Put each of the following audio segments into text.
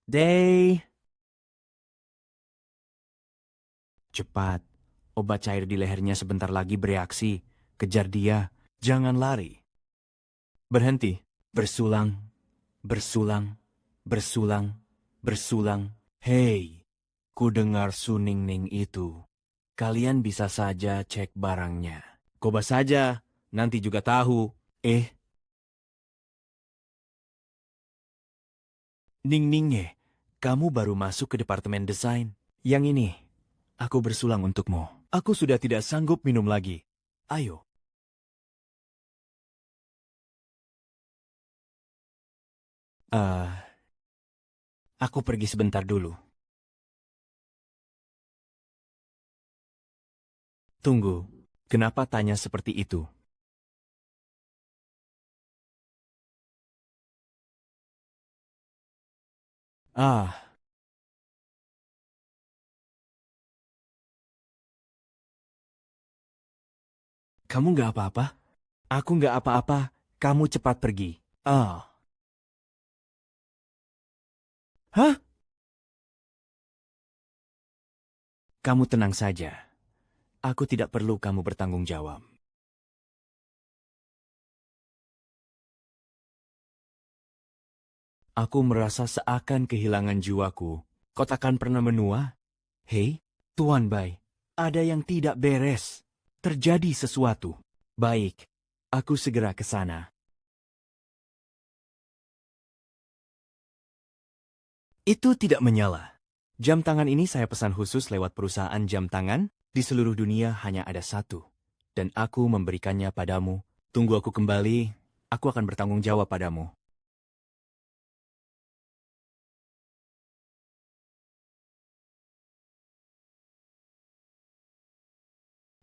Day. Cepat. Obat cair di lehernya sebentar lagi bereaksi. Kejar dia. Jangan lari. Berhenti. Bersulang. Bersulang. Bersulang. Bersulang. Hei, ku dengar Suningning itu. Kalian bisa saja cek barangnya. Coba saja, nanti juga tahu. Ning-Ningye, kamu baru masuk ke departemen desain. Yang ini, aku bersulang untukmu. Aku sudah tidak sanggup minum lagi. Ayo. Eh, aku pergi sebentar dulu. Tunggu, kenapa tanya seperti itu? Ah, kamu nggak apa-apa? Aku nggak apa-apa. Kamu cepat pergi. Ah, hah? Kamu tenang saja. Aku tidak perlu kamu bertanggung jawab. Aku merasa seakan kehilangan jiwaku. Kau takkan pernah menua? Hei, Tuan Bai, ada yang tidak beres. Terjadi sesuatu. Baik, aku segera ke sana. Itu tidak menyala. Jam tangan ini saya pesan khusus lewat perusahaan jam tangan. Di seluruh dunia hanya ada satu. Dan aku memberikannya padamu. Tunggu aku kembali, aku akan bertanggung jawab padamu.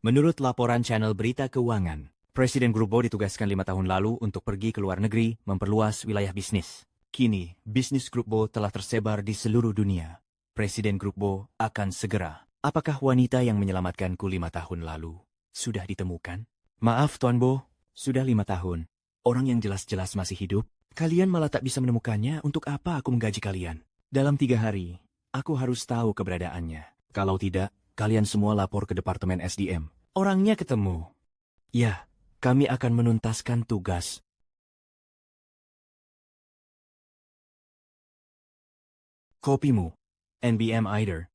Menurut laporan channel berita keuangan, Presiden Grupo ditugaskan 5 tahun lalu untuk pergi ke luar negeri memperluas wilayah bisnis. Kini, bisnis Grupo telah tersebar di seluruh dunia. Presiden Grupo akan segera. Apakah wanita yang menyelamatkanku 5 tahun lalu sudah ditemukan? Maaf, Tuan Bo, sudah 5 tahun. Orang yang jelas-jelas masih hidup, kalian malah tak bisa menemukannya. Untuk apa aku menggaji kalian? Dalam 3 hari, aku harus tahu keberadaannya. Kalau tidak, kalian semua lapor ke Departemen SDM. Orangnya ketemu. Ya, kami akan menuntaskan tugas. Kopimu, NBM Eider.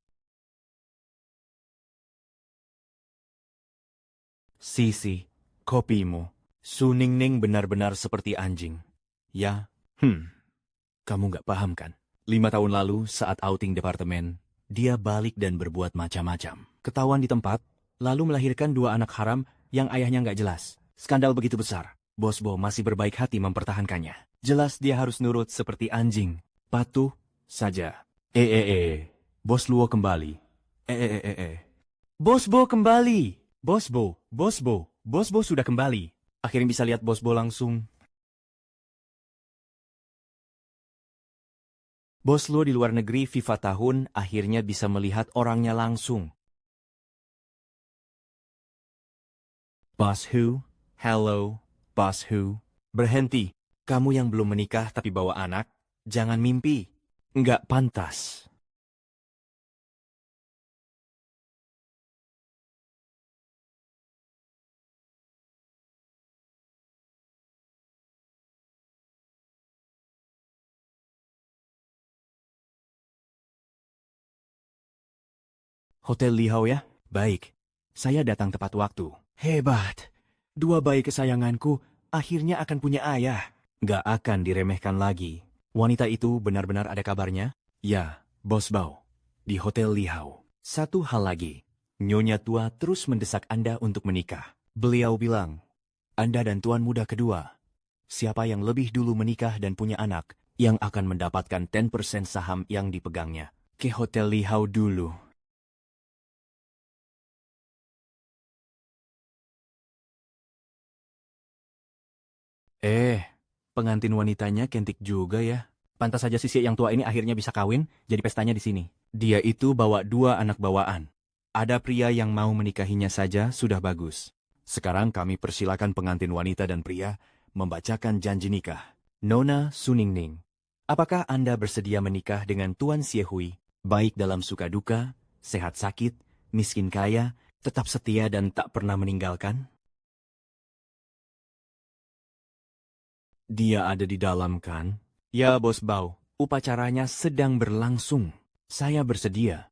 Sisi, kopimu. Suningning benar-benar seperti anjing. Ya, kamu nggak paham kan? 5 tahun lalu saat outing departemen, dia balik dan berbuat macam-macam. Ketahuan di tempat, lalu melahirkan 2 anak haram yang ayahnya nggak jelas. Skandal begitu besar, Bos Bo masih berbaik hati mempertahankannya. Jelas dia harus nurut seperti anjing. Patuh saja. Bos Luo kembali. Bos Bo kembali. Bos Bo sudah kembali. Akhirnya bisa lihat Bos Bo langsung. Bos Luo di luar negeri FIFA tahun akhirnya bisa melihat orangnya langsung. Boss Who? Hello, Boss Who? Berhenti. Kamu yang belum menikah tapi bawa anak, jangan mimpi. Nggak pantas. Hotel Lihau ya? Baik. Saya datang tepat waktu. Hebat. 2 bayi kesayanganku akhirnya akan punya ayah. Nggak akan diremehkan lagi. Wanita itu benar-benar ada kabarnya? Ya, Bos Bao. Di Hotel Lihau. Satu hal lagi. Nyonya tua terus mendesak Anda untuk menikah. Beliau bilang, Anda dan tuan muda kedua, siapa yang lebih dulu menikah dan punya anak, yang akan mendapatkan 10% saham yang dipegangnya. Ke Hotel Lihau dulu. Pengantin wanitanya cantik juga ya. Pantas saja sisi yang tua ini akhirnya bisa kawin, jadi pestanya di sini. Dia itu bawa 2 anak bawaan. Ada pria yang mau menikahinya saja sudah bagus. Sekarang kami persilakan pengantin wanita dan pria membacakan janji nikah. Nona Suningning, Apakah Anda bersedia menikah dengan Tuan Xiehui, baik dalam suka duka, sehat sakit, miskin kaya, tetap setia dan tak pernah meninggalkan? Dia ada di dalam kan? Ya, Bos Bao. Upacaranya sedang berlangsung. Saya bersedia.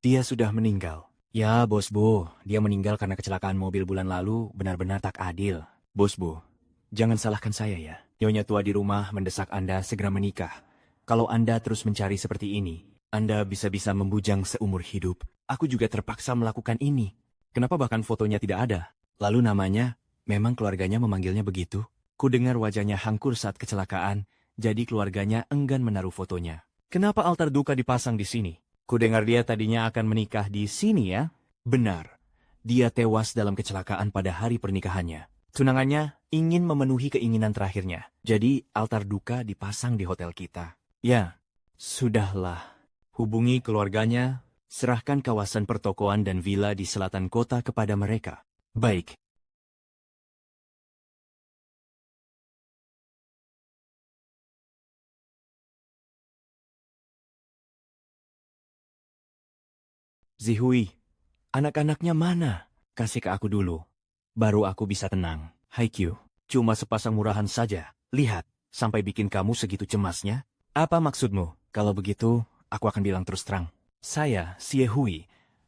Dia sudah meninggal. Ya, Bos Bo. Dia meninggal karena kecelakaan mobil bulan lalu benar-benar tak adil. Bos Bo, jangan salahkan saya ya. Nyonya tua di rumah mendesak Anda segera menikah. Kalau Anda terus mencari seperti ini, Anda bisa-bisa membujang seumur hidup. Aku juga terpaksa melakukan ini. Kenapa bahkan fotonya tidak ada? Lalu namanya, memang keluarganya memanggilnya begitu? Ku dengar wajahnya hangkur saat kecelakaan, jadi keluarganya enggan menaruh fotonya. Kenapa altar duka dipasang di sini? Ku dengar dia tadinya akan menikah di sini ya? Benar. Dia tewas dalam kecelakaan pada hari pernikahannya. Tunangannya ingin memenuhi keinginan terakhirnya. Jadi altar duka dipasang di hotel kita. Ya, sudahlah. Hubungi keluarganya, serahkan kawasan pertokoan dan villa di selatan kota kepada mereka. Baik. Zihui, anak-anaknya mana? Kasih ke aku dulu. Baru aku bisa tenang. Haikyuu, cuma sepasang murahan saja. Lihat, sampai bikin kamu segitu cemasnya. Apa maksudmu? Kalau begitu, aku akan bilang terus terang. Saya, Xie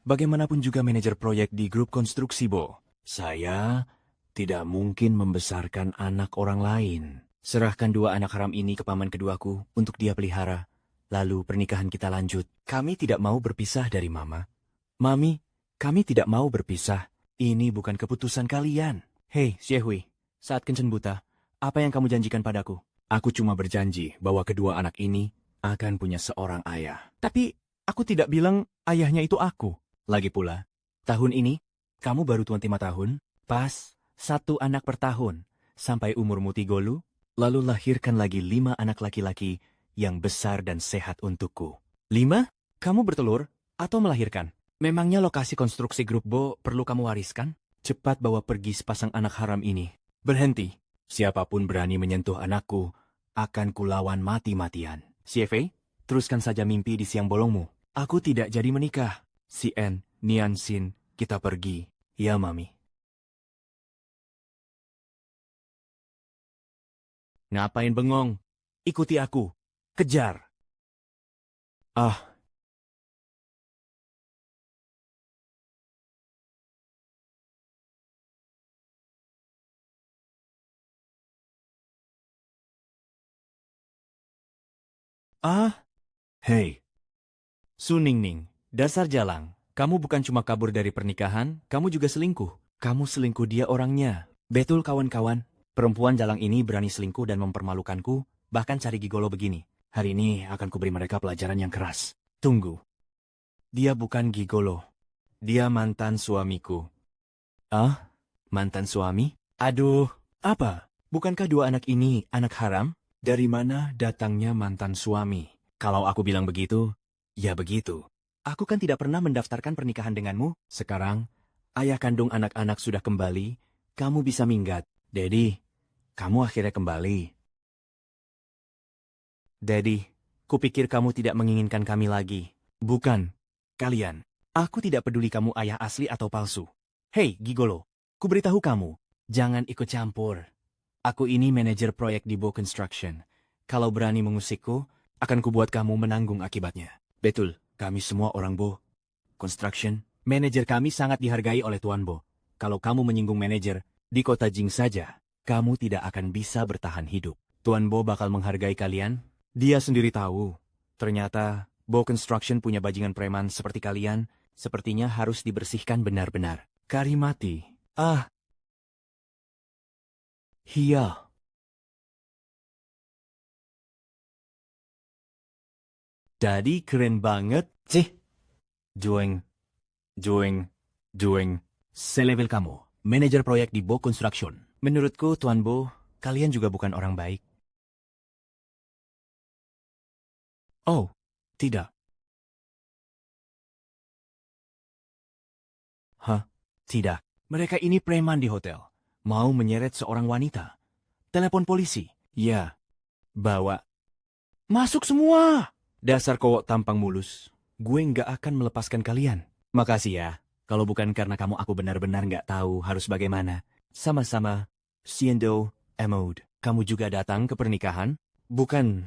bagaimanapun juga manajer proyek di grup konstruksi Bo. Saya tidak mungkin membesarkan anak orang lain. Serahkan dua anak haram ini ke paman keduaku untuk dia pelihara. Lalu pernikahan kita lanjut. Kami tidak mau berpisah dari Mama. Mami, kami tidak mau berpisah. Ini bukan keputusan kalian. Hei, Xiehui, saat Kenchen buta, apa yang kamu janjikan padaku? Aku cuma berjanji bahwa kedua anak ini akan punya seorang ayah. Tapi, aku tidak bilang ayahnya itu aku. Lagi pula, tahun ini, kamu baru 25 tahun, pas, satu anak per tahun, sampai umurmu 30, lalu lahirkan lagi 5 anak laki-laki yang besar dan sehat untukku. 5? Kamu bertelur atau melahirkan? Memangnya lokasi konstruksi grup Bo perlu kamu wariskan? Cepat bawa pergi sepasang anak haram ini. Berhenti. Siapapun berani menyentuh anakku, akan kulawan mati-matian. CFA, teruskan saja mimpi di siang bolongmu. Aku tidak jadi menikah. Si En, Nian Sin, kita pergi. Ya, Mami. Ngapain bengong? Ikuti aku. Kejar. Ah, hei. Suningning, dasar jalang. Kamu bukan cuma kabur dari pernikahan, kamu juga selingkuh. Kamu selingkuh dia orangnya. Betul kawan-kawan, perempuan jalang ini berani selingkuh dan mempermalukanku, bahkan cari gigolo begini. Hari ini akan kuberi mereka pelajaran yang keras. Tunggu, dia bukan gigolo. Dia mantan suamiku. Ah, mantan suami? Aduh, apa? Bukankah dua anak ini anak haram? Dari mana datangnya mantan suami? Kalau aku bilang begitu, ya begitu. Aku kan tidak pernah mendaftarkan pernikahan denganmu. Sekarang, ayah kandung anak-anak sudah kembali, kamu bisa minggat. Dedi, kamu akhirnya kembali. Dedi, kupikir kamu tidak menginginkan kami lagi. Bukan, kalian. Aku tidak peduli kamu ayah asli atau palsu. Hei, Gigolo, kuberitahu kamu, jangan ikut campur. Aku ini manajer proyek di Bo Construction. Kalau berani mengusikku, akan kubuat kamu menanggung akibatnya. Betul, kami semua orang Bo Construction. Manajer kami sangat dihargai oleh Tuan Bo. Kalau kamu menyinggung manajer, di kota Jing saja, kamu tidak akan bisa bertahan hidup. Tuan Bo bakal menghargai kalian. Dia sendiri tahu. Ternyata, Bo Construction punya bajingan preman seperti kalian, sepertinya harus dibersihkan benar-benar. Karimati. Ah, iya. Jadi keren banget. Cih. Joeng, joeng, joeng. Selevel kamu, manajer proyek di Bo Construction. Menurutku, Tuan Bo, kalian juga bukan orang baik. Oh, tidak. Hah? Tidak. Mereka ini preman di hotel. Mau menyeret seorang wanita. Telepon polisi. Ya. Bawa. Masuk semua! Dasar kowok tampang mulus. Gue nggak akan melepaskan kalian. Makasih ya. Kalau bukan karena kamu aku benar-benar nggak tahu harus bagaimana. Sama-sama. Siendo, Emode. Kamu juga datang ke pernikahan? Bukan.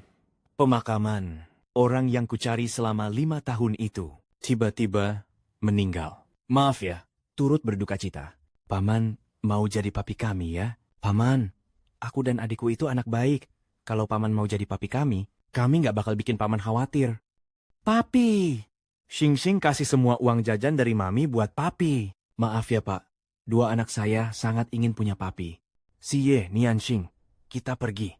Pemakaman. Orang yang kucari selama 5 tahun itu. Tiba-tiba meninggal. Maaf ya. Turut berduka cita. Paman mau jadi papi kami ya. Paman, aku dan adikku itu anak baik. Kalau paman mau jadi papi kami nggak bakal bikin paman khawatir. Papi! Xing-Xing kasih semua uang jajan dari mami buat papi. Maaf ya pak, 2 anak saya sangat ingin punya papi. Si Ye, Nian Xing, kita pergi.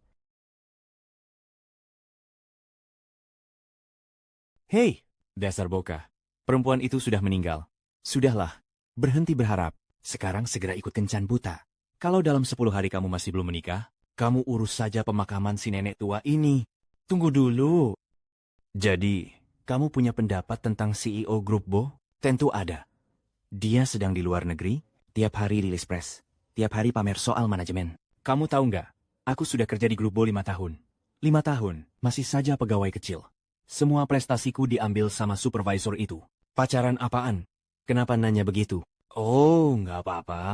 Hei, dasar boka. Perempuan itu sudah meninggal. Sudahlah, berhenti berharap. Sekarang segera ikut kencan buta. Kalau dalam 10 hari kamu masih belum menikah, kamu urus saja pemakaman si nenek tua ini. Tunggu dulu. Jadi, kamu punya pendapat tentang CEO Grup Bo? Tentu ada. Dia sedang di luar negeri, tiap hari rilis press, tiap hari pamer soal manajemen. Kamu tahu nggak? Aku sudah kerja di Grup Bo 5 tahun. 5 tahun, masih saja pegawai kecil. Semua prestasiku diambil sama supervisor itu. Pacaran apaan? Kenapa nanya begitu? Oh, nggak apa-apa.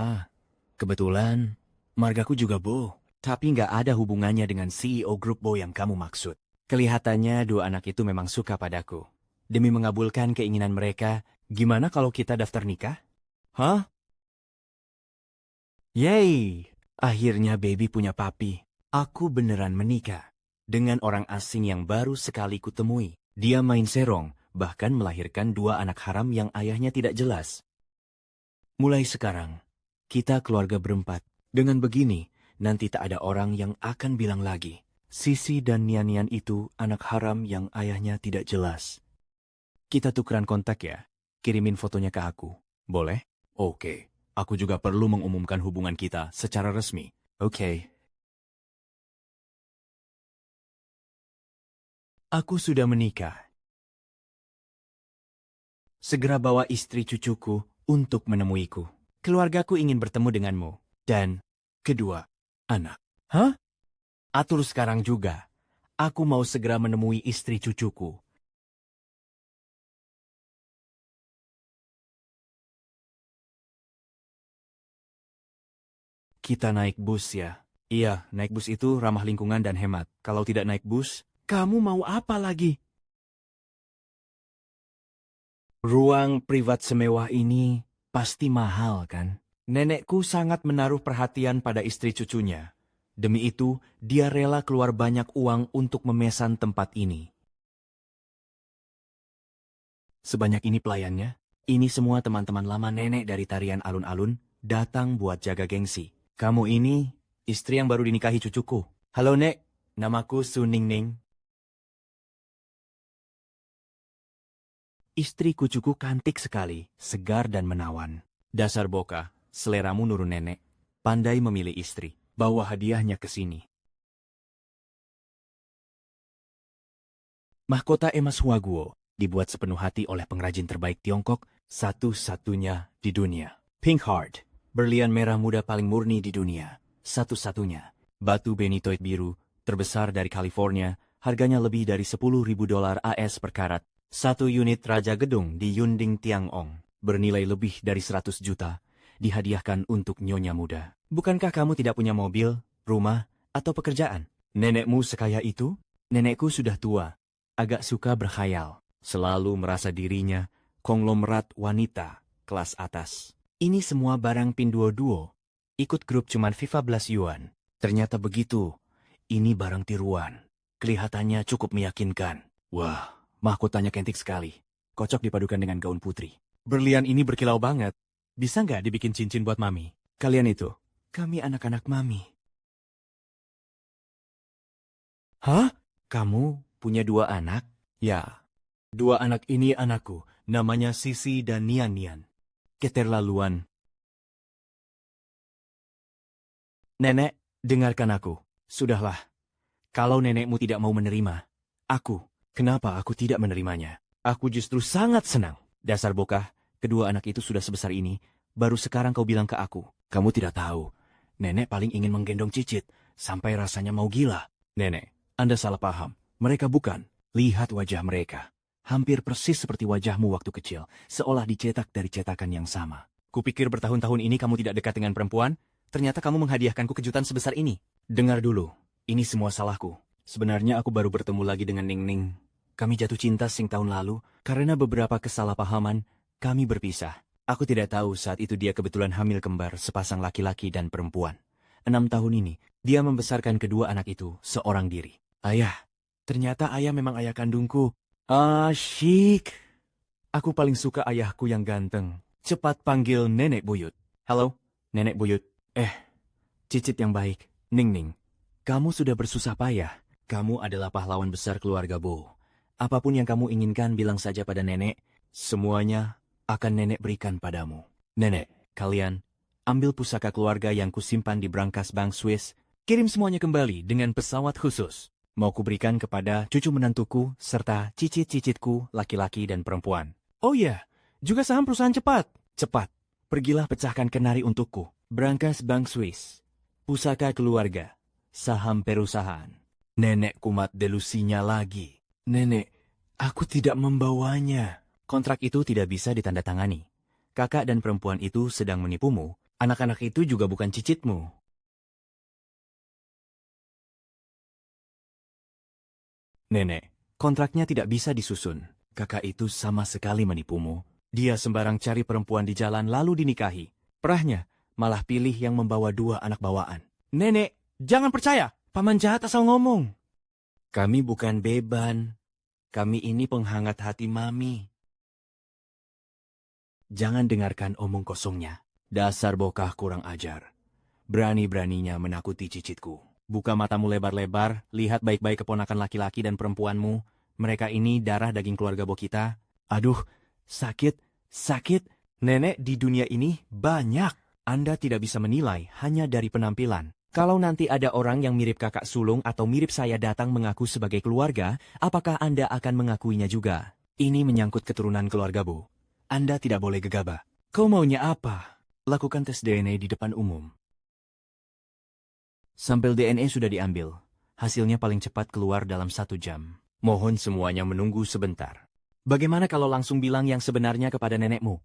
Kebetulan, margaku juga Bo. Tapi nggak ada hubungannya dengan CEO Grup Bo yang kamu maksud. Kelihatannya 2 anak itu memang suka padaku. Demi mengabulkan keinginan mereka, gimana kalau kita daftar nikah? Hah? Yeay, akhirnya baby punya papi. Aku beneran menikah. Dengan orang asing yang baru sekali kutemui. Dia main serong, bahkan melahirkan 2 anak haram yang ayahnya tidak jelas. Mulai sekarang, kita keluarga berempat. Dengan begini, nanti tak ada orang yang akan bilang lagi. Sisi dan Nian-Nian itu anak haram yang ayahnya tidak jelas. Kita tukeran kontak ya. Kirimin fotonya ke aku. Boleh? Oke. Aku juga perlu mengumumkan hubungan kita secara resmi. Oke. Aku sudah menikah. Segera bawa istri cucuku untuk menemuiku. Keluargaku ingin bertemu denganmu. Dan kedua, anak. Hah? Atur sekarang juga. Aku mau segera menemui istri cucuku. Kita naik bus ya. Iya, naik bus itu ramah lingkungan dan hemat. Kalau tidak naik bus, kamu mau apa lagi? Ruang privat semewah ini pasti mahal, kan? Nenekku sangat menaruh perhatian pada istri cucunya. Demi itu, dia rela keluar banyak uang untuk memesan tempat ini. Sebanyak ini pelayannya, ini semua teman-teman lama nenek dari tarian alun-alun datang buat jaga gengsi. Kamu ini, istri yang baru dinikahi cucuku. Halo Nek, namaku Su Ningning. Istri cucuku cantik sekali, segar dan menawan. Dasar boka, seleramu nurun nenek. Pandai memilih istri. Bawa hadiahnya ke sini. Mahkota emas Huaguo dibuat sepenuh hati oleh pengrajin terbaik Tiongkok, satu-satunya di dunia. Pink Heart, berlian merah muda paling murni di dunia, satu-satunya. Batu benitoid biru, terbesar dari California, harganya lebih dari $10.000 AS per karat. 1 unit Raja Gedung di Yunding Tiangong, bernilai lebih dari 100 juta, dihadiahkan untuk nyonya muda. Bukankah kamu tidak punya mobil, rumah, atau pekerjaan? Nenekmu sekaya itu? Nenekku sudah tua, agak suka berkhayal. Selalu merasa dirinya konglomerat wanita kelas atas. Ini semua barang Pinduoduo. Ikut grup cuman 15 yuan. Ternyata begitu. Ini barang tiruan. Kelihatannya cukup meyakinkan. Wah, mahkotanya cantik sekali. Kocok dipadukan dengan gaun putri. Berlian ini berkilau banget. Bisa nggak dibikin cincin buat mami? Kalian itu, kami anak-anak mami. Hah? Kamu punya 2 anak? Ya. 2 anak ini anakku, namanya Sisi dan Nian-Nian. Keterlaluan. Nenek, dengarkan aku. Sudahlah. Kalau nenekmu tidak mau menerima, kenapa aku tidak menerimanya? Aku justru sangat senang. Dasar bokah, kedua anak itu sudah sebesar ini, baru sekarang kau bilang ke aku. Kamu tidak tahu, nenek paling ingin menggendong Cicit, sampai rasanya mau gila. Nenek, Anda salah paham. Mereka bukan. Lihat wajah mereka. Hampir persis seperti wajahmu waktu kecil, seolah dicetak dari cetakan yang sama. Kupikir bertahun-tahun ini kamu tidak dekat dengan perempuan, ternyata kamu menghadiahkanku kejutan sebesar ini. Dengar dulu, ini semua salahku. Sebenarnya aku baru bertemu lagi dengan Ning Ning. Kami jatuh cinta tahun lalu, karena beberapa kesalahpahaman, kami berpisah. Aku tidak tahu saat itu dia kebetulan hamil kembar sepasang laki-laki dan perempuan. 6 tahun ini, dia membesarkan kedua anak itu seorang diri. Ayah, ternyata ayah memang ayah kandungku. Asyik. Aku paling suka ayahku yang ganteng. Cepat panggil Nenek Buyut. Halo, Nenek Buyut. Cicit yang baik. Ning Ning, kamu sudah bersusah payah. Kamu adalah pahlawan besar keluarga Bo. Apapun yang kamu inginkan bilang saja pada nenek. Semuanya akan nenek berikan padamu. Nenek, kalian ambil pusaka keluarga yang kusimpan di brankas Bank Swiss. Kirim semuanya kembali dengan pesawat khusus. Mau kuberikan kepada cucu menantuku serta cicit-cicitku laki-laki dan perempuan. Oh iya, juga saham perusahaan cepat. Cepat, pergilah pecahkan kenari untukku. Brankas Bank Swiss, pusaka keluarga, saham perusahaan. Nenek kumat delusinya lagi. Nenek, aku tidak membawanya. Kontrak itu tidak bisa ditandatangani. Kakak dan perempuan itu sedang menipumu. Anak-anak itu juga bukan cicitmu. Nenek, kontraknya tidak bisa disusun. Kakak itu sama sekali menipumu. Dia sembarang cari perempuan di jalan lalu dinikahi. Perahnya, malah pilih yang membawa 2 anak bawaan. Nenek, jangan percaya. Paman jahat asal ngomong. Kami bukan beban. Kami ini penghangat hati Mami. Jangan dengarkan omong kosongnya. Dasar bokah kurang ajar. Berani-beraninya menakuti cicitku. Buka matamu lebar-lebar, lihat baik-baik keponakan laki-laki dan perempuanmu. Mereka ini darah daging keluarga Bo kita. Aduh, sakit, sakit. Nenek di dunia ini banyak. Anda tidak bisa menilai hanya dari penampilan. Kalau nanti ada orang yang mirip kakak sulung atau mirip saya datang mengaku sebagai keluarga, apakah Anda akan mengakuinya juga? Ini menyangkut keturunan keluarga Bo. Anda tidak boleh gegabah. Kau maunya apa? Lakukan tes DNA di depan umum. Sampel DNA sudah diambil. Hasilnya paling cepat keluar dalam 1 jam. Mohon semuanya menunggu sebentar. Bagaimana kalau langsung bilang yang sebenarnya kepada nenekmu?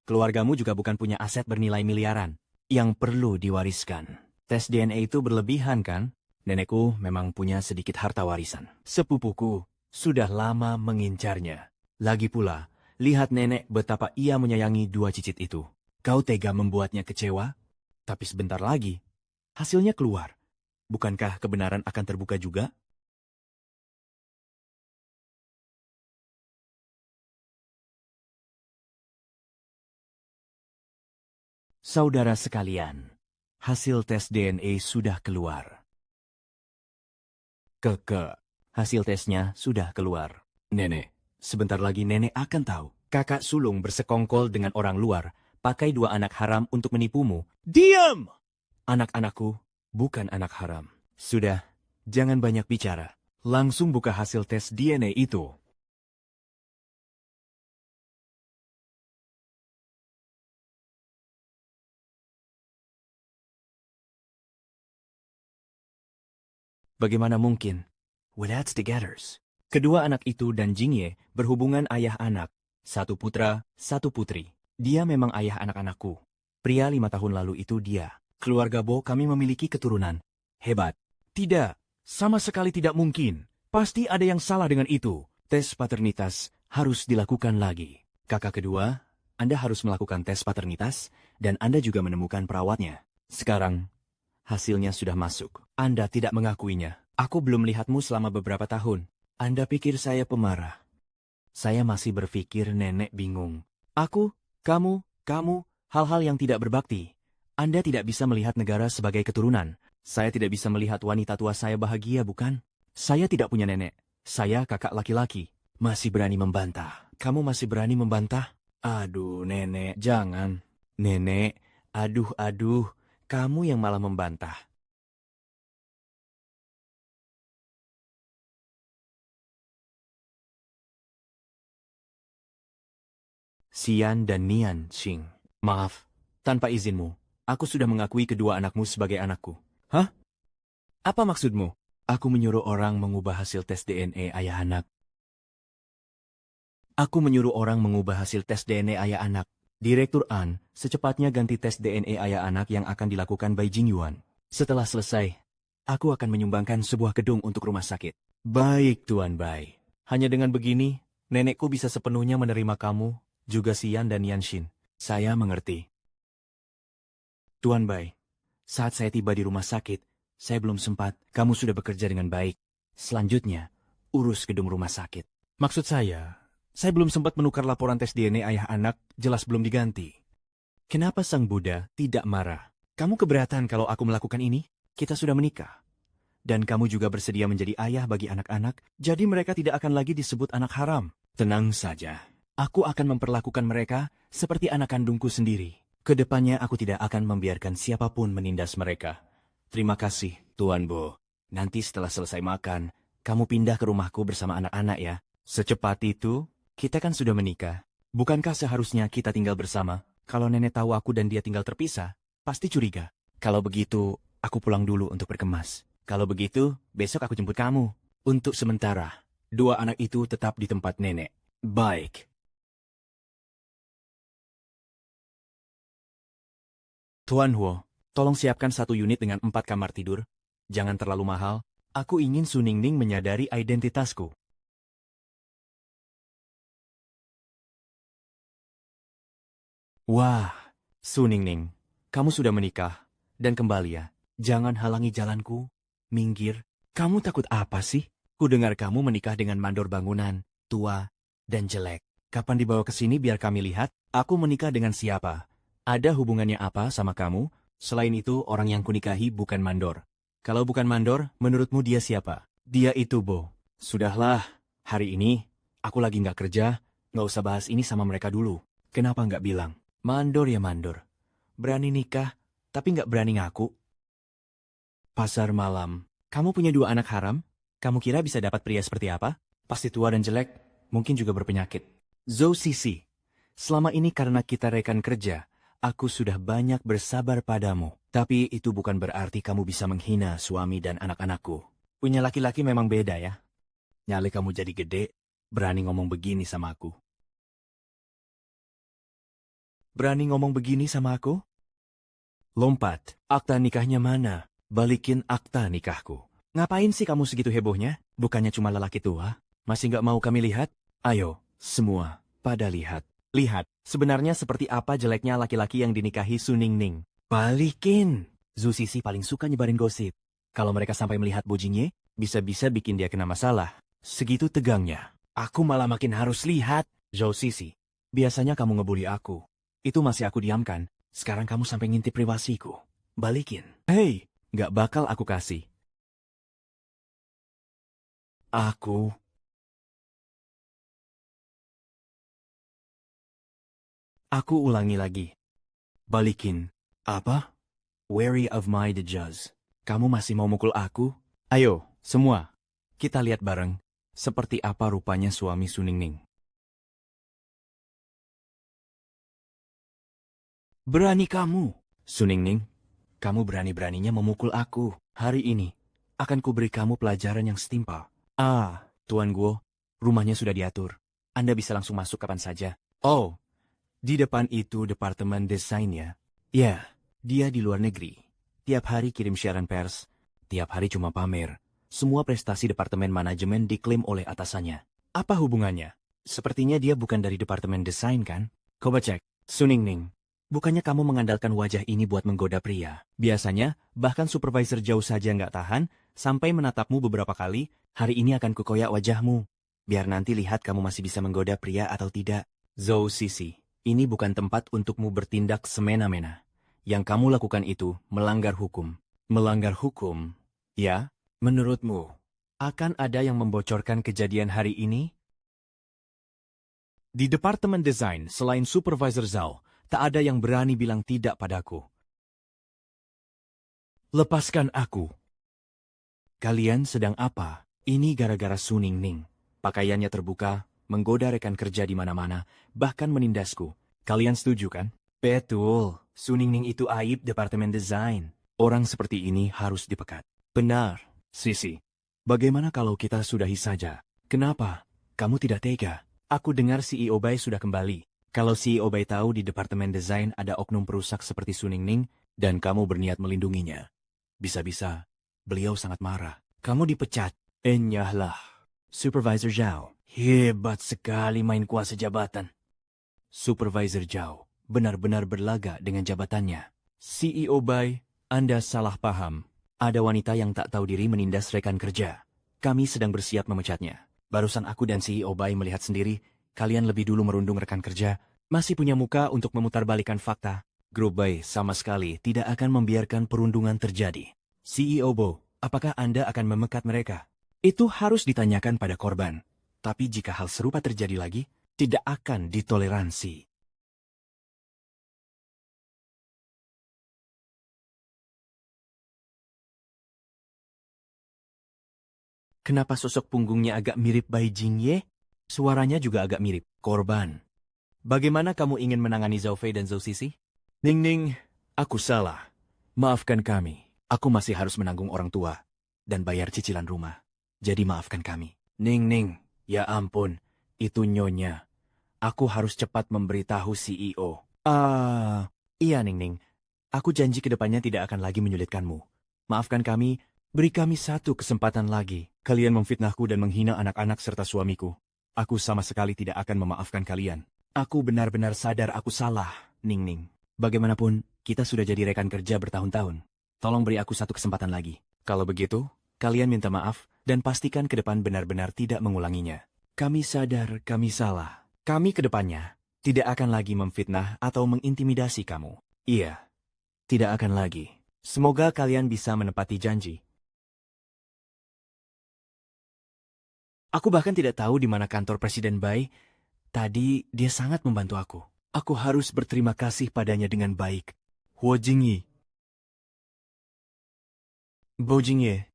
Keluargamu juga bukan punya aset bernilai miliaran yang perlu diwariskan. Tes DNA itu berlebihan kan? Nenekku memang punya sedikit harta warisan. Sepupuku sudah lama mengincarnya. Lagi pula, lihat nenek betapa ia menyayangi 2 cicit itu. Kau tega membuatnya kecewa? Tapi sebentar lagi, hasilnya keluar. Bukankah kebenaran akan terbuka juga? Saudara sekalian, hasil tes DNA sudah keluar. Hasil tesnya sudah keluar. Nenek, sebentar lagi nenek akan tahu. Kakak sulung bersekongkol dengan orang luar, pakai 2 anak haram untuk menipumu. Diam! Anak-anakku bukan anak haram. Sudah, jangan banyak bicara. Langsung buka hasil tes DNA itu. Bagaimana mungkin? Well, that's the getters. Kedua anak itu dan Jingye berhubungan ayah anak. 1 putra, 1 putri. Dia memang ayah anak-anakku. Pria 5 tahun lalu itu dia. Keluarga Bo kami memiliki keturunan. Hebat. Tidak, sama sekali tidak mungkin. Pasti ada yang salah dengan itu. Tes paternitas harus dilakukan lagi. Kakak kedua, Anda harus melakukan tes paternitas dan Anda juga menemukan perawatnya. Sekarang, hasilnya sudah masuk. Anda tidak mengakuinya. Aku belum melihatmu selama beberapa tahun. Anda pikir saya pemarah. Saya masih berpikir nenek bingung. Aku, kamu, hal-hal yang tidak berbakti. Anda tidak bisa melihat negara sebagai keturunan. Saya tidak bisa melihat wanita tua saya bahagia, bukan? Saya tidak punya nenek. Saya kakak laki-laki. Masih berani membantah. Kamu masih berani membantah? Aduh, nenek, jangan. Nenek, aduh. Kamu yang malah membantah. Xian dan Nian Xing. Maaf, Tanpa izinmu, aku sudah mengakui kedua anakmu sebagai anakku. Hah? Apa maksudmu? Aku menyuruh orang mengubah hasil tes DNA ayah anak. Aku menyuruh orang mengubah hasil tes DNA ayah anak. Direktur An, secepatnya ganti tes DNA ayah anak yang akan dilakukan Bai Jingyuan. Setelah selesai, aku akan menyumbangkan sebuah gedung untuk rumah sakit. Baik, Tuan Bai. Hanya dengan begini, nenekku bisa sepenuhnya menerima kamu, juga Xian dan Yanshin. Saya mengerti. Tuan Bai, saat saya tiba di rumah sakit, saya belum sempat. Kamu sudah bekerja dengan baik. Selanjutnya, urus gedung rumah sakit. Maksud saya belum sempat menukar laporan tes DNA ayah anak, jelas belum diganti. Kenapa Sang Buddha tidak marah? Kamu keberatan kalau aku melakukan ini? Kita sudah menikah. Dan kamu juga bersedia menjadi ayah bagi anak-anak, jadi mereka tidak akan lagi disebut anak haram. Tenang saja. Aku akan memperlakukan mereka seperti anak kandungku sendiri. Kedepannya aku tidak akan membiarkan siapapun menindas mereka. Terima kasih, Tuan Bo. Nanti setelah selesai makan, kamu pindah ke rumahku bersama anak-anak ya. Secepat itu, kita kan sudah menikah. Bukankah seharusnya kita tinggal bersama? Kalau nenek tahu aku dan dia tinggal terpisah, pasti curiga. Kalau begitu, aku pulang dulu untuk berkemas. Kalau begitu, besok aku jemput kamu. Untuk sementara, dua anak itu tetap di tempat nenek. Baik. Tuan Huo, tolong siapkan 1 unit dengan 4 kamar tidur. Jangan terlalu mahal. Aku ingin Su Ningning menyadari identitasku. Wah, Su Ningning, kamu sudah menikah. Dan kembali ya, jangan halangi jalanku. Minggir. Kamu takut apa sih? Ku dengar kamu menikah dengan mandor bangunan, tua, dan jelek. Kapan dibawa ke sini biar kami lihat? Aku menikah dengan siapa? Ada hubungannya apa sama kamu? Selain itu, orang yang kunikahi bukan mandor. Kalau bukan mandor, menurutmu dia siapa? Dia itu, Bo. Sudahlah, hari ini, aku lagi nggak kerja, nggak usah bahas ini sama mereka dulu. Kenapa nggak bilang? Mandor ya mandor. Berani nikah, tapi nggak berani ngaku. Pasar malam. Kamu punya 2 anak haram? Kamu kira bisa dapat pria seperti apa? Pasti tua dan jelek, mungkin juga berpenyakit. Zhou Sisi, selama ini karena kita rekan kerja, aku sudah banyak bersabar padamu. Tapi itu bukan berarti kamu bisa menghina suami dan anak-anakku. Punya laki-laki memang beda ya. Nyali kamu jadi gede, berani ngomong begini sama aku. Berani ngomong begini sama aku? Lompat, akta nikahnya mana? Balikin akta nikahku. Ngapain sih kamu segitu hebohnya? Bukannya cuma lelaki tua? Masih nggak mau kami lihat? Ayo, semua, pada lihat. Lihat, sebenarnya seperti apa jeleknya laki-laki yang dinikahi Su Ningning. Balikin! Zhu Sisi paling suka nyebarin gosip. Kalau mereka sampai melihat Bojingye, bisa-bisa bikin dia kena masalah. Segitu tegangnya. Aku malah makin harus lihat. Zhou Sisi, biasanya kamu ngebully aku. Itu masih aku diamkan. Sekarang kamu sampai ngintip privasiku. Balikin. Hei, nggak bakal aku kasih. Aku ulangi lagi. Balikin. Apa? Wary of my judge. Kamu masih mau mukul aku? Ayo, semua. Kita lihat bareng. Seperti apa rupanya suami Su Ningning. Berani kamu, Su Ningning. Kamu berani-beraninya memukul aku. Hari ini, akan kuberi kamu pelajaran yang setimpal. Ah, Tuan Guo, rumahnya sudah diatur. Anda bisa langsung masuk kapan saja. Oh, di depan itu departemen desainnya. Ya, dia di luar negeri. Tiap hari kirim siaran pers. Tiap hari cuma pamer. Semua prestasi departemen manajemen diklaim oleh atasannya. Apa hubungannya? Sepertinya dia bukan dari departemen desain kan? Coba cek. Su Ningning, bukannya kamu mengandalkan wajah ini buat menggoda pria? Biasanya, bahkan supervisor jauh saja nggak tahan, sampai menatapmu beberapa kali, hari ini akan kukoyak wajahmu. Biar nanti lihat kamu masih bisa menggoda pria atau tidak. Zhou Sisi, ini bukan tempat untukmu bertindak semena-mena. Yang kamu lakukan itu melanggar hukum. Melanggar hukum? Ya, menurutmu, akan ada yang membocorkan kejadian hari ini? Di Departemen Desain, selain Supervisor Zhao, tak ada yang berani bilang tidak padaku. Lepaskan aku. Kalian sedang apa? Ini gara-gara Su Ningning. Pakaiannya terbuka, menggoda rekan kerja di mana-mana, bahkan menindasku. Kalian setuju kan? Betul. Suningning itu aib departemen desain. Orang seperti ini harus dipecat. Benar, Sisi. Bagaimana kalau kita sudahi saja? Kenapa? Kamu tidak tega? Aku dengar CEO Bai sudah kembali. Kalau CEO Bai tahu di departemen desain ada oknum perusak seperti Suningning, dan kamu berniat melindunginya, bisa-bisa beliau sangat marah. Kamu dipecat. Enyahlah. Supervisor Zhao. Hebat sekali main kuasa jabatan. Supervisor Zhao benar-benar berlaga dengan jabatannya. CEO Bai, Anda salah paham. Ada wanita yang tak tahu diri menindas rekan kerja. Kami sedang bersiap memecatnya. Barusan aku dan CEO Bai melihat sendiri, kalian lebih dulu merundung rekan kerja, masih punya muka untuk memutarbalikan fakta. Grup Bai sama sekali tidak akan membiarkan perundungan terjadi. CEO Bo, apakah Anda akan memecat mereka? Itu harus ditanyakan pada korban. Tapi jika hal serupa terjadi lagi, tidak akan ditoleransi. Kenapa sosok punggungnya agak mirip Bai Jingye? Suaranya juga agak mirip. Korban. Bagaimana kamu ingin menangani Zhao Fei dan Zhou Sisi? Ning, aku salah. Maafkan kami. Aku masih harus menanggung orang tua dan bayar cicilan rumah. Jadi maafkan kami. Ning, ya ampun. Itu Nyonya. Aku harus cepat memberitahu CEO. Iya Ning. Aku janji ke depannya tidak akan lagi menyulitkanmu. Maafkan kami, beri kami satu kesempatan lagi. Kalian memfitnahku dan menghina anak-anak serta suamiku. Aku sama sekali tidak akan memaafkan kalian. Aku benar-benar sadar aku salah, Ning. Bagaimanapun, kita sudah jadi rekan kerja bertahun-tahun. Tolong beri aku satu kesempatan lagi. Kalau begitu, kalian minta maaf dan pastikan ke depan benar-benar tidak mengulanginya. Kami sadar kami salah. Kami ke depannya tidak akan lagi memfitnah atau mengintimidasi kamu. Iya, tidak akan lagi. Semoga kalian bisa menepati janji. Aku bahkan tidak tahu di mana kantor Presiden Bai. Tadi dia sangat membantu aku. Aku harus berterima kasih padanya dengan baik. Huo Jingyi. Bo Jingye.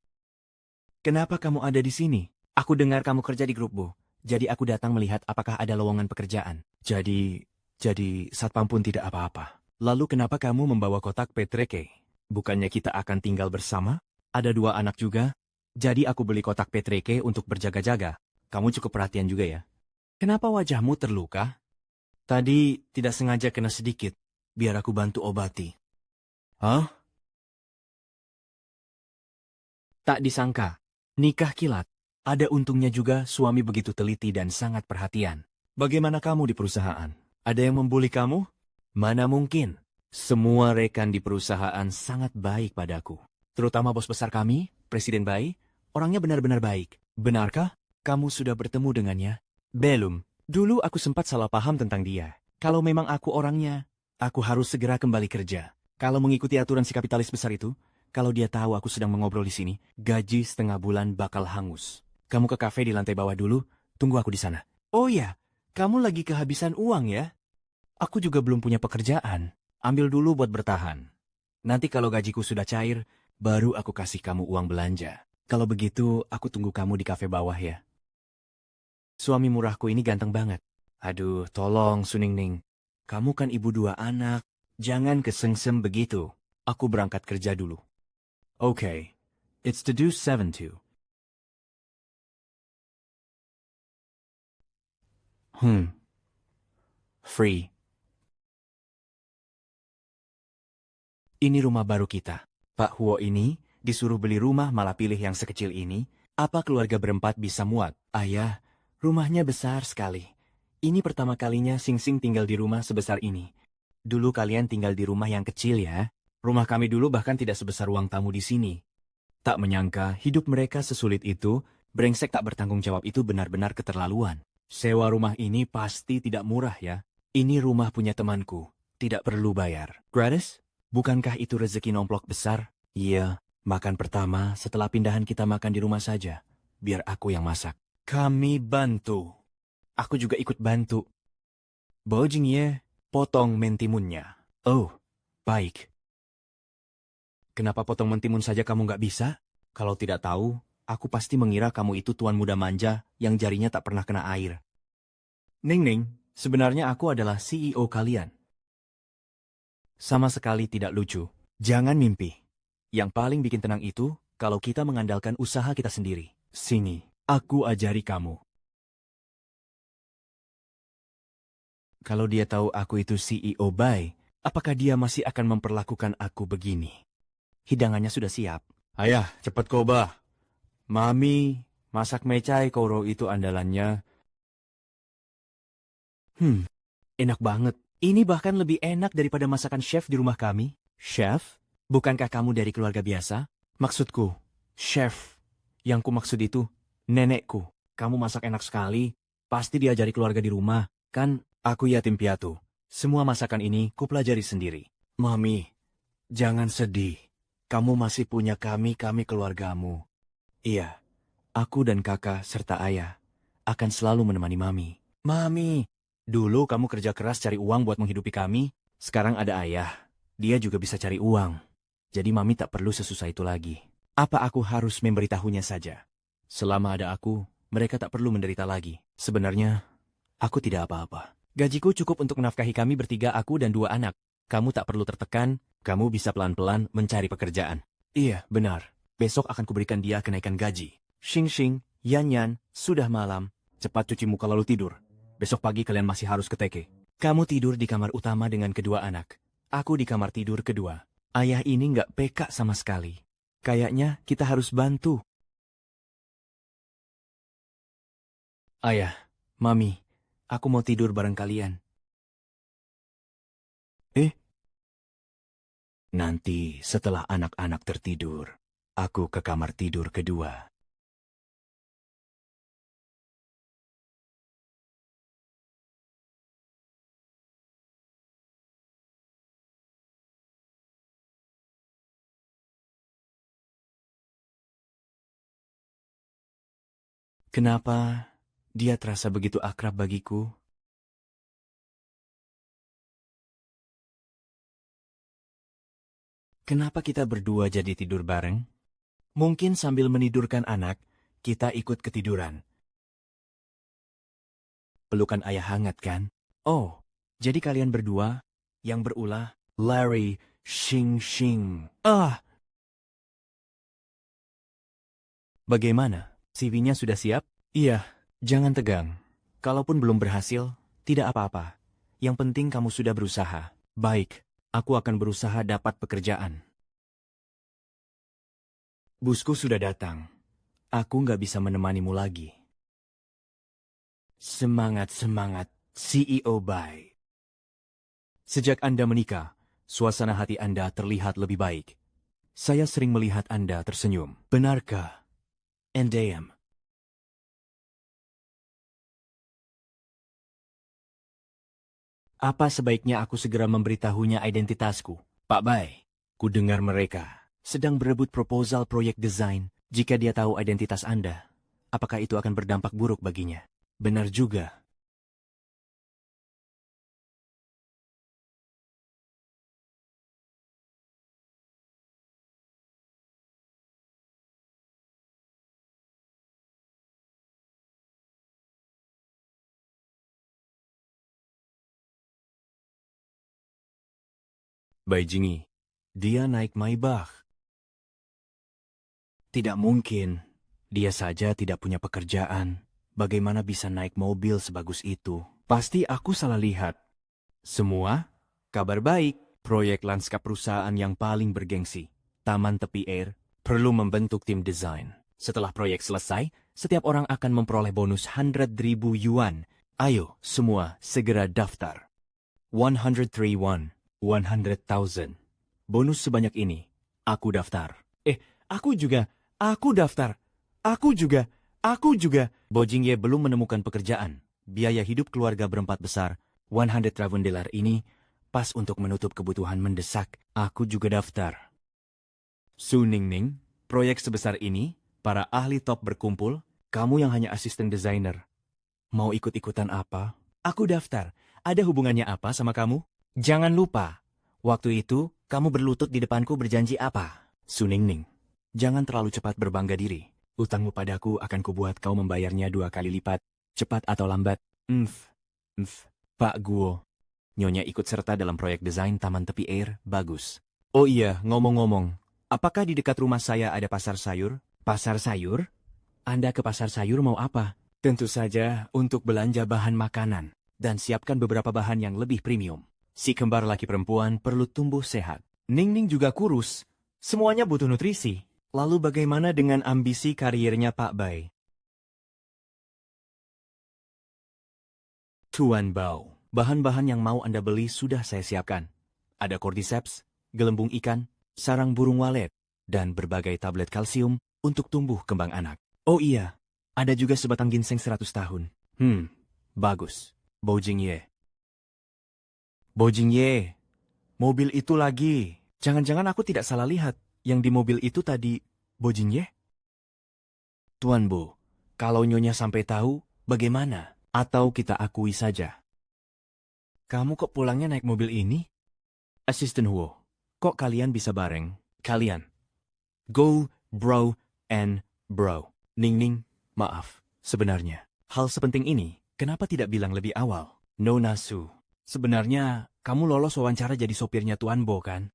Kenapa kamu ada di sini? Aku dengar kamu kerja di grup Bo. Jadi aku datang melihat apakah ada lowongan pekerjaan. Jadi satpam pun tidak apa-apa. Lalu kenapa kamu membawa kotak Petreke? Bukannya kita akan tinggal bersama? Ada 2 anak juga? Jadi aku beli kotak Petreke untuk berjaga-jaga. Kamu cukup perhatian juga ya. Kenapa wajahmu terluka? Tadi tidak sengaja kena sedikit. Biar aku bantu obati. Hah? Tak disangka. Nikah kilat. Ada untungnya juga suami begitu teliti dan sangat perhatian. Bagaimana kamu di perusahaan? Ada yang membuli kamu? Mana mungkin. Semua rekan di perusahaan sangat baik padaku. Terutama bos besar kami, Presiden Bai, orangnya benar-benar baik. Benarkah? Kamu sudah bertemu dengannya? Belum. Dulu aku sempat salah paham tentang dia. Kalau memang aku orangnya, aku harus segera kembali kerja. Kalau mengikuti aturan si kapitalis besar itu, kalau dia tahu aku sedang mengobrol di sini, gaji setengah bulan bakal hangus. Kamu ke kafe di lantai bawah dulu, tunggu aku di sana. Oh ya, kamu lagi kehabisan uang ya? Aku juga belum punya pekerjaan. Ambil dulu buat bertahan. Nanti kalau gajiku sudah cair, baru aku kasih kamu uang belanja. Kalau begitu, aku tunggu kamu di kafe bawah ya. Suami murahku ini ganteng banget. Aduh, tolong Suningning. Kamu kan ibu 2 anak. Jangan kesengsem begitu. Aku berangkat kerja dulu. Okay. It's to do 7-2. Free. Ini rumah baru kita. Pak Huo ini disuruh beli rumah malah pilih yang sekecil ini. Apa keluarga berempat bisa muat? Ayah, rumahnya besar sekali. Ini pertama kalinya Sing Sing tinggal di rumah sebesar ini. Dulu kalian tinggal di rumah yang kecil ya. Rumah kami dulu bahkan tidak sebesar ruang tamu di sini. Tak menyangka hidup mereka sesulit itu, brengsek tak bertanggung jawab itu benar-benar keterlaluan. Sewa rumah ini pasti tidak murah ya. Ini rumah punya temanku, tidak perlu bayar. Gratis? Bukankah itu rezeki nomplok besar? Iya, makan pertama setelah pindahan kita makan di rumah saja. Biar aku yang masak. Kami bantu. Aku juga ikut bantu. Bojing ye, potong mentimunnya. Oh, baik. Kenapa potong mentimun saja kamu nggak bisa? Kalau tidak tahu, aku pasti mengira kamu itu tuan muda manja yang jarinya tak pernah kena air. Ning, sebenarnya aku adalah CEO kalian. Sama sekali tidak lucu. Jangan mimpi. Yang paling bikin tenang itu, kalau kita mengandalkan usaha kita sendiri. Sini, aku ajari kamu. Kalau dia tahu aku itu CEO Bai, apakah dia masih akan memperlakukan aku begini? Hidangannya sudah siap. Ayah, cepat koba. Mami, masak mecai koro itu andalannya. Enak banget. Ini bahkan lebih enak daripada masakan chef di rumah kami. Chef? Bukankah kamu dari keluarga biasa? Maksudku, chef. Yang ku maksud itu, nenekku. Kamu masak enak sekali. Pasti diajari keluarga di rumah. Kan, aku yatim piatu. Semua masakan ini ku pelajari sendiri. Mami, jangan sedih. Kamu masih punya kami keluargamu. Iya, aku dan kakak serta ayah akan selalu menemani Mami. Mami, dulu kamu kerja keras cari uang buat menghidupi kami. Sekarang ada ayah. Dia juga bisa cari uang. Jadi Mami tak perlu sesusah itu lagi. Apa aku harus memberitahunya saja? Selama ada aku, mereka tak perlu menderita lagi. Sebenarnya, aku tidak apa-apa. Gajiku cukup untuk menafkahi kami bertiga, aku dan 2 anak. Kamu tak perlu tertekan, kamu bisa pelan-pelan mencari pekerjaan. Iya, benar. Besok akan kuberikan dia kenaikan gaji. Xing-Xing, Yan-Yan, sudah malam. Cepat cuci muka lalu tidur. Besok pagi kalian masih harus ke TK. Kamu tidur di kamar utama dengan kedua anak. Aku di kamar tidur kedua. Ayah ini nggak peka sama sekali. Kayaknya kita harus bantu. Ayah, Mami, aku mau tidur bareng kalian. Nanti setelah anak-anak tertidur, aku ke kamar tidur kedua. Kenapa dia terasa begitu akrab bagiku? Kenapa kita berdua jadi tidur bareng? Mungkin sambil menidurkan anak, kita ikut ketiduran. Pelukan ayah hangat kan? Oh, jadi kalian berdua yang berulah Larry Xing-Xing. Bagaimana? CV-nya sudah siap? Iya, jangan tegang. Kalaupun belum berhasil, tidak apa-apa. Yang penting kamu sudah berusaha. Baik, aku akan berusaha dapat pekerjaan. Busku sudah datang. Aku nggak bisa menemanimu lagi. Semangat-semangat, CEO Bai. Sejak Anda menikah, suasana hati Anda terlihat lebih baik. Saya sering melihat Anda tersenyum. Benarkah? NDM. Apa sebaiknya aku segera memberitahunya identitasku? Pak Bai, ku dengar mereka sedang berebut proposal proyek desain. Jika dia tahu identitas Anda, apakah itu akan berdampak buruk baginya? Benar juga. Bai Jingyi, dia naik Maybach. Tidak mungkin. Dia saja tidak punya pekerjaan. Bagaimana bisa naik mobil sebagus itu? Pasti aku salah lihat. Semua? Kabar baik. Proyek lanskap perusahaan yang paling bergengsi, Taman Tepi Air, perlu membentuk tim desain. Setelah proyek selesai, setiap orang akan memperoleh bonus 100.000 yuan. Ayo, semua segera daftar. 103 yuan, 100,000. Bonus sebanyak ini, aku daftar. Aku juga, aku daftar. Aku juga. Bojingye belum menemukan pekerjaan. Biaya hidup keluarga berempat besar, 100,000 dolar ini, pas untuk menutup kebutuhan mendesak. Aku juga daftar. Su Ningning, proyek sebesar ini, para ahli top berkumpul, kamu yang hanya asisten desainer. Mau ikut-ikutan apa? Aku daftar. Ada hubungannya apa sama kamu? Jangan lupa, waktu itu kamu berlutut di depanku berjanji apa? Su Ningning, jangan terlalu cepat berbangga diri. Utangmu padaku akan kubuat kau membayarnya 2 kali lipat, cepat atau lambat. Pak Guo. Nyonya ikut serta dalam proyek desain taman tepi air, bagus. Oh iya, ngomong-ngomong, apakah di dekat rumah saya ada pasar sayur? Pasar sayur? Anda ke pasar sayur mau apa? Tentu saja untuk belanja bahan makanan. Dan siapkan beberapa bahan yang lebih premium. Si kembar laki perempuan perlu tumbuh sehat. Ning-Ning juga kurus. Semuanya butuh nutrisi. Lalu bagaimana dengan ambisi karirnya Pak Bai? Tuan Bao, bahan-bahan yang mau Anda beli sudah saya siapkan. Ada cordyceps, gelembung ikan, sarang burung walet, dan berbagai tablet kalsium untuk tumbuh kembang anak. Oh iya, ada juga sebatang ginseng 100 tahun. Bagus. Bojingye. Bojingye, mobil itu lagi. Jangan-jangan aku tidak salah lihat. Yang di mobil itu tadi Bojingye? Tuan Bo, kalau Nyonya sampai tahu, bagaimana? Atau kita akui saja. Kamu kok pulangnya naik mobil ini? Asisten Huo, kok kalian bisa bareng? Kalian. Go, bro, and bro. Ning-Ning, maaf. Sebenarnya, hal sepenting ini, kenapa tidak bilang lebih awal? Nona Su, sebenarnya kamu lolos wawancara jadi sopirnya Tuan Bo kan?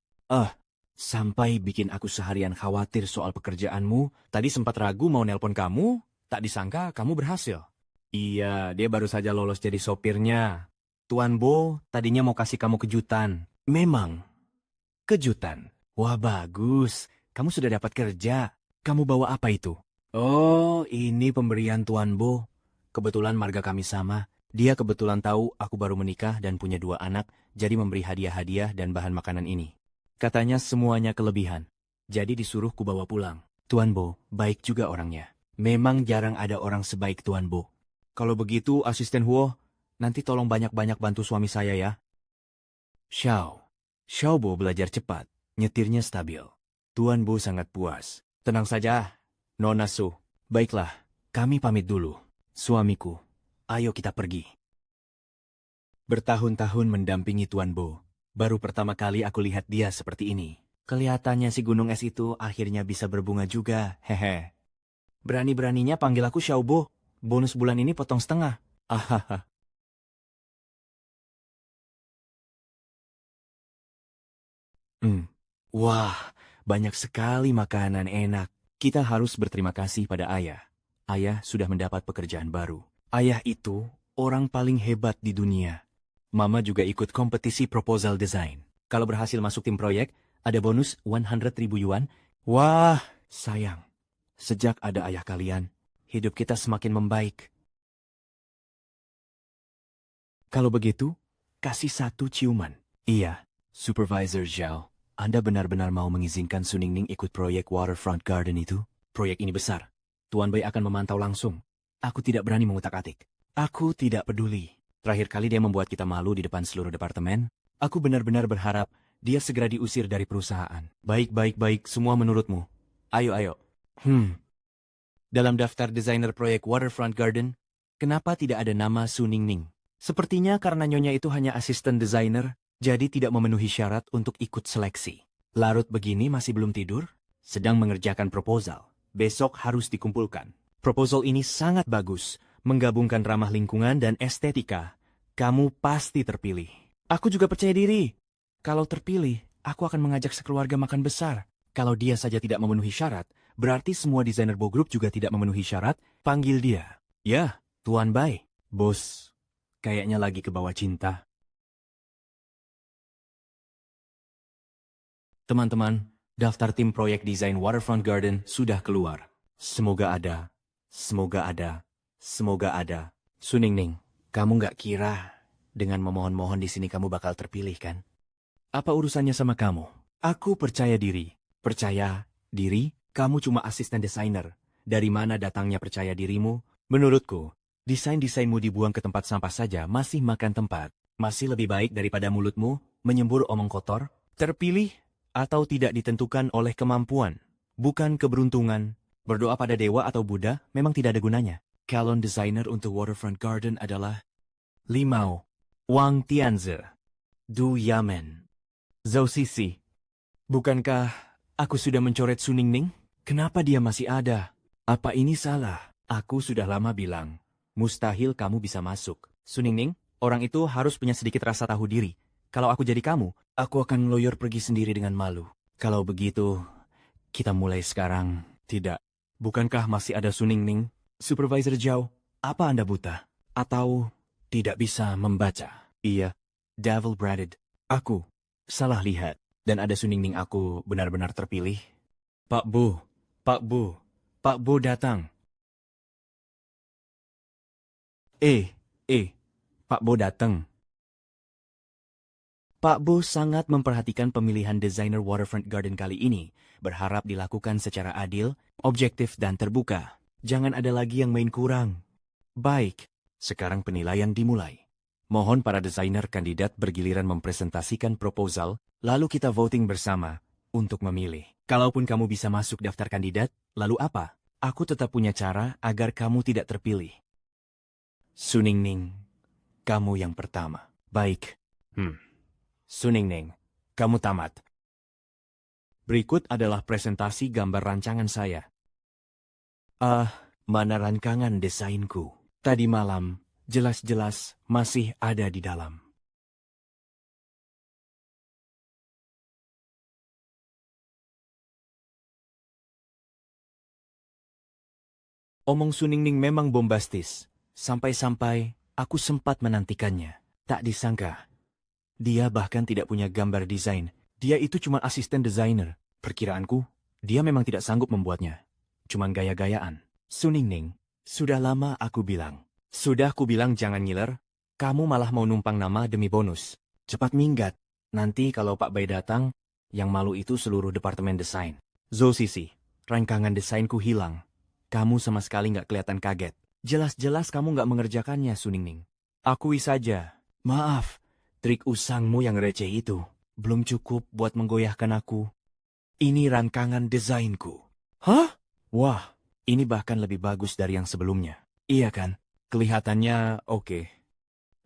Sampai bikin aku seharian khawatir soal pekerjaanmu. Tadi sempat ragu mau nelpon kamu, tak disangka kamu berhasil. Iya, dia baru saja lolos jadi sopirnya. Tuan Bo tadinya mau kasih kamu kejutan. Memang. Kejutan? Wah bagus, kamu sudah dapat kerja. Kamu bawa apa itu? Oh, ini pemberian Tuan Bo. Kebetulan marga kami sama. Dia kebetulan tahu aku baru menikah dan punya 2 anak, jadi memberi hadiah-hadiah dan bahan makanan ini. Katanya semuanya kelebihan, jadi disuruh kubawa pulang. Tuan Bo, baik juga orangnya. Memang jarang ada orang sebaik Tuan Bo. Kalau begitu, Asisten Huo, nanti tolong banyak-banyak bantu suami saya ya. Xiao Bo belajar cepat, nyetirnya stabil. Tuan Bo sangat puas. Tenang saja, Nona Su. Baiklah, kami pamit dulu. Suamiku, ayo kita pergi. Bertahun-tahun mendampingi Tuan Bo, baru pertama kali aku lihat dia seperti ini. Kelihatannya si gunung es itu akhirnya bisa berbunga juga, hehe. Berani-beraninya panggil aku Xiao Bo. Bonus bulan ini potong setengah. Ahaha. Wah, banyak sekali makanan enak. Kita harus berterima kasih pada ayah. Ayah sudah mendapat pekerjaan baru. Ayah itu orang paling hebat di dunia. Mama juga ikut kompetisi proposal design. Kalau berhasil masuk tim proyek, ada bonus 100.000 yuan. Wah, sayang. Sejak ada ayah kalian, hidup kita semakin membaik. Kalau begitu, kasih 1 ciuman. Iya, Supervisor Zhao. Anda benar-benar mau mengizinkan Su Ningning ikut proyek Waterfront Garden itu? Proyek ini besar. Tuan Bai akan memantau langsung. Aku tidak berani mengutak-atik. Aku tidak peduli. Terakhir kali dia membuat kita malu di depan seluruh departemen. Aku benar-benar berharap dia segera diusir dari perusahaan. Baik, semua menurutmu. Ayo. Dalam daftar desainer proyek Waterfront Garden, kenapa tidak ada nama Su Ningning? Sepertinya karena Nyonya itu hanya asisten desainer, jadi tidak memenuhi syarat untuk ikut seleksi. Larut begini masih belum tidur? Sedang mengerjakan proposal. Besok harus dikumpulkan. Proposal ini sangat bagus, menggabungkan ramah lingkungan dan estetika. Kamu pasti terpilih. Aku juga percaya diri. Kalau terpilih, aku akan mengajak sekeluarga makan besar. Kalau dia saja tidak memenuhi syarat, berarti semua desainer Bo Group juga tidak memenuhi syarat. Panggil dia. Ya, Tuan Bai. Bos, kayaknya lagi ke bawah cinta. Teman-teman, daftar tim proyek desain Waterfront Garden sudah keluar. Semoga ada. Su Ningning, kamu nggak kira dengan memohon-mohon di sini kamu bakal terpilih kan? Apa urusannya sama kamu? Aku percaya diri. Percaya diri? Kamu cuma asisten desainer. Dari mana datangnya percaya dirimu? Menurutku, desain-desainmu dibuang ke tempat sampah saja masih makan tempat. Masih lebih baik daripada mulutmu menyembur omong kotor. Terpilih atau tidak ditentukan oleh kemampuan, bukan keberuntungan. Berdoa pada dewa atau Buddha memang tidak ada gunanya. Calon desainer untuk Waterfront Garden adalah Limao, Wang Tianze, Du Yamen, Zhou Sisi. Bukankah aku sudah mencoret Su Ningning? Kenapa dia masih ada? Apa ini salah? Aku sudah lama bilang, mustahil kamu bisa masuk. Su Ningning, Orang itu harus punya sedikit rasa tahu diri. Kalau aku jadi kamu, aku akan ngeloyor pergi sendiri dengan malu. Kalau begitu, kita mulai sekarang. Tidak. Bukankah masih ada Suningning? Supervisor Zhao, apa Anda buta? Atau tidak bisa membaca? Iya, Devil Bratted. Aku salah lihat. Dan ada Suningning aku benar-benar terpilih. Pak Bu, Pak Bu, Pak Bu datang. Pak Bo datang. Pak Bo sangat memperhatikan pemilihan desainer waterfront garden kali ini, berharap dilakukan secara adil, objektif dan terbuka. Jangan ada lagi yang main kurang. Baik, sekarang penilaian dimulai. Mohon para desainer kandidat bergiliran mempresentasikan proposal, lalu kita voting bersama untuk memilih. Kalaupun kamu bisa masuk daftar kandidat, lalu apa? Aku tetap punya cara agar kamu tidak terpilih. Suningning, kamu yang pertama. Baik. Suningning, kamu tamat. Berikut adalah presentasi gambar rancangan saya. Mana rancangan desainku? Tadi malam, jelas-jelas masih ada di dalam. Omong Suningning memang bombastis. Sampai-sampai aku sempat menantikannya. Tak disangka. Dia bahkan tidak punya gambar desain. Dia itu cuma asisten desainer. Perkiraanku, dia memang tidak sanggup membuatnya. Cuman gaya-gayaan. Suningning, sudah lama aku bilang. Sudah aku bilang jangan ngiler. Kamu malah mau numpang nama demi bonus. Cepat minggat. Nanti kalau Pak Bay datang, yang malu itu seluruh departemen desain. Zhou Sisi, rancangan desainku hilang. Kamu sama sekali nggak kelihatan kaget. Jelas-jelas kamu nggak mengerjakannya, Suningning. Akui saja. Maaf, trik usangmu yang receh itu belum cukup buat menggoyahkan aku. Ini rancangan desainku. Hah? Wah, ini bahkan lebih bagus dari yang sebelumnya. Iya kan? Kelihatannya oke.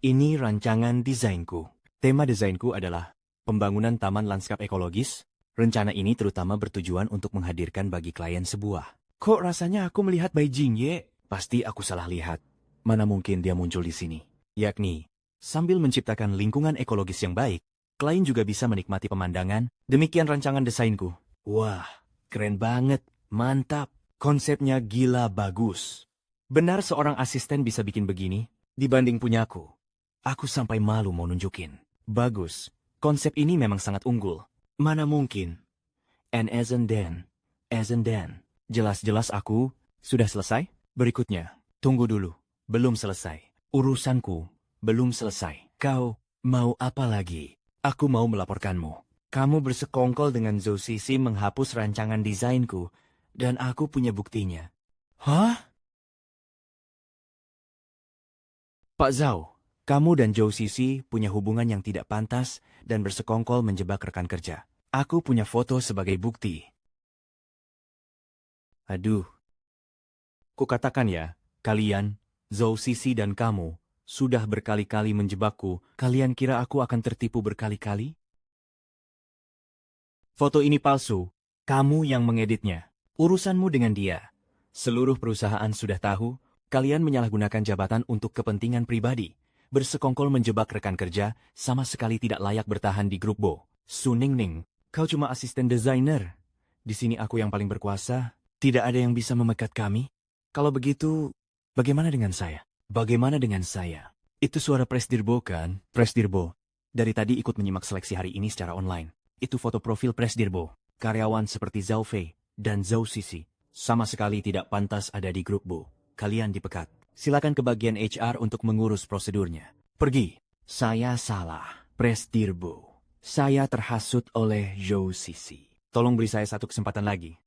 Ini rancangan desainku. Tema desainku adalah pembangunan taman lanskap ekologis. Rencana ini terutama bertujuan untuk menghadirkan bagi klien sebuah. Kok rasanya aku melihat Beijing, Ye? Pasti aku salah lihat. Mana mungkin dia muncul di sini. Yakni, sambil menciptakan lingkungan ekologis yang baik, klien juga bisa menikmati pemandangan. Demikian rancangan desainku. Wah, keren banget. Mantap. Konsepnya gila bagus. Benar seorang asisten bisa bikin begini? Dibanding punyaku. Aku sampai malu mau nunjukin. Bagus. Konsep ini memang sangat unggul. Mana mungkin. And as and then. Jelas-jelas aku sudah selesai? Berikutnya, tunggu dulu. Belum selesai. Urusanku belum selesai. Kau mau apa lagi? Aku mau melaporkanmu. Kamu bersekongkol dengan Zhou Sisi menghapus rancangan desainku, dan aku punya buktinya. Hah? Pak Zhao, kamu dan Zhou Sisi punya hubungan yang tidak pantas dan bersekongkol menjebak rekan kerja. Aku punya foto sebagai bukti. Aduh. Kukatakan ya, kalian, Zhou Sisi dan kamu, sudah berkali-kali menjebakku. Kalian kira aku akan tertipu berkali-kali? Foto ini palsu. Kamu yang mengeditnya. Urusanmu dengan dia. Seluruh perusahaan sudah tahu, kalian menyalahgunakan jabatan untuk kepentingan pribadi. Bersekongkol menjebak rekan kerja, sama sekali tidak layak bertahan di grup Bo. Suningning, kau cuma asisten desainer. Di sini aku yang paling berkuasa. Tidak ada yang bisa memecat kami. Kalau begitu, bagaimana dengan saya? Bagaimana dengan saya? Itu suara Presdirbo kan? Presdirbo. Dari tadi ikut menyimak seleksi hari ini secara online. Itu foto profil Presdirbo. Karyawan seperti Zhao Fei dan Zhou Sisi sama sekali tidak pantas ada di grup Bo. Kalian dipecat. Silakan ke bagian HR untuk mengurus prosedurnya. Pergi. Saya salah. Presdirbo. Saya terhasut oleh Zhou Sisi. Tolong beri saya satu kesempatan lagi.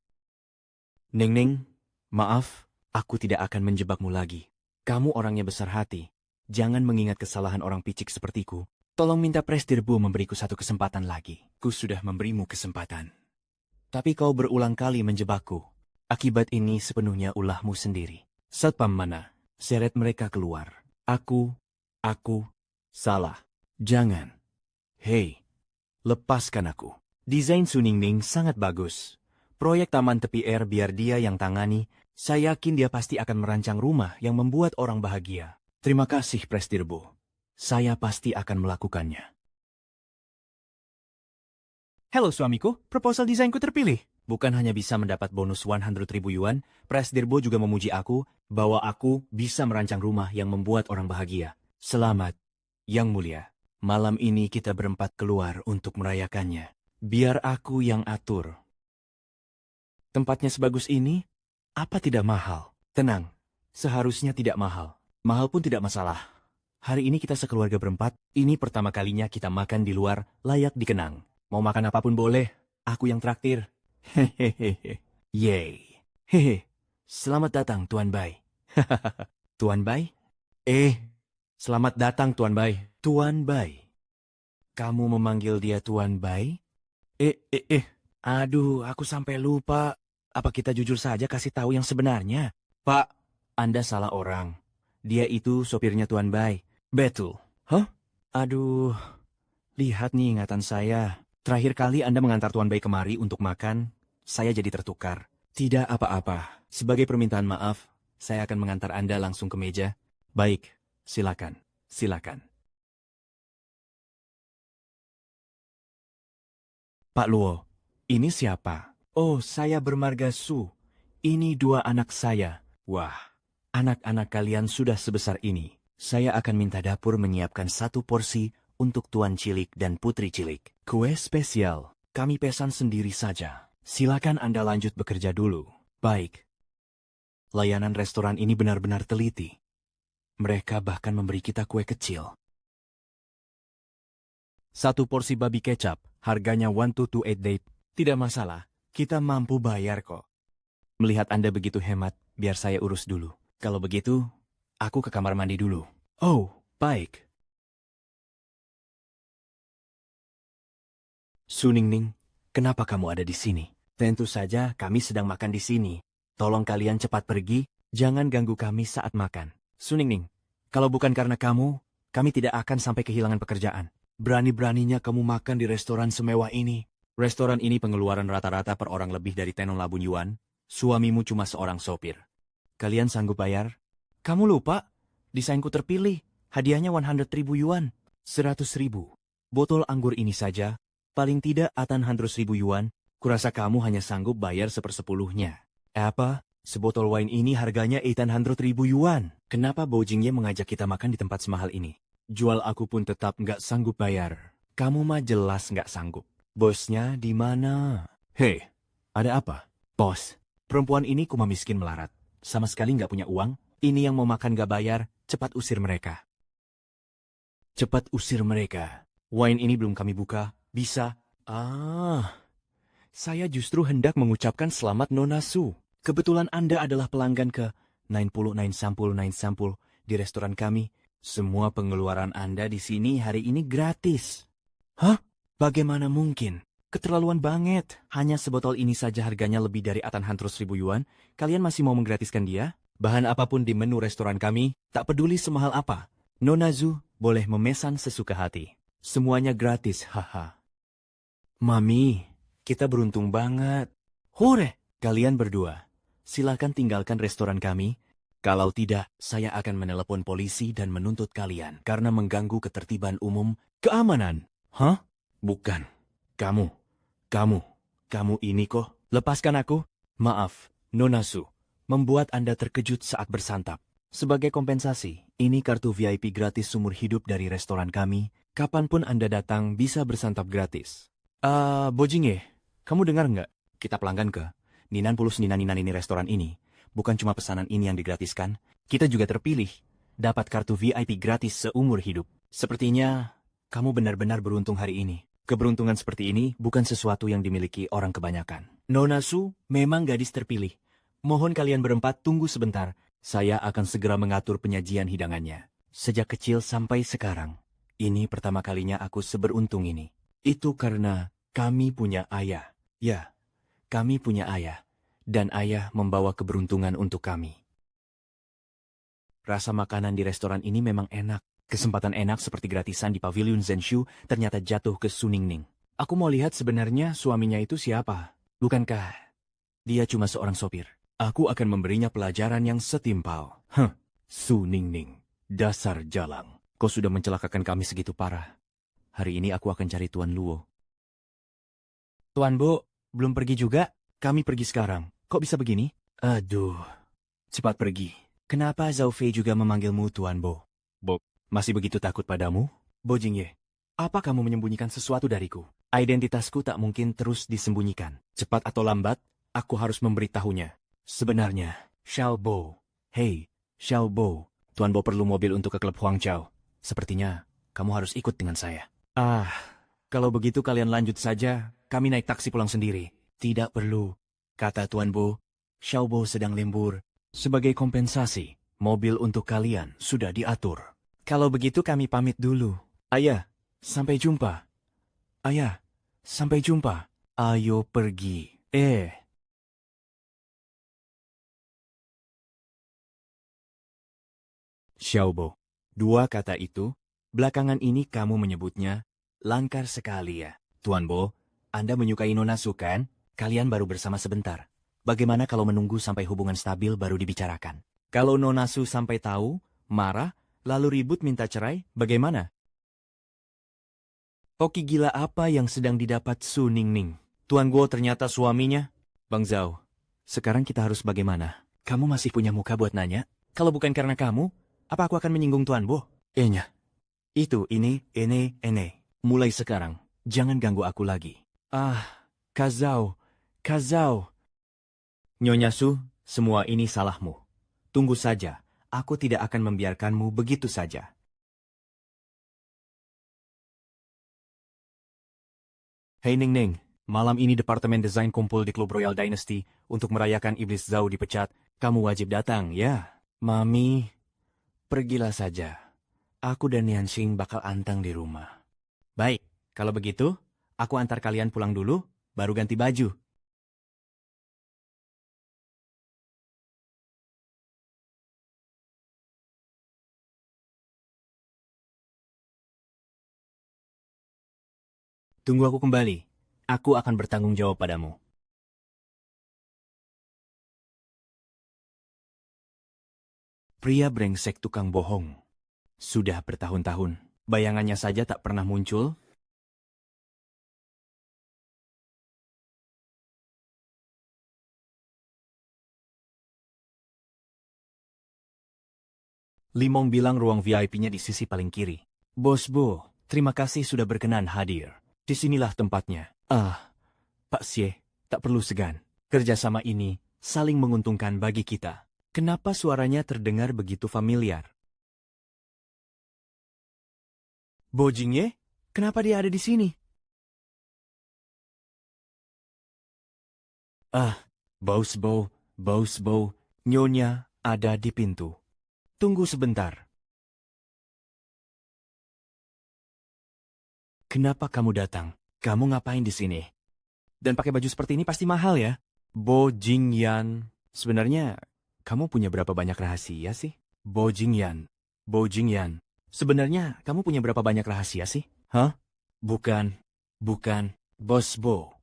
Ning, maaf. Aku tidak akan menjebakmu lagi. Kamu orangnya besar hati. Jangan mengingat kesalahan orang picik sepertiku. Tolong minta Presdirbo memberiku satu kesempatan lagi. Ku sudah memberimu kesempatan. Tapi kau berulang kali menjebakku. Akibat ini sepenuhnya ulahmu sendiri. Satpam mana? Seret mereka keluar. Aku salah. Jangan. Hei, lepaskan aku. Desain Suningning sangat bagus. Proyek taman tepi air biar dia yang tangani. Saya yakin dia pasti akan merancang rumah yang membuat orang bahagia. Terima kasih, Presdirbo. saya pasti akan melakukannya. Halo suamiku, proposal desainku terpilih. Bukan hanya bisa mendapat bonus 100.000 yuan, Presdirbo juga memuji aku bahwa aku bisa merancang rumah yang membuat orang bahagia. Selamat, Yang Mulia. Malam ini kita berempat keluar untuk merayakannya. Biar aku yang atur. Tempatnya sebagus ini, apa tidak mahal? Tenang, seharusnya tidak mahal. Mahal pun tidak masalah. Hari ini kita sekeluarga berempat, ini pertama kalinya kita makan di luar, layak dikenang. Mau makan apapun boleh, aku yang traktir. Hehehe. Yeay. Hehe. Selamat datang, Tuan Bai. Tuan Bai? Selamat datang Tuan Bai. Tuan Bai. Kamu memanggil dia Tuan Bai? Aduh, aku sampai lupa. Apa kita jujur saja kasih tahu yang sebenarnya? Pak, Anda salah orang. Dia itu sopirnya Tuan Bai. Betul. Hah? Aduh, lihat nih ingatan saya. Terakhir kali Anda mengantar Tuan Bai kemari untuk makan, saya jadi tertukar. Tidak apa-apa. Sebagai permintaan maaf, saya akan mengantar Anda langsung ke meja. Baik, silakan. Silakan. Pak Luo, ini siapa? Oh, saya bermarga Su. Ini 2 anak saya. Wah, anak-anak kalian sudah sebesar ini. Saya akan minta dapur menyiapkan 1 porsi untuk Tuan Cilik dan Putri Cilik. Kue spesial, kami pesan sendiri saja. Silakan Anda lanjut bekerja dulu. Baik. Layanan restoran ini benar-benar teliti. Mereka bahkan memberi kita kue kecil. 1 porsi babi kecap, harganya 1228 date. Tidak masalah, kita mampu bayar kok. Melihat Anda begitu hemat, biar saya urus dulu. Kalau begitu, aku ke kamar mandi dulu. Oh, baik. Su Ningning, kenapa kamu ada di sini? Tentu saja kami sedang makan di sini. Tolong kalian cepat pergi, jangan ganggu kami saat makan. Su Ningning, kalau bukan karena kamu, kami tidak akan sampai kehilangan pekerjaan. Berani-beraninya kamu makan di restoran semewah ini. Restoran ini pengeluaran rata-rata per orang lebih dari 10.000 yuan. Suamimu cuma seorang sopir. Kalian sanggup bayar? Kamu lupa? Desainku terpilih. Hadiahnya 100.000 yuan. 100.000. Botol anggur ini saja, paling tidak 800.000 yuan. Kurasa kamu hanya sanggup bayar 1/10-nya. Apa? Sebotol wine ini harganya 800.000 yuan. Kenapa Bojingye mengajak kita makan di tempat semahal ini? Jual aku pun tetap nggak sanggup bayar. Kamu mah jelas nggak sanggup. Bosnya di mana? Hei, ada apa? Bos, perempuan ini kuma miskin melarat. Sama sekali nggak punya uang. Ini yang mau makan nggak bayar, cepat usir mereka. Cepat usir mereka. Wine ini belum kami buka, bisa. Saya justru hendak mengucapkan selamat Nona Su. Kebetulan Anda adalah pelanggan ke 99 sampul di restoran kami. Semua pengeluaran Anda di sini hari ini gratis. Hah? Bagaimana mungkin? Keterlaluan banget. Hanya sebotol ini saja harganya lebih dari 800.000 yuan. Kalian masih mau menggratiskan dia? Bahan apapun di menu restoran kami, tak peduli semahal apa. Nona Zu boleh memesan sesuka hati. Semuanya gratis, haha. Mami, kita beruntung banget. Hore! Kalian berdua, silakan tinggalkan restoran kami. Kalau tidak, saya akan menelepon polisi dan menuntut kalian karena mengganggu ketertiban umum. Keamanan. Hah? Bukan. Kamu ini kok. Lepaskan aku. Maaf, Nona Su, membuat Anda terkejut saat bersantap. Sebagai kompensasi, ini kartu VIP gratis seumur hidup dari restoran kami. Kapanpun Anda datang bisa bersantap gratis. Bojingye, kamu dengar nggak? Kita pelanggan ke Ninan Pulus Ninan ini restoran ini. Bukan cuma pesanan ini yang digratiskan, kita juga terpilih. Dapat kartu VIP gratis seumur hidup. Sepertinya kamu benar-benar beruntung hari ini. Keberuntungan seperti ini bukan sesuatu yang dimiliki orang kebanyakan. Nona Su memang gadis terpilih. Mohon kalian berempat tunggu sebentar. Saya akan segera mengatur penyajian hidangannya. Sejak kecil sampai sekarang, ini pertama kalinya aku seberuntung ini. Itu karena kami punya ayah. Ya, kami punya ayah. Dan ayah membawa keberuntungan untuk kami. Rasa makanan di restoran ini memang enak. Kesempatan enak seperti gratisan di Pavilion Zenshu ternyata jatuh ke Su Ningning. Aku mau lihat sebenarnya suaminya itu siapa. Bukankah dia cuma seorang sopir? Aku akan memberinya pelajaran yang setimpal. Su Ningning, dasar jalang. Kau sudah mencelakakan kami segitu parah. Hari ini aku akan cari Tuan Luo. Tuan Bo, belum pergi juga? Kami pergi sekarang. Kok bisa begini? Aduh, cepat pergi. Kenapa Zhao Fei juga memanggilmu Tuan Bo? Bo, masih begitu takut padamu? Bo Jingye, apa kamu menyembunyikan sesuatu dariku? Identitasku tak mungkin terus disembunyikan. Cepat atau lambat, aku harus memberitahunya. Sebenarnya, Xiao Bo. Hei, Xiao Bo. Tuan Bo perlu mobil untuk ke klub Huangzhou. Sepertinya, kamu harus ikut dengan saya. Kalau begitu kalian lanjut saja, kami naik taksi pulang sendiri. Tidak perlu, kata Tuan Bo. Xiao Bo sedang lembur. Sebagai kompensasi, mobil untuk kalian sudah diatur. Kalau begitu kami pamit dulu. Ayah, sampai jumpa. Ayah, sampai jumpa. Ayo pergi. Xiaobo, dua kata itu, belakangan ini kamu menyebutnya langkar sekali ya. Tuan Bo, Anda menyukai Nona Su kan? Kalian baru bersama sebentar. Bagaimana kalau menunggu sampai hubungan stabil baru dibicarakan? Kalau Nona Su sampai tahu, marah, lalu ribut minta cerai, bagaimana? Hoki gila apa yang sedang didapat Su Ningning? Tuan Guo ternyata suaminya. Bang Zhao, sekarang kita harus bagaimana? Kamu masih punya muka buat nanya? Kalau bukan karena kamu, apa aku akan menyinggung Tuan Bo? Nya. Itu, ini. Mulai sekarang, jangan ganggu aku lagi. Kazao. Nyonya Su, semua ini salahmu. Tunggu saja, aku tidak akan membiarkanmu begitu saja. Hei Ningning, malam ini Departemen Desain kumpul di Klub Royal Dynasty untuk merayakan Iblis Zhao dipecat. Kamu wajib datang, ya? Mami, pergilah saja. Aku dan Nianxing bakal antang di rumah. Baik, kalau begitu, aku antar kalian pulang dulu, baru ganti baju. Tunggu aku kembali. Aku akan bertanggung jawab padamu. Pria brengsek tukang bohong. Sudah bertahun-tahun. Bayangannya saja tak pernah muncul. Limong bilang ruang VIP-nya di sisi paling kiri. Bos Bo, terima kasih sudah berkenan hadir. Disinilah tempatnya. Pak Xie, tak perlu segan. Kerjasama ini saling menguntungkan bagi kita. Kenapa suaranya terdengar begitu familiar? Bo Jingye, kenapa dia ada di sini? Bos Bo, Nyonya ada di pintu. Tunggu sebentar. Kenapa kamu datang? Kamu ngapain di sini? Dan pakai baju seperti ini pasti mahal ya? Bo Jingyan, sebenarnya kamu punya berapa banyak rahasia sih? Bo Jingyan, sebenarnya kamu punya berapa banyak rahasia sih? Hah? Bukan. Bos Bo,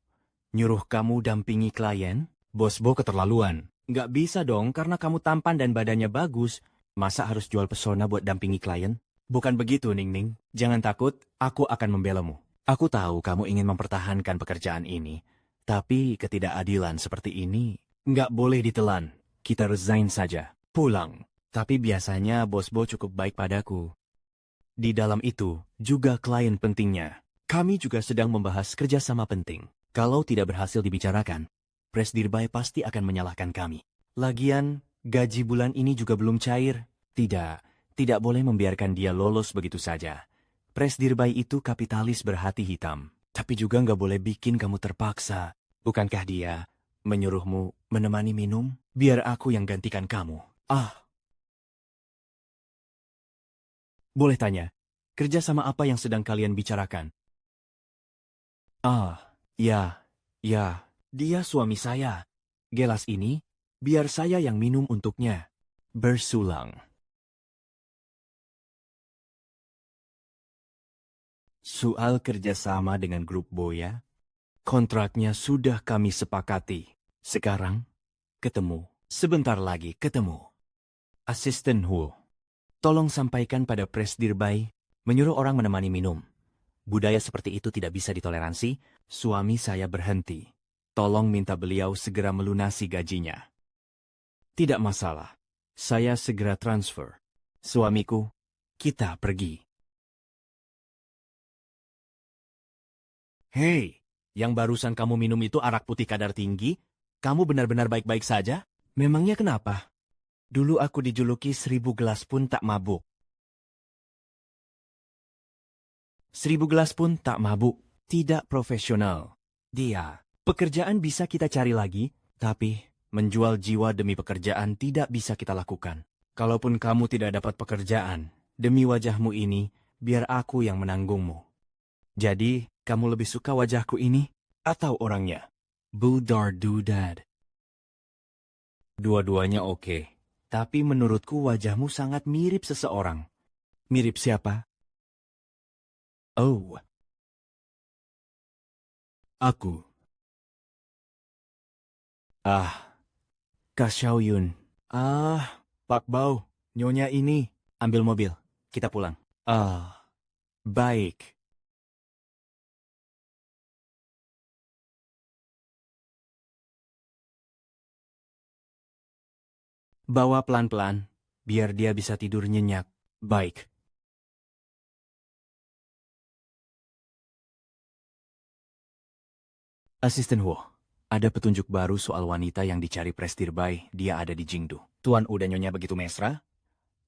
nyuruh kamu dampingi klien? Bos Bo keterlaluan. Nggak bisa dong, karena kamu tampan dan badannya bagus. Masa harus jual pesona buat dampingi klien? Bukan begitu, Ningning. Jangan takut, aku akan membelamu. Aku tahu kamu ingin mempertahankan pekerjaan ini, tapi ketidakadilan seperti ini nggak boleh ditelan. Kita resign saja, pulang. Tapi biasanya Bos Bo cukup baik padaku. Di dalam itu juga klien pentingnya. Kami juga sedang membahas kerjasama penting. Kalau tidak berhasil dibicarakan, Presdirbai pasti akan menyalahkan kami. Lagian, gaji bulan ini juga belum cair. Tidak boleh membiarkan dia lolos begitu saja. Presdirbai itu kapitalis berhati hitam. Tapi juga nggak boleh bikin kamu terpaksa. Bukankah dia menyuruhmu menemani minum? Biar aku yang gantikan kamu. Boleh tanya, kerjasama apa yang sedang kalian bicarakan? Ya, dia suami saya. Gelas ini, biar saya yang minum untuknya. Bersulang. Soal kerjasama dengan grup Boya, kontraknya sudah kami sepakati. Sekarang, ketemu. Sebentar lagi ketemu. Asisten Huo. Tolong sampaikan pada Presdirbai, menyuruh orang menemani minum. Budaya seperti itu tidak bisa ditoleransi. Suami saya berhenti. Tolong minta beliau segera melunasi gajinya. Tidak masalah. Saya segera transfer. Suamiku, kita pergi. Hei, yang barusan kamu minum itu arak putih kadar tinggi? Kamu benar-benar baik-baik saja? Memangnya kenapa? Dulu aku dijuluki 1000 gelas pun tak mabuk. 1000 gelas pun tak mabuk. Tidak profesional. Dia, pekerjaan bisa kita cari lagi, tapi menjual jiwa demi pekerjaan tidak bisa kita lakukan. Kalaupun kamu tidak dapat pekerjaan, demi wajahmu ini, biar aku yang menanggungmu. Jadi, kamu lebih suka wajahku ini atau orangnya? Budar dudad. Dua-duanya oke, tapi menurutku wajahmu sangat mirip seseorang. Mirip siapa? Oh. Aku. Kak Xiaoyun. Pak Bao, nyonya ini. Ambil mobil, kita pulang. Baik. Bawa pelan-pelan, biar dia bisa tidur nyenyak. Baik. Asisten Wo, ada petunjuk baru soal wanita yang dicari Presdirbai. Dia ada di Jingdu. Tuan udah nyonya begitu mesra?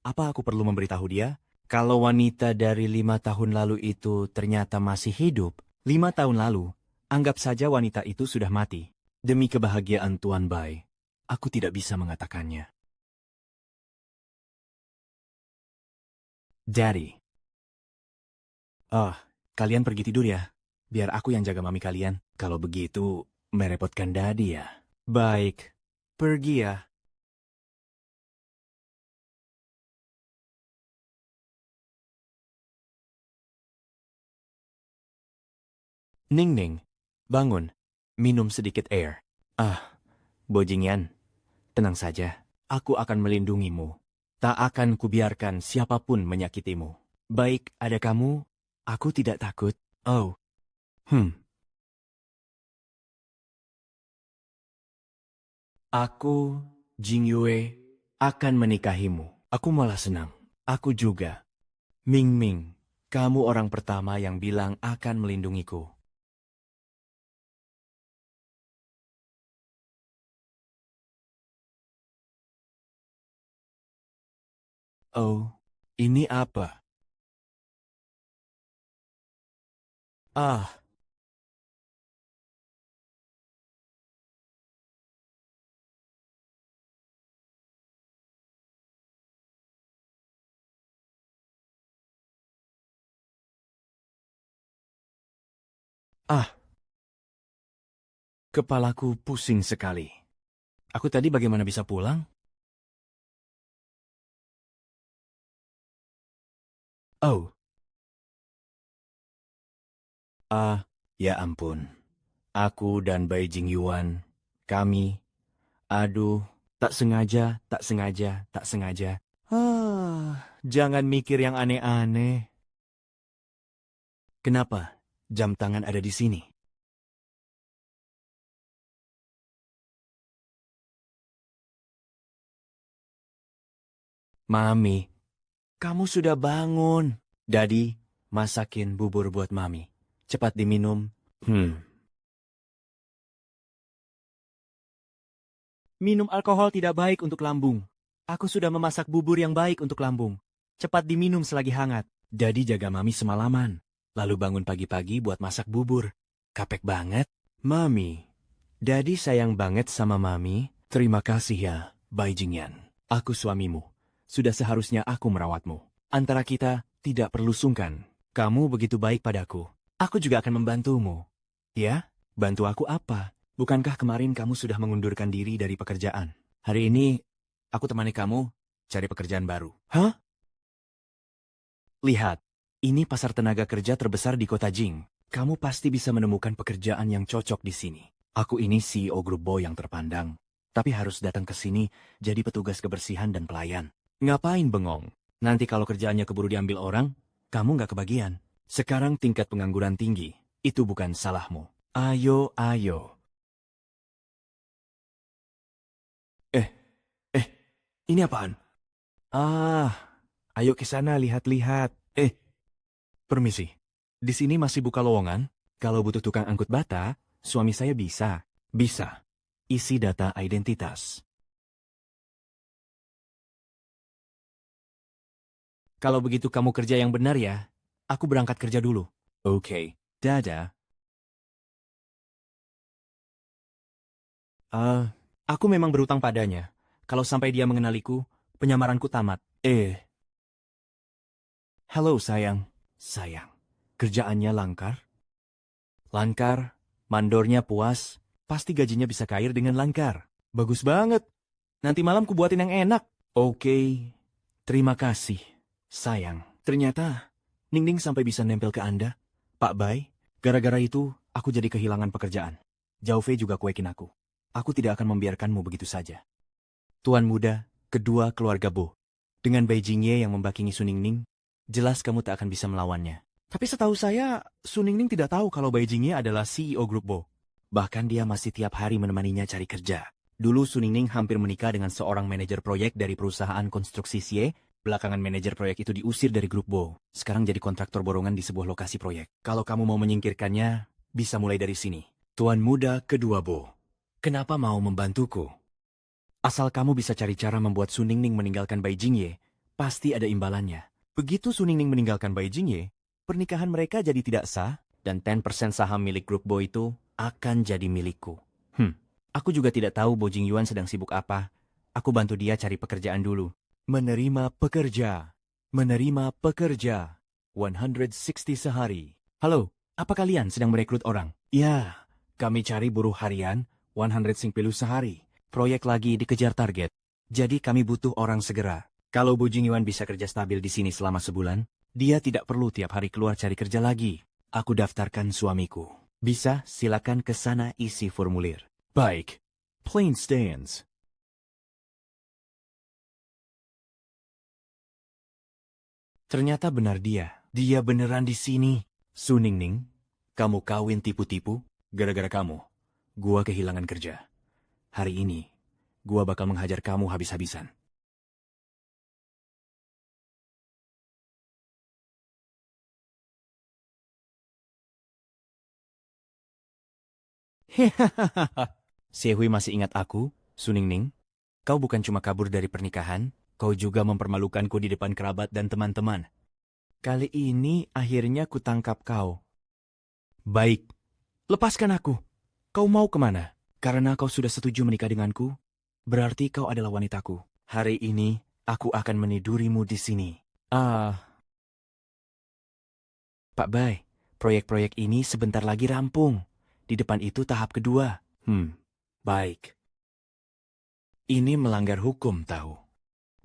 Apa aku perlu memberitahu dia? Kalau wanita dari 5 tahun lalu itu ternyata masih hidup, 5 tahun lalu, anggap saja wanita itu sudah mati. Demi kebahagiaan Tuan Bai, aku tidak bisa mengatakannya. Daddy. Kalian pergi tidur ya. Biar aku yang jaga mami kalian. Kalau begitu, merepotkan Daddy ya. Baik, pergi ya. Ning, bangun. Minum sedikit air. Bojingyan, tenang saja. Aku akan melindungimu. Tak akan kubiarkan siapapun menyakitimu. Baik, ada kamu, aku tidak takut. Oh. Aku, Jing Yue, akan menikahimu. Aku malah senang. Aku juga. Ming Ming, kamu orang pertama yang bilang akan melindungiku. Oh, ini apa? Ah, kepalaku pusing sekali. Aku tadi bagaimana bisa pulang? Oh. Ya ampun. Aku dan Bai Jing Yuan, kami, aduh, tak sengaja, tak sengaja, tak sengaja. Jangan mikir yang aneh-aneh. Kenapa jam tangan ada di sini? Mami, kamu sudah bangun. Daddy, masakin bubur buat Mami. Cepat diminum. Minum alkohol tidak baik untuk lambung. Aku sudah memasak bubur yang baik untuk lambung. Cepat diminum selagi hangat. Daddy jaga Mami semalaman. Lalu bangun pagi-pagi buat masak bubur. Kapek banget. Mami, Daddy sayang banget sama Mami. Terima kasih ya, Bai Jingyan. Aku suamimu. Sudah seharusnya aku merawatmu. Antara kita tidak perlu sungkan. Kamu begitu baik padaku. Aku juga akan membantumu. Ya? Bantu aku apa? Bukankah kemarin kamu sudah mengundurkan diri dari pekerjaan? Hari ini, aku temani kamu cari pekerjaan baru. Hah? Lihat, ini pasar tenaga kerja terbesar di kota Jing. Kamu pasti bisa menemukan pekerjaan yang cocok di sini. Aku ini CEO grup Bo yang terpandang, tapi harus datang ke sini jadi petugas kebersihan dan pelayan. Ngapain bengong? Nanti kalau kerjaannya keburu diambil orang, kamu nggak kebagian. Sekarang tingkat pengangguran tinggi. Itu bukan salahmu. Ayo, ayo. Eh, ini apaan? Ah, ayo ke sana lihat-lihat. Permisi. Di sini masih buka lowongan? Kalau butuh tukang angkut bata, suami saya bisa. Bisa. Isi data identitas. Kalau begitu kamu kerja yang benar ya. Aku berangkat kerja dulu. Oke. Dadah. Aku memang berutang padanya. Kalau sampai dia mengenaliku, penyamaranku tamat. Halo sayang. Sayang, kerjaannya langkar? Lancar, mandornya puas. Pasti gajinya bisa cair dengan langkar. Bagus banget. Nanti malam ku buatin yang enak. Oke. Terima kasih. Sayang, ternyata Ningning sampai bisa nempel ke Anda. Pak Bay, gara-gara itu aku jadi kehilangan pekerjaan. Jauve juga kuekin aku. Aku tidak akan membiarkanmu begitu saja. Tuan muda, kedua keluarga Bo. Dengan Beijing Ye yang membakingi Suningning, jelas kamu tak akan bisa melawannya. Tapi setahu saya, Su Ningning tidak tahu kalau Bai Jingye adalah CEO Grup Bo. Bahkan dia masih tiap hari menemaninya cari kerja. Dulu Su Ningning hampir menikah dengan seorang manajer proyek dari perusahaan konstruksi Xie. Belakangan manajer proyek itu diusir dari Grup Bo. Sekarang jadi kontraktor borongan di sebuah lokasi proyek. Kalau kamu mau menyingkirkannya, bisa mulai dari sini. Tuan muda kedua Bo, kenapa mau membantuku? Asal kamu bisa cari cara membuat Suningning meninggalkan Beijing Ye, pasti ada imbalannya. Begitu Su Ningning meninggalkan Bai Jingye, pernikahan mereka jadi tidak sah. Dan 10% saham milik grup Bo itu akan jadi milikku. Aku juga tidak tahu Bo Jingyuan sedang sibuk apa. Aku bantu dia cari pekerjaan dulu. Menerima pekerja. Menerima pekerja. 160 sehari. Halo, apa kalian sedang merekrut orang? Ya, kami cari buruh harian 150 sehari. Proyek lagi dikejar target. Jadi kami butuh orang segera. Kalau Bu Jingyuan bisa kerja stabil di sini selama sebulan, dia tidak perlu tiap hari keluar cari kerja lagi. Aku daftarkan suamiku. Bisa, silakan ke sana isi formulir. Baik. Plain stands. Ternyata benar dia. Dia beneran di sini. Su Ningning, kamu kawin tipu-tipu? Gara-gara kamu, gua kehilangan kerja. Hari ini, gua bakal menghajar kamu habis-habisan. Xie masih ingat aku, Suningning? Kau bukan cuma kabur dari pernikahan, Kau juga mempermalukanku di depan kerabat dan teman-teman. Kali ini akhirnya kutangkap kau. baik. Lepaskan aku. Kau mau kemana? Karena kau sudah setuju menikah denganku, berarti kau adalah wanitaku. Hari ini, aku akan menidurimu di sini. Pak Bay, proyek-proyek ini sebentar lagi rampung. Di depan itu tahap kedua. Baik. Ini melanggar hukum, tahu.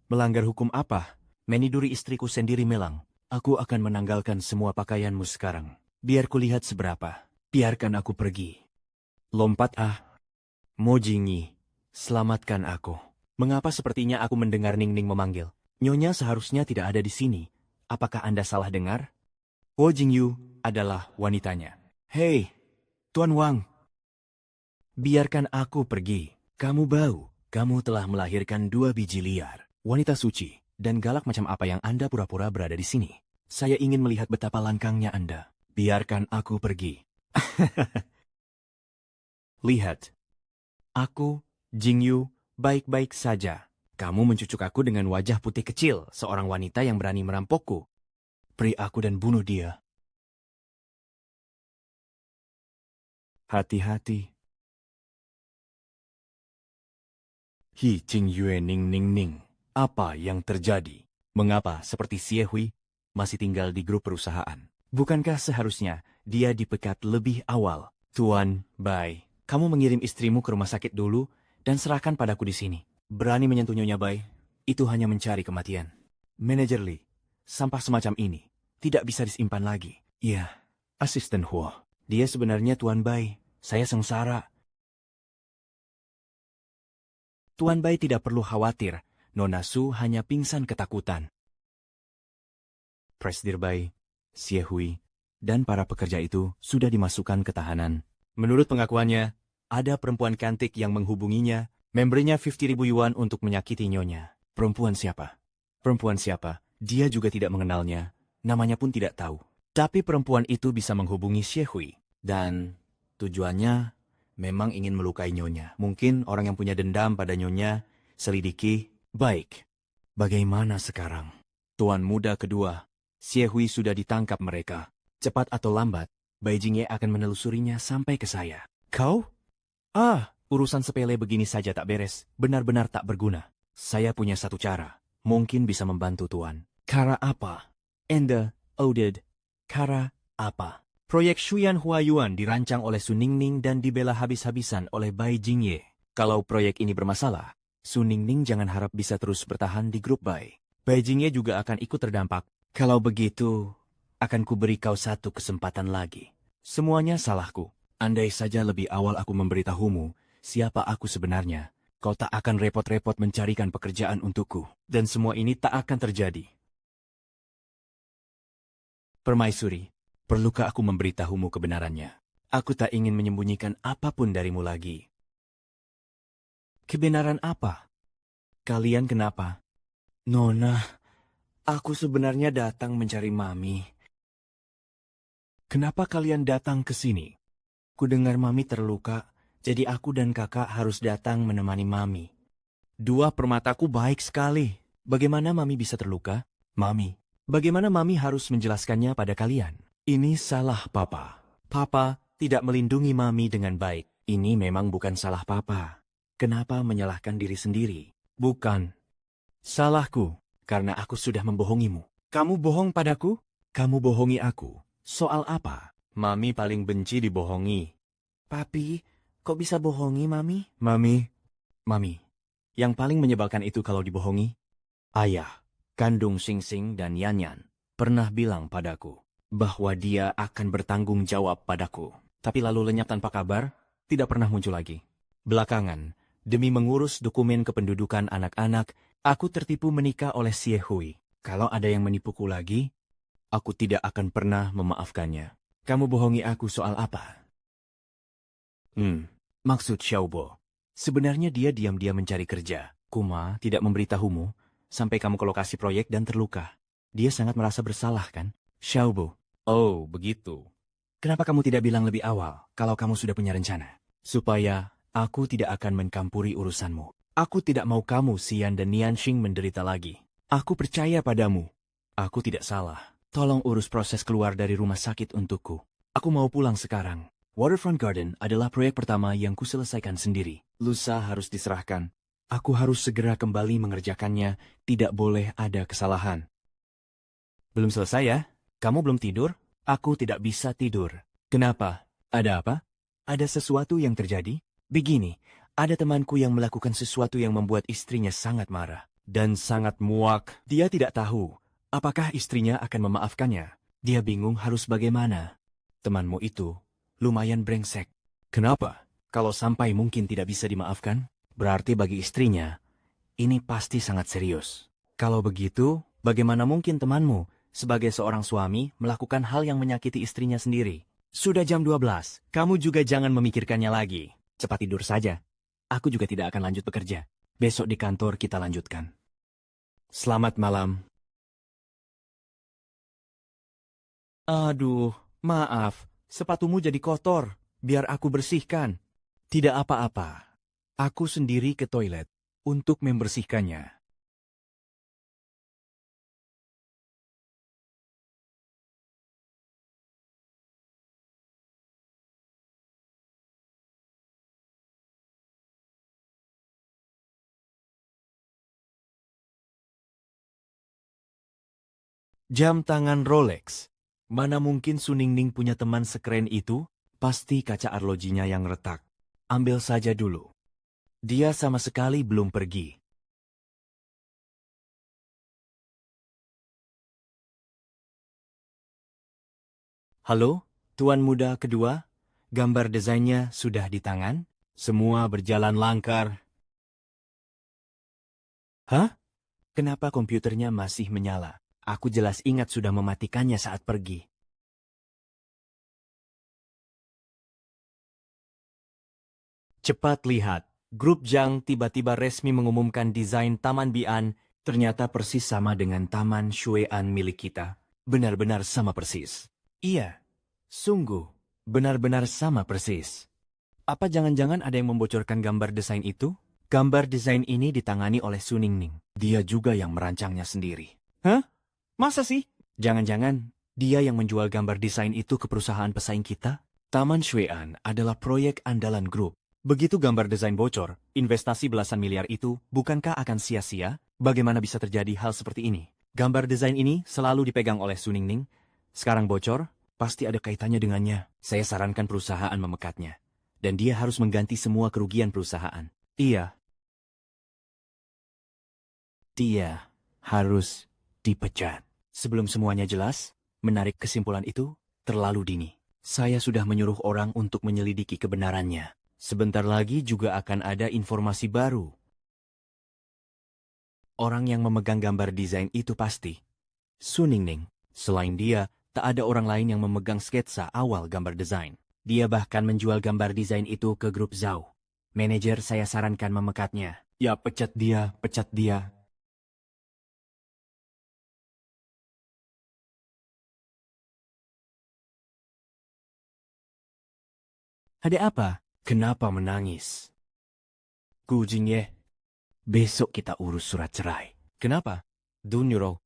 Melanggar hukum apa? Meniduri istriku sendiri Melang. Aku akan menanggalkan semua pakaianmu sekarang. Biar kulihat seberapa. Biarkan aku pergi. Lompat Mo Jingyi, selamatkan aku. Mengapa sepertinya aku mendengar Ningning memanggil? Nyonya seharusnya tidak ada di sini. Apakah Anda salah dengar? Wo Jingyu adalah wanitanya. Hei, Tuan Wang. Biarkan aku pergi. Kamu bau. Kamu telah melahirkan 2 biji liar. Wanita suci dan galak macam apa yang Anda pura-pura berada di sini? Saya ingin melihat betapa langkangnya Anda. Biarkan aku pergi. Lihat. Aku, Jingyu, baik-baik saja. Kamu mencucuk aku dengan wajah putih kecil, seorang wanita yang berani merampokku. Beri aku dan bunuh dia. Hati-hati. Hi Jingyue Ning Ning Ning. Apa yang terjadi? Mengapa seperti Xie Hui masih tinggal di grup perusahaan? Bukankah seharusnya dia dipecat lebih awal? Tuan Bai, Kamu mengirim istrimu ke rumah sakit dulu dan serahkan padaku di sini. berani menyentuh Nyonya Bai, itu hanya mencari kematian. Manajer Li, sampah semacam ini tidak bisa disimpan lagi. Iya, asisten Huo. Dia sebenarnya Tuan Bai. Saya sengsara. Tuan Bai tidak perlu khawatir. Nona Su hanya pingsan ketakutan. Presidir Bai, Xie Hui, dan para pekerja itu sudah dimasukkan ke tahanan. Menurut pengakuannya, ada perempuan cantik yang menghubunginya, memberinya 50.000 yuan untuk menyakiti nyonya. Perempuan siapa? Perempuan siapa? Dia juga tidak mengenalnya, namanya pun tidak tahu. Tapi perempuan itu bisa menghubungi Xie Hui. Dan tujuannya memang ingin melukai nyonya. Mungkin orang yang punya dendam pada nyonya, selidiki. Baik, bagaimana sekarang? Tuan muda kedua, Xie Hui sudah ditangkap mereka. Cepat atau lambat, Bai Jingye akan menelusurinya sampai ke saya. Kau? Urusan sepele begini saja tak beres, benar-benar tak berguna. Saya punya satu cara, mungkin bisa membantu Tuan. Cara apa? Ende, Oded. Cara apa? Proyek Shuyan Huayuan dirancang oleh Su Ningning dan dibela habis-habisan oleh Bai Jingye. Kalau proyek ini bermasalah, Su Ningning jangan harap bisa terus bertahan di grup Bai. Bai Jingye juga akan ikut terdampak. Kalau begitu, akan kuberi kau satu kesempatan lagi. Semuanya salahku. Andai saja lebih awal aku memberitahumu siapa aku sebenarnya, kau tak akan repot-repot mencarikan pekerjaan untukku. Dan semua ini tak akan terjadi. Permaisuri, perlukah aku memberitahumu kebenarannya? Aku tak ingin menyembunyikan apapun darimu lagi. Kebenaran apa? Kalian kenapa? Nona, aku sebenarnya datang mencari Mami. Kenapa kalian datang ke sini? Kudengar Mami terluka, jadi aku dan kakak harus datang menemani Mami. Dua permataku baik sekali. Bagaimana Mami bisa terluka? Mami, bagaimana Mami harus menjelaskannya pada kalian? Ini salah Papa. Papa tidak melindungi Mami dengan baik. Ini memang bukan salah Papa. Kenapa menyalahkan diri sendiri? Bukan. Salahku, karena aku sudah membohongimu. Kamu bohong padaku? Kamu bohongi aku. Soal apa? Mami paling benci dibohongi. Papi, kok bisa bohongi Mami? Mami. Yang paling menyebalkan itu kalau dibohongi? Ayah, kandung Sing Sing dan Yan Yan pernah bilang padaku bahwa dia akan bertanggung jawab padaku. Tapi lalu lenyap tanpa kabar, tidak pernah muncul lagi. Belakangan, demi mengurus dokumen kependudukan anak-anak, aku tertipu menikah oleh Xie Hui. Kalau ada yang menipuku lagi, aku tidak akan pernah memaafkannya. Kamu bohongi aku soal apa? Maksud Xiaobo. Sebenarnya dia diam-diam mencari kerja. Kuma tidak memberitahumu sampai kamu ke lokasi proyek dan terluka. Dia sangat merasa bersalah, kan? Xiaobo. Oh, begitu. Kenapa kamu tidak bilang lebih awal kalau kamu sudah punya rencana? Supaya aku tidak akan mencampuri urusanmu. Aku tidak mau kamu, Xian dan Nianxing menderita lagi. Aku percaya padamu. Aku tidak salah. Tolong urus proses keluar dari rumah sakit untukku. Aku mau pulang sekarang. Waterfront Garden adalah proyek pertama yang kuselesaikan sendiri. Lusa harus diserahkan. Aku harus segera kembali mengerjakannya. Tidak boleh ada kesalahan. Belum selesai ya? Kamu belum tidur? Aku tidak bisa tidur. Kenapa? Ada apa? Ada sesuatu yang terjadi? Begini, ada temanku yang melakukan sesuatu yang membuat istrinya sangat marah. Dan sangat muak. Dia tidak tahu apakah istrinya akan memaafkannya. Dia bingung harus bagaimana. Temanmu itu lumayan brengsek. Kenapa? Kalau sampai mungkin tidak bisa dimaafkan, berarti bagi istrinya, ini pasti sangat serius. Kalau begitu, bagaimana mungkin temanmu, sebagai seorang suami, melakukan hal yang menyakiti istrinya sendiri? Sudah jam 12, kamu juga jangan memikirkannya lagi. Cepat tidur saja. Aku juga tidak akan lanjut bekerja. Besok di kantor kita lanjutkan. Selamat malam. Aduh, maaf. Sepatumu jadi kotor. Biar aku bersihkan. Tidak apa-apa. Aku sendiri ke toilet untuk membersihkannya. Jam tangan Rolex. Mana mungkin Su Ningning punya teman sekeren itu? Pasti kaca arlojinya yang retak. Ambil saja dulu. Dia sama sekali belum pergi. Halo, Tuan Muda kedua. Gambar desainnya sudah di tangan? Semua berjalan lancar. Hah? Kenapa komputernya masih menyala? Aku jelas ingat sudah mematikannya saat pergi. Cepat lihat, grup Zhang tiba-tiba resmi mengumumkan desain Taman Bian ternyata persis sama dengan Taman Shuean milik kita. Benar-benar sama persis. Iya, sungguh, benar-benar sama persis. Apa jangan-jangan ada yang membocorkan gambar desain itu? Gambar desain ini ditangani oleh Su Ningning. Dia juga yang merancangnya sendiri. Hah? Masa sih? Jangan-jangan dia yang menjual gambar desain itu ke perusahaan pesaing kita? Taman Shuean adalah proyek andalan grup. Begitu gambar desain bocor, investasi belasan miliar itu bukankah akan sia-sia? Bagaimana bisa terjadi hal seperti ini? Gambar desain ini selalu dipegang oleh Su Ningning. Sekarang bocor, pasti ada kaitannya dengannya. Saya sarankan perusahaan memekatnya. Dan dia harus mengganti semua kerugian perusahaan. Iya. Dia harus dipecat. Sebelum semuanya jelas, menarik kesimpulan itu terlalu dini. Saya sudah menyuruh orang untuk menyelidiki kebenarannya. Sebentar lagi juga akan ada informasi baru. Orang yang memegang gambar desain itu pasti Su Ningning. Selain dia, tak ada orang lain yang memegang sketsa awal gambar desain. Dia bahkan menjual gambar desain itu ke grup Zhao. Manajer saya sarankan memekatnya. Ya, pecat dia, pecat dia. Ada apa? Kenapa menangis? Gu Jingye, Besok kita urus surat cerai. kenapa? Dunyuro,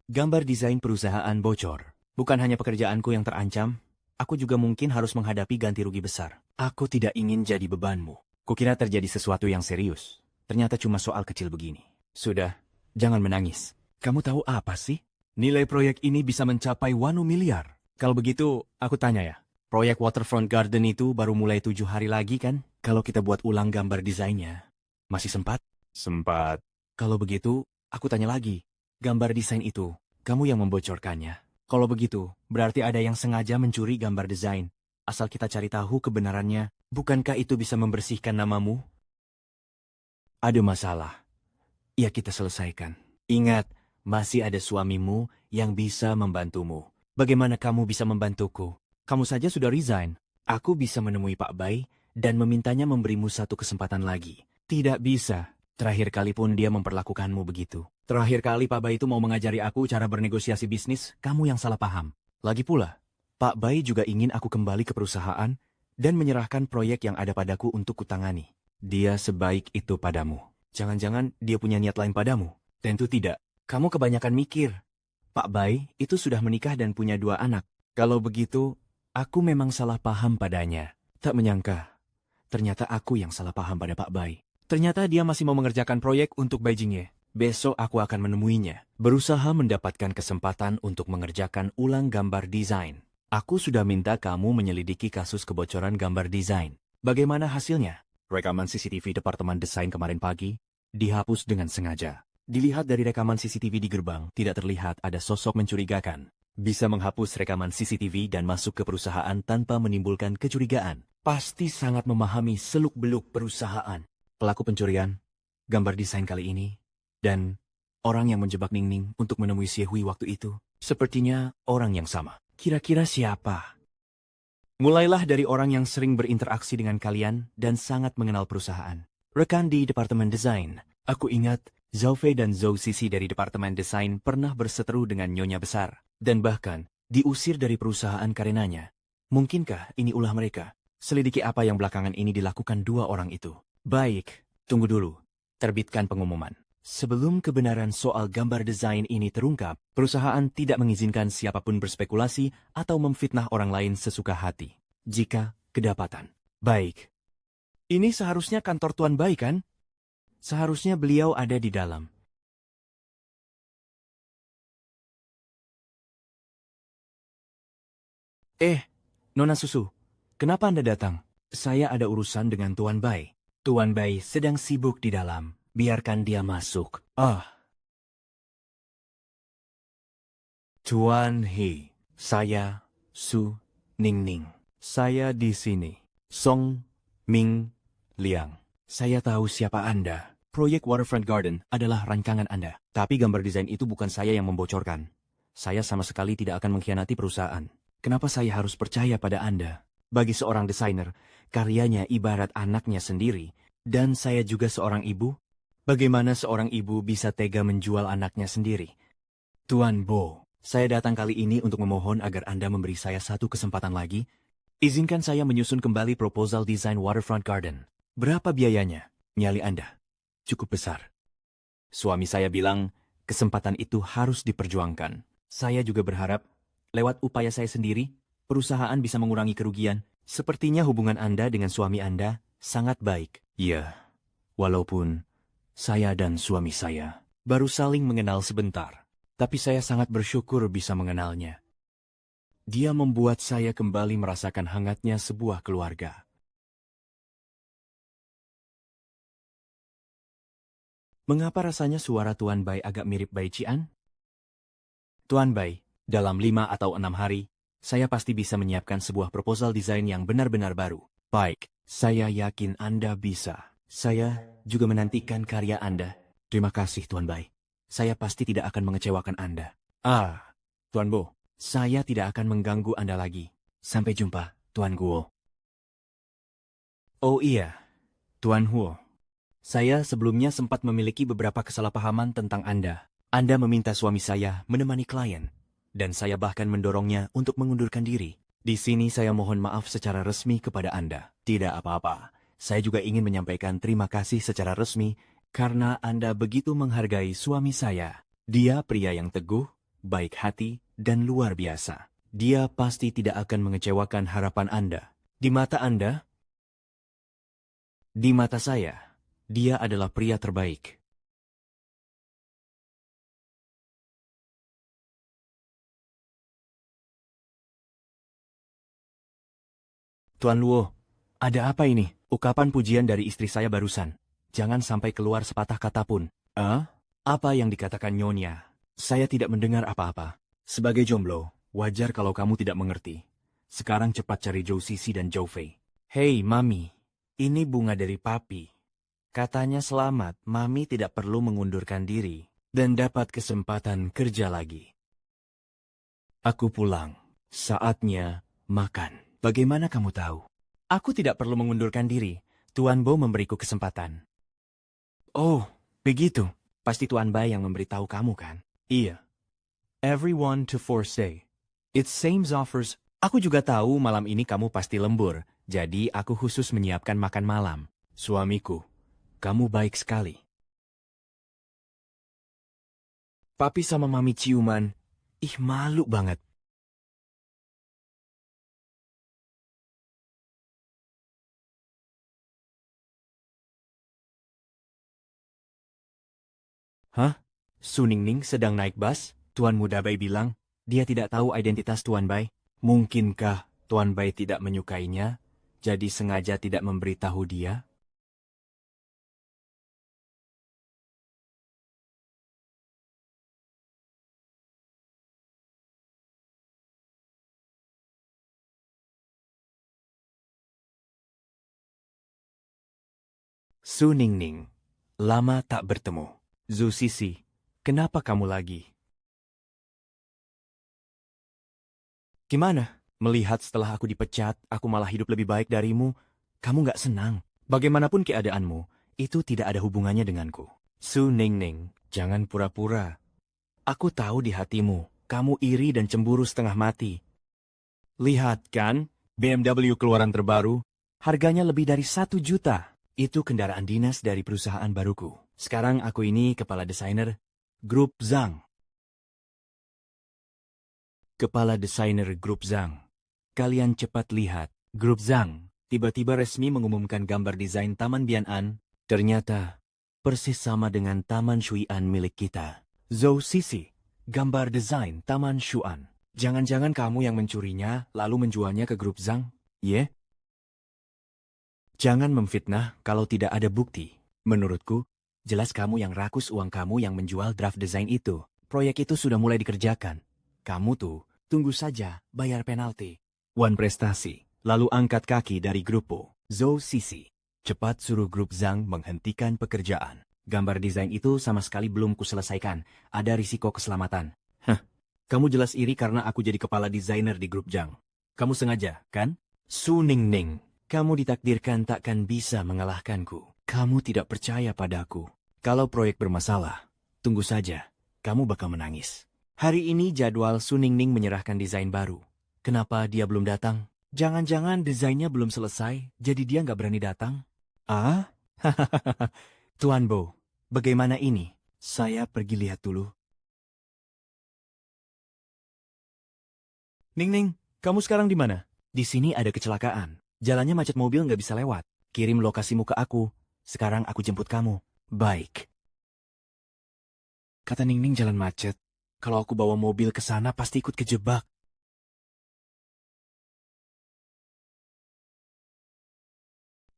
gambar desain perusahaan bocor. Bukan hanya pekerjaanku yang terancam, aku juga mungkin harus menghadapi ganti rugi besar. Aku tidak ingin jadi bebanmu. Kukira terjadi sesuatu yang serius. Ternyata cuma soal kecil begini. Sudah, jangan menangis. Kamu tahu apa sih? Nilai proyek ini bisa mencapai 1 miliar. Kalau begitu, aku tanya ya. Proyek Waterfront Garden itu baru mulai 7 hari lagi kan? Kalau kita buat ulang gambar desainnya, masih sempat? Sempat. Kalau begitu, aku tanya lagi. Gambar desain itu, Kamu yang membocorkannya. kalau begitu, berarti ada yang sengaja mencuri gambar desain. Asal kita cari tahu kebenarannya, bukankah itu bisa membersihkan namamu? Ada masalah. Ya kita selesaikan. Ingat, masih ada suamimu yang bisa membantumu. Bagaimana kamu bisa membantuku? Kamu saja sudah resign. Aku bisa menemui Pak Bai dan memintanya memberimu satu kesempatan lagi. Tidak bisa. Terakhir kali pun dia memperlakukanmu begitu. Terakhir kali Pak Bai itu mau mengajari aku cara bernegosiasi bisnis, kamu yang salah paham. Lagi pula, Pak Bai juga ingin aku kembali ke perusahaan dan menyerahkan proyek yang ada padaku untuk kutangani. Dia sebaik itu padamu. Jangan-jangan dia punya niat lain padamu? Tentu tidak. Kamu kebanyakan mikir. Pak Bai itu sudah menikah dan punya 2 anak. Kalau begitu, aku memang salah paham padanya. Tak menyangka, ternyata aku yang salah paham pada Pak Bai. Ternyata dia masih mau mengerjakan proyek untuk Bai Jingye. Besok aku akan menemuinya. Berusaha mendapatkan kesempatan untuk mengerjakan ulang gambar desain. Aku sudah minta kamu menyelidiki kasus kebocoran gambar desain. Bagaimana hasilnya? Rekaman CCTV Departemen Desain kemarin pagi dihapus dengan sengaja. Dilihat dari rekaman CCTV di gerbang, tidak terlihat ada sosok mencurigakan. Bisa menghapus rekaman CCTV dan masuk ke perusahaan tanpa menimbulkan kecurigaan. Pasti sangat memahami seluk-beluk perusahaan. Pelaku pencurian, gambar desain kali ini, dan orang yang menjebak Ningning untuk menemui Xie Hui waktu itu, sepertinya orang yang sama. Kira-kira siapa? Mulailah dari orang yang sering berinteraksi dengan kalian dan sangat mengenal perusahaan. Rekan di Departemen Desain, aku ingat Zhao Fei dan Zhou Sisi dari Departemen Desain pernah berseteru dengan Nyonya Besar, dan bahkan diusir dari perusahaan karenanya. Mungkinkah ini ulah mereka? Selidiki apa yang belakangan ini dilakukan 2 orang itu. Baik, tunggu dulu. Terbitkan pengumuman. Sebelum kebenaran soal gambar desain ini terungkap, perusahaan tidak mengizinkan siapapun berspekulasi atau memfitnah orang lain sesuka hati. Jika kedapatan. Baik. Ini seharusnya kantor Tuan Bai kan? Seharusnya beliau ada di dalam. Nona Susu, kenapa Anda datang? Saya ada urusan dengan Tuan Bai. Tuan Bai sedang sibuk di dalam. Biarkan dia masuk. Tuan He, Saya Su Ningning. saya di sini. Song Ming Liang. Saya tahu siapa Anda. Proyek Waterfront Garden adalah rancangan Anda. Tapi gambar desain itu bukan saya yang membocorkan. Saya sama sekali tidak akan mengkhianati perusahaan. Kenapa saya harus percaya pada Anda? Bagi seorang desainer, karyanya ibarat anaknya sendiri. Dan saya juga seorang ibu. Bagaimana seorang ibu bisa tega menjual anaknya sendiri? Tuan Bo, saya datang kali ini untuk memohon agar Anda memberi saya satu kesempatan lagi. Izinkan saya menyusun kembali proposal desain Waterfront Garden. Berapa biayanya? Nyali Anda cukup besar. Suami saya bilang, kesempatan itu harus diperjuangkan. Saya juga berharap, lewat upaya saya sendiri, perusahaan bisa mengurangi kerugian. Sepertinya hubungan Anda dengan suami Anda sangat baik. Iya, walaupun saya dan suami saya baru saling mengenal sebentar. Tapi saya sangat bersyukur bisa mengenalnya. Dia membuat saya kembali merasakan hangatnya sebuah keluarga. Mengapa rasanya suara Tuan Bai agak mirip Bai Cian? Tuan Bai, dalam 5 atau 6 hari, saya pasti bisa menyiapkan sebuah proposal desain yang benar-benar baru. Baik, saya yakin Anda bisa. Saya juga menantikan karya Anda. Terima kasih, Tuan Bai. Saya pasti tidak akan mengecewakan Anda. Tuan Bo, saya tidak akan mengganggu Anda lagi. Sampai jumpa, Tuan Guo. Oh iya, Tuan Huo. Saya sebelumnya sempat memiliki beberapa kesalahpahaman tentang Anda. Anda meminta suami saya menemani klien, dan saya bahkan mendorongnya untuk mengundurkan diri. Di sini saya mohon maaf secara resmi kepada Anda. Tidak apa-apa. Saya juga ingin menyampaikan terima kasih secara resmi karena Anda begitu menghargai suami saya. Dia pria yang teguh, baik hati, dan luar biasa. Dia pasti tidak akan mengecewakan harapan Anda. Di mata Anda, di mata saya, dia adalah pria terbaik. Tuan Luo, ada apa ini? Ukapan pujian dari istri saya barusan. Jangan sampai keluar sepatah kata pun. Apa yang dikatakan Nyonya? Saya tidak mendengar apa-apa. Sebagai jomblo, wajar kalau kamu tidak mengerti. Sekarang cepat cari Zhou Sisi dan Zhou Fei. Hei, Mami. Ini bunga dari Papi. Katanya selamat, Mami tidak perlu mengundurkan diri dan dapat kesempatan kerja lagi. Aku pulang. Saatnya makan. Bagaimana kamu tahu? Aku tidak perlu mengundurkan diri. Tuan Bo memberiku kesempatan. Oh, begitu. Pasti Tuan Bai yang memberitahu kamu kan? Iya. Everyone to foresay. It seems offers. Aku juga tahu malam ini kamu pasti lembur. Jadi aku khusus menyiapkan makan malam. Suamiku. Kamu baik sekali. Papi sama Mami ciuman. Ih, malu banget. Hah? Su Ningning sedang naik bus? Tuan Muda Bai bilang, dia tidak tahu identitas Tuan Bai. Mungkinkah Tuan Bai tidak menyukainya, jadi sengaja tidak memberitahu dia? Su Ningning, lama tak bertemu. Zhu Sisi, kenapa kamu lagi? Gimana? Melihat setelah aku dipecat, aku malah hidup lebih baik darimu, kamu gak senang. Bagaimanapun keadaanmu, itu tidak ada hubungannya denganku. Su Ningning, jangan pura-pura. Aku tahu di hatimu, kamu iri dan cemburu setengah mati. Lihat kan, BMW keluaran terbaru, harganya lebih dari 1 juta. Itu kendaraan dinas dari perusahaan baruku. Sekarang aku ini kepala desainer Grup Zhang. Kepala desainer Grup Zhang. Kalian cepat lihat, Grup Zhang tiba-tiba resmi mengumumkan gambar desain Taman Bianan. Ternyata persis sama dengan Taman Shui'an milik kita. Zhou Sisi, gambar desain Taman Shuan. Jangan-jangan kamu yang mencurinya lalu menjualnya ke Grup Zhang? Ye? Jangan memfitnah kalau tidak ada bukti. Menurutku, jelas kamu yang rakus uang kamu yang menjual draft desain itu. Proyek itu sudah mulai dikerjakan. Kamu tuh, tunggu saja, bayar penalti. Wan prestasi, lalu angkat kaki dari Grupo. Zhou Sisi, cepat suruh Grup Zhang menghentikan pekerjaan. Gambar desain itu sama sekali belum kuselesaikan. Ada risiko keselamatan. Hah, kamu jelas iri karena aku jadi kepala desainer di grup Jang. Kamu sengaja, kan? Su Ningning, Kamu ditakdirkan takkan bisa mengalahkanku. Kamu tidak percaya padaku. Kalau proyek bermasalah, tunggu saja. Kamu bakal menangis. hari ini jadwal Su Ningning menyerahkan desain baru. Kenapa dia belum datang? Jangan-jangan desainnya belum selesai, jadi dia nggak berani datang? Ah? Tuan Bo, bagaimana ini? Saya pergi lihat dulu. Ningning, kamu sekarang di mana? Di sini ada kecelakaan. Jalannya macet, mobil nggak bisa lewat. Kirim lokasimu ke aku. Sekarang aku jemput kamu. Baik. Kata Ningning jalan macet. Kalau aku bawa mobil ke sana pasti ikut kejebak.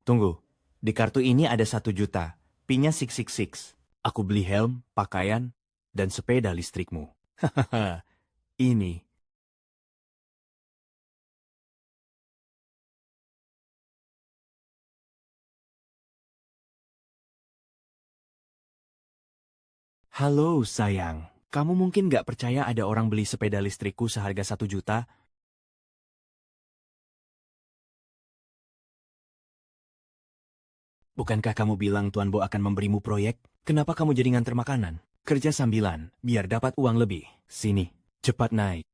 Tunggu, di kartu ini ada 1 juta. Pinnya 666. Aku beli helm, pakaian, dan sepeda listrikmu. Hahaha, ini. Halo sayang, kamu mungkin nggak percaya ada orang beli sepeda listrikku seharga 1 juta? Bukankah kamu bilang Tuan Bo akan memberimu proyek? Kenapa kamu jadi nganter makanan? Kerja sambilan, biar dapat uang lebih. Sini, cepat naik.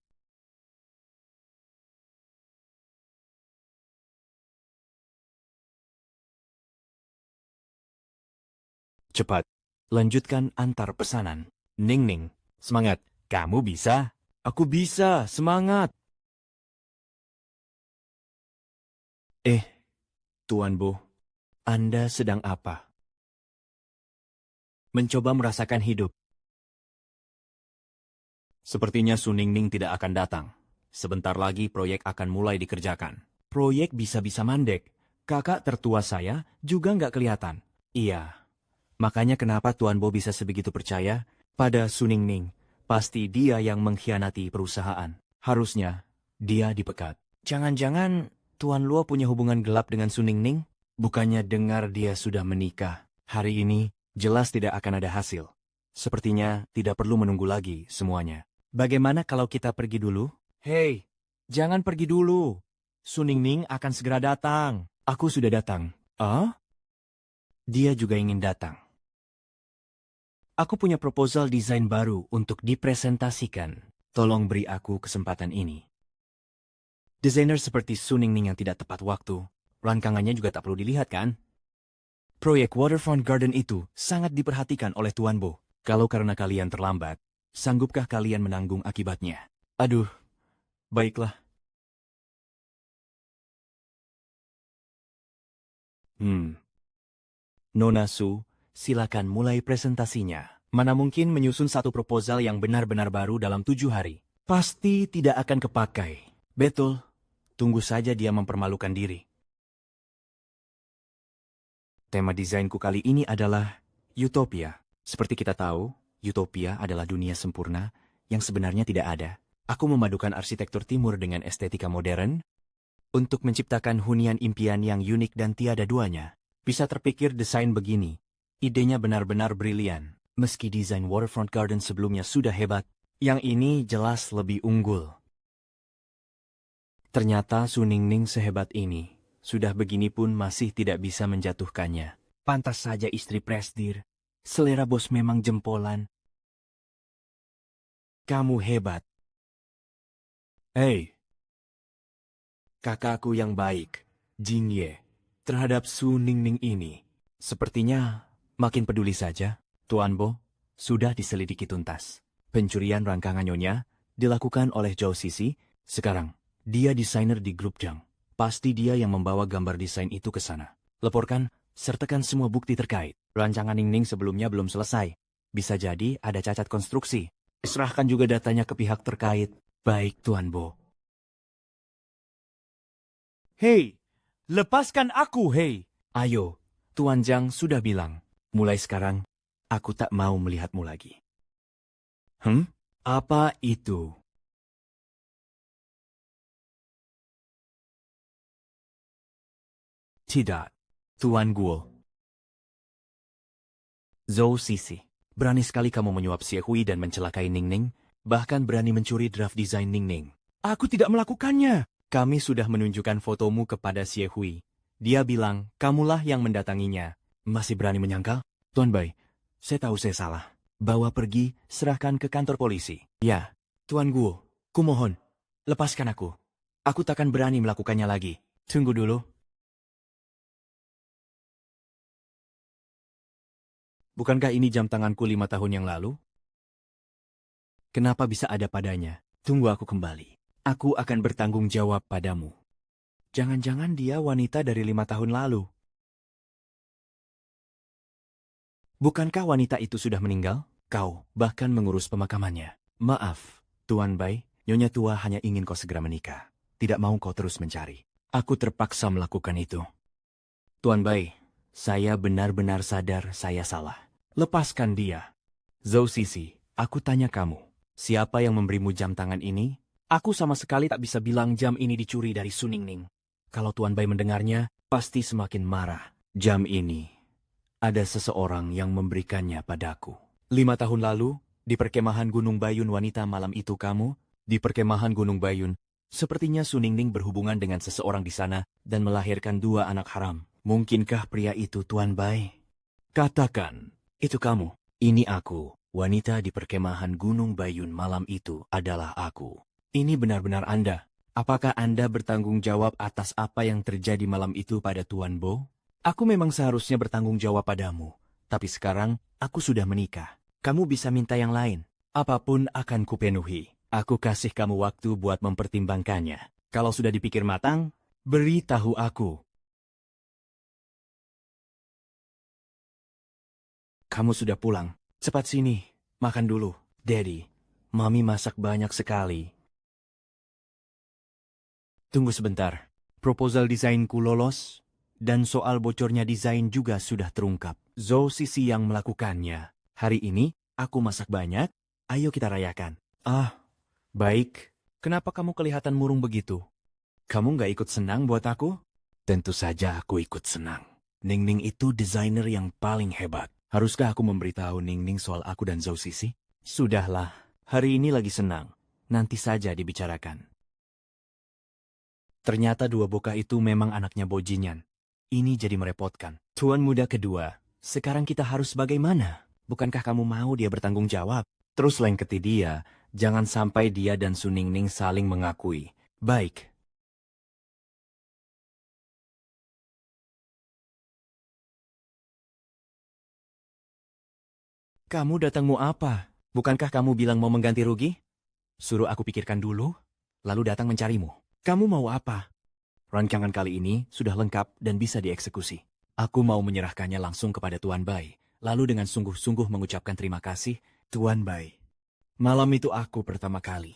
Cepat, lanjutkan antar pesanan. Ning, semangat. Kamu bisa? Aku bisa, semangat. Tuan Bo, Anda sedang apa? Mencoba merasakan hidup. Sepertinya Su Ningning tidak akan datang. Sebentar lagi proyek akan mulai dikerjakan. Proyek bisa-bisa mandek. Kakak tertua saya juga nggak kelihatan. Iya. Makanya kenapa Tuan Bo bisa sebegitu percaya pada Su Ningning? Pasti dia yang mengkhianati perusahaan. Harusnya dia dipecat. Jangan-jangan Tuan Luo punya hubungan gelap dengan Su Ningning? Bukannya dengar dia sudah menikah. Hari ini jelas tidak akan ada hasil. Sepertinya tidak perlu menunggu lagi semuanya. Bagaimana kalau kita pergi dulu? Hei, jangan pergi dulu. Su Ningning akan segera datang. Aku sudah datang. Ah? Dia juga ingin datang. Aku punya proposal desain baru untuk dipresentasikan. Tolong beri aku kesempatan ini. Desainer seperti Su Ningning yang tidak tepat waktu. Rancangannya juga tak perlu dilihat, kan? Proyek Waterfront Garden itu sangat diperhatikan oleh Tuan Bo. Kalau karena kalian terlambat, sanggupkah kalian menanggung akibatnya? Aduh, baiklah. Nona Su, silakan mulai presentasinya. Mana mungkin menyusun satu proposal yang benar-benar baru dalam 7 hari? Pasti tidak akan kepakai. Betul, tunggu saja dia mempermalukan diri. Tema desainku kali ini adalah Utopia. Seperti kita tahu, utopia adalah dunia sempurna yang sebenarnya tidak ada. Aku memadukan arsitektur timur dengan estetika modern Untuk menciptakan hunian impian yang unik dan tiada duanya. Bisa terpikir desain begini. Idenya benar-benar brilian. Meski desain Waterfront Garden sebelumnya sudah hebat, yang ini jelas lebih unggul. Ternyata Su Ningning sehebat ini. Sudah begini pun masih tidak bisa menjatuhkannya. Pantas saja istri presdir. Selera bos memang jempolan. Kamu hebat. Hei, kakakku yang baik, Jin Ye, terhadap Su Ningning ini. Sepertinya makin peduli saja. Tuan Bo, sudah diselidiki tuntas. Pencurian rangkangan Nyonya dilakukan oleh Zhou Sisi. Sekarang, dia desainer di grup Jang. Pasti dia yang membawa gambar desain itu ke sana. Laporkan, sertakan semua bukti terkait. Rancangan Ningning sebelumnya belum selesai. Bisa jadi ada cacat konstruksi. Serahkan juga datanya ke pihak terkait. Baik, Tuan Bo. Hei, lepaskan aku, hei! Ayo, Tuan Jang sudah bilang. Mulai sekarang, aku tak mau melihatmu lagi. Apa itu? Tidak, Tuan Guo. Zhou Sisi. Berani sekali kamu menyuap Xie Hui dan mencelakai Ningning, bahkan berani mencuri draft desain Ningning. Aku tidak melakukannya. Kami sudah menunjukkan fotomu kepada Xie Hui. Dia bilang, kamulah yang mendatanginya. Masih berani menyangkal? Tuan Bai, saya tahu saya salah. Bawa pergi, serahkan ke kantor polisi. Ya, Tuan Guo, kumohon, lepaskan aku. Aku takkan berani melakukannya lagi. tunggu dulu. Bukankah ini jam tanganku 5 tahun yang lalu? Kenapa bisa ada padanya? Tunggu aku kembali. Aku akan bertanggung jawab padamu. Jangan-jangan dia wanita dari 5 tahun lalu. Bukankah wanita itu sudah meninggal? Kau bahkan mengurus pemakamannya. Maaf, Tuan Bai, Nyonya tua hanya ingin kau segera menikah. Tidak mau kau terus mencari. Aku terpaksa melakukan itu. Tuan Bai, saya benar-benar sadar saya salah. Lepaskan dia. Zhou Sisi, aku tanya kamu, siapa yang memberimu jam tangan ini? Aku sama sekali tak bisa bilang jam ini dicuri dari Su Ningning. Kalau Tuan Bai mendengarnya, pasti semakin marah. Jam ini, ada seseorang yang memberikannya padaku. 5 tahun lalu, di perkemahan Gunung Bayun wanita malam itu kamu, di perkemahan Gunung Bayun, sepertinya Su Ningning berhubungan dengan seseorang di sana dan melahirkan 2 anak haram. Mungkinkah pria itu Tuan Bai? Katakan, Itu kamu. Ini aku. Wanita di perkemahan Gunung Bayun malam itu adalah aku. Ini benar-benar Anda. Apakah Anda bertanggung jawab atas apa yang terjadi malam itu pada Tuan Bo? Aku memang seharusnya bertanggung jawab padamu. Tapi sekarang, aku sudah menikah. kamu bisa minta yang lain. Apapun akan kupenuhi. Aku kasih kamu waktu buat mempertimbangkannya. Kalau sudah dipikir matang, beritahu aku. Kamu sudah pulang. Cepat sini, makan dulu. Daddy, Mami masak banyak sekali. Tunggu sebentar. Proposal desainku lolos, dan soal bocornya desain juga sudah terungkap. Zhou Sisi yang melakukannya. Hari ini, aku masak banyak. Ayo kita rayakan. Ah, baik. Kenapa kamu kelihatan murung begitu? Kamu nggak ikut senang buat aku? Tentu saja aku ikut senang. Ningning itu desainer yang paling hebat. Haruskah aku memberitahu Ningning soal aku dan Zhou Sisi? Sudahlah, hari ini lagi senang. Nanti saja dibicarakan. Ternyata 2 bocah itu memang anaknya bajingan. Ini jadi merepotkan. Tuan muda kedua, sekarang kita harus bagaimana? Bukankah kamu mau dia bertanggung jawab? Terus lengketi dia, jangan sampai dia dan Su Ningning saling mengakui. Baik. Kamu datang mau apa? Bukankah kamu bilang mau mengganti rugi? Suruh aku pikirkan dulu, lalu datang mencarimu. Kamu mau apa? Rancangan kali ini sudah lengkap dan bisa dieksekusi. Aku mau menyerahkannya langsung kepada Tuan Bai, lalu dengan sungguh-sungguh mengucapkan terima kasih, Tuan Bai. Malam itu aku pertama kali.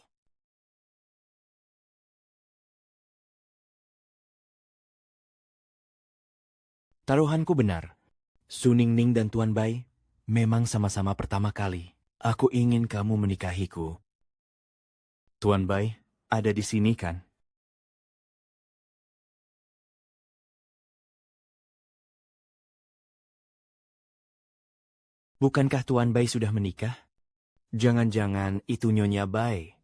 Taruhanku benar. Su Ningning dan Tuan Bai memang sama-sama pertama kali. Aku ingin kamu menikahiku. Tuan Bai, ada di sini kan? Bukankah Tuan Bai sudah menikah? Jangan-jangan itu Nyonya Bai.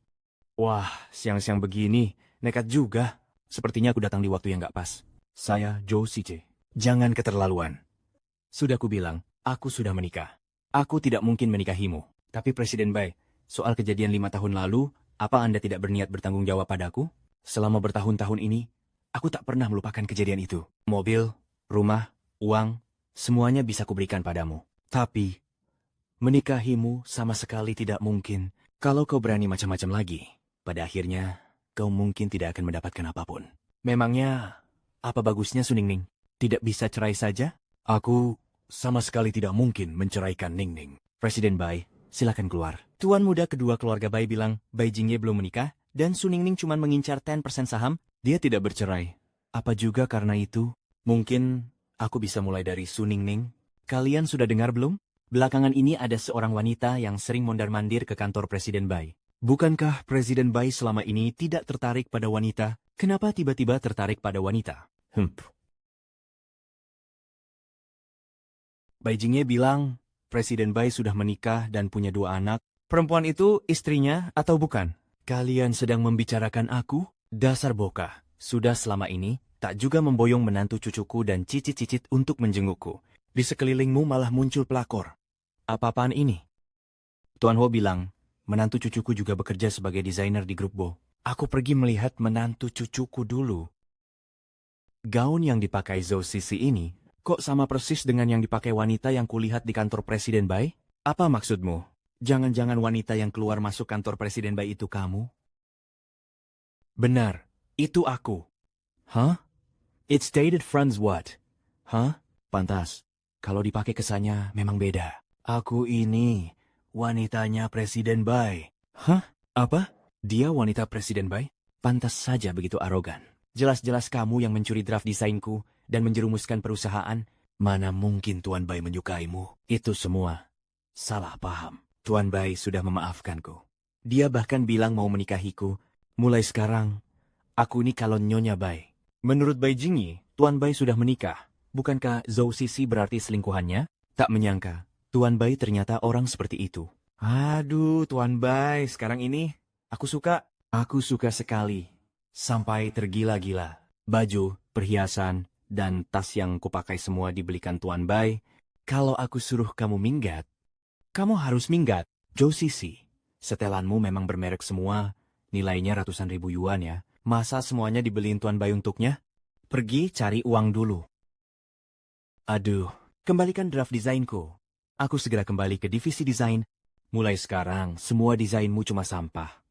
Wah, siang-siang begini, nekat juga. Sepertinya aku datang di waktu yang gak pas. Saya Zhou Sisi. Jangan keterlaluan. Sudah kubilang, aku sudah menikah. Aku tidak mungkin menikahimu. Tapi Presiden Bai, soal kejadian 5 tahun lalu, apa Anda tidak berniat bertanggung jawab padaku? Selama bertahun-tahun ini, aku tak pernah melupakan kejadian itu. Mobil, rumah, uang, semuanya bisa kuberikan padamu. Tapi, menikahimu sama sekali tidak mungkin. Kalau kau berani macam-macam lagi, pada akhirnya, kau mungkin tidak akan mendapatkan apapun. Memangnya, apa bagusnya Su Ningning? Tidak bisa cerai saja? Aku sama sekali tidak mungkin menceraikan Ningning. Presiden Bai, silakan keluar. Tuan muda kedua keluarga Bai bilang Bai Jingye belum menikah dan Su Ningning cuma mengincar 10% saham. Dia tidak bercerai. Apa juga karena itu? Mungkin aku bisa mulai dari Su Ningning. Kalian sudah dengar belum? Belakangan ini ada seorang wanita yang sering mondar-mandir ke kantor Presiden Bai. Bukankah Presiden Bai selama ini tidak tertarik pada wanita? Kenapa tiba-tiba tertarik pada wanita? Bai Jingye bilang, Presiden Bai sudah menikah dan punya 2 anak. Perempuan itu istrinya atau bukan? Kalian sedang membicarakan aku? Dasar bokah, sudah selama ini tak juga memboyong menantu cucuku dan cicit-cicit untuk menjengukku. Di sekelilingmu malah muncul pelakor. Apa-apaan ini? Tuan Ho bilang, menantu cucuku juga bekerja sebagai desainer di grup Bo. Aku pergi melihat menantu cucuku dulu. Gaun yang dipakai Zhou Sisi ini, Kok sama persis dengan yang dipakai wanita yang kulihat di kantor Presiden Bai? apa maksudmu? Jangan-jangan wanita yang keluar masuk kantor Presiden Bai itu kamu? Benar, itu aku. Hah? It's dated friends what? Hah? Pantas. Kalau dipakai kesannya memang beda. Aku ini wanitanya Presiden Bai. Hah? Apa? Dia wanita Presiden Bai? Pantas saja begitu arogan. Jelas-jelas kamu yang mencuri draft desainku dan menjerumuskan perusahaan. Mana mungkin Tuan Bai menyukaimu? Itu semua salah paham. Tuan Bai sudah memaafkanku. Dia bahkan bilang mau menikahiku. Mulai sekarang, aku ini calon Nyonya Bai. Menurut Bai Jingyi, Tuan Bai sudah menikah. Bukankah Zhou Sisi berarti selingkuhannya? Tak menyangka, Tuan Bai ternyata orang seperti itu. Aduh, Tuan Bai, sekarang ini aku suka. Aku suka sekali. Sampai tergila-gila. Baju, perhiasan, dan tas yang kupakai semua dibelikan Tuan Bai. Kalau aku suruh kamu minggat, kamu harus minggat. Zhou Sisi, setelanmu memang bermerek semua. Nilainya ratusan ribu yuan ya. Masa semuanya dibeliin Tuan Bai untuknya? Pergi cari uang dulu. Aduh, kembalikan draft desainku. Aku segera kembali ke divisi desain. Mulai sekarang, semua desainmu cuma sampah.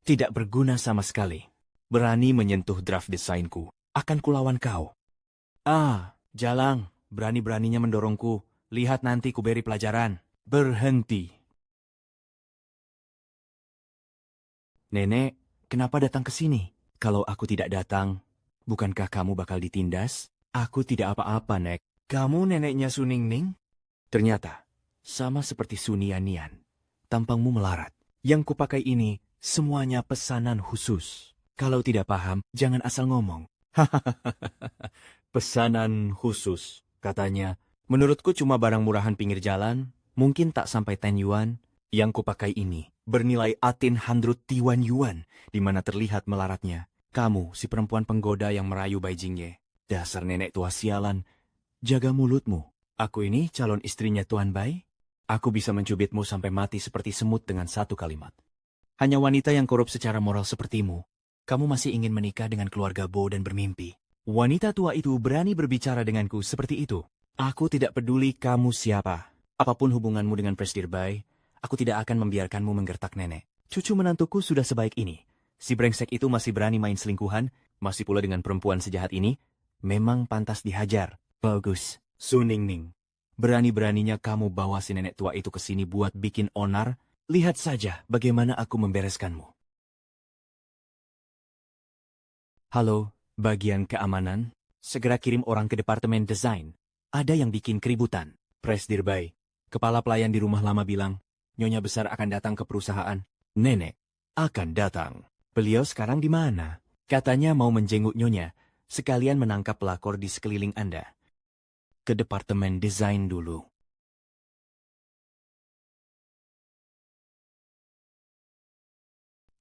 Tidak berguna sama sekali. Berani menyentuh draft desainku, akan kulawan kau. Ah, Jalang, berani-beraninya mendorongku. Lihat nanti ku beri pelajaran. Berhenti. Nenek, kenapa datang ke sini? Kalau aku tidak datang, bukankah kamu bakal ditindas? Aku tidak apa-apa, Nek. Kamu neneknya Suningning? Ternyata, sama seperti Sunianian. Tampangmu melarat. Yang kupakai ini, semuanya pesanan khusus. Kalau tidak paham, jangan asal ngomong. Pesanan khusus, katanya. Menurutku cuma barang murahan pinggir jalan, mungkin tak sampai 10 yuan. Yang kupakai ini bernilai 1800 Tiwan Yuan, di mana terlihat melaratnya. Kamu, si perempuan penggoda yang merayu Bai Jingye. Dasar nenek tua sialan. Jaga mulutmu. Aku ini calon istrinya Tuan Bai. Aku bisa mencubitmu sampai mati seperti semut dengan satu kalimat. Hanya wanita yang korup secara moral sepertimu. Kamu masih ingin menikah dengan keluarga Bo dan bermimpi. Wanita tua itu berani berbicara denganku seperti itu. Aku tidak peduli kamu siapa. Apapun hubunganmu dengan Presdir Bai, aku tidak akan membiarkanmu menggertak nenek. Cucu menantuku sudah sebaik ini. Si brengsek itu masih berani main selingkuhan, masih pula dengan perempuan sejahat ini. Memang pantas dihajar. Bagus, Suningning. Berani-beraninya kamu bawa si nenek tua itu ke sini buat bikin onar. Lihat saja bagaimana aku membereskanmu. Halo, bagian keamanan. Segera kirim orang ke departemen desain. Ada yang bikin keributan. Presdir Bai, kepala pelayan di rumah lama bilang, Nyonya besar akan datang ke perusahaan. Nenek akan datang. Beliau sekarang di mana? Katanya mau menjenguk Nyonya, sekalian menangkap pelakor di sekeliling Anda. Ke departemen desain dulu.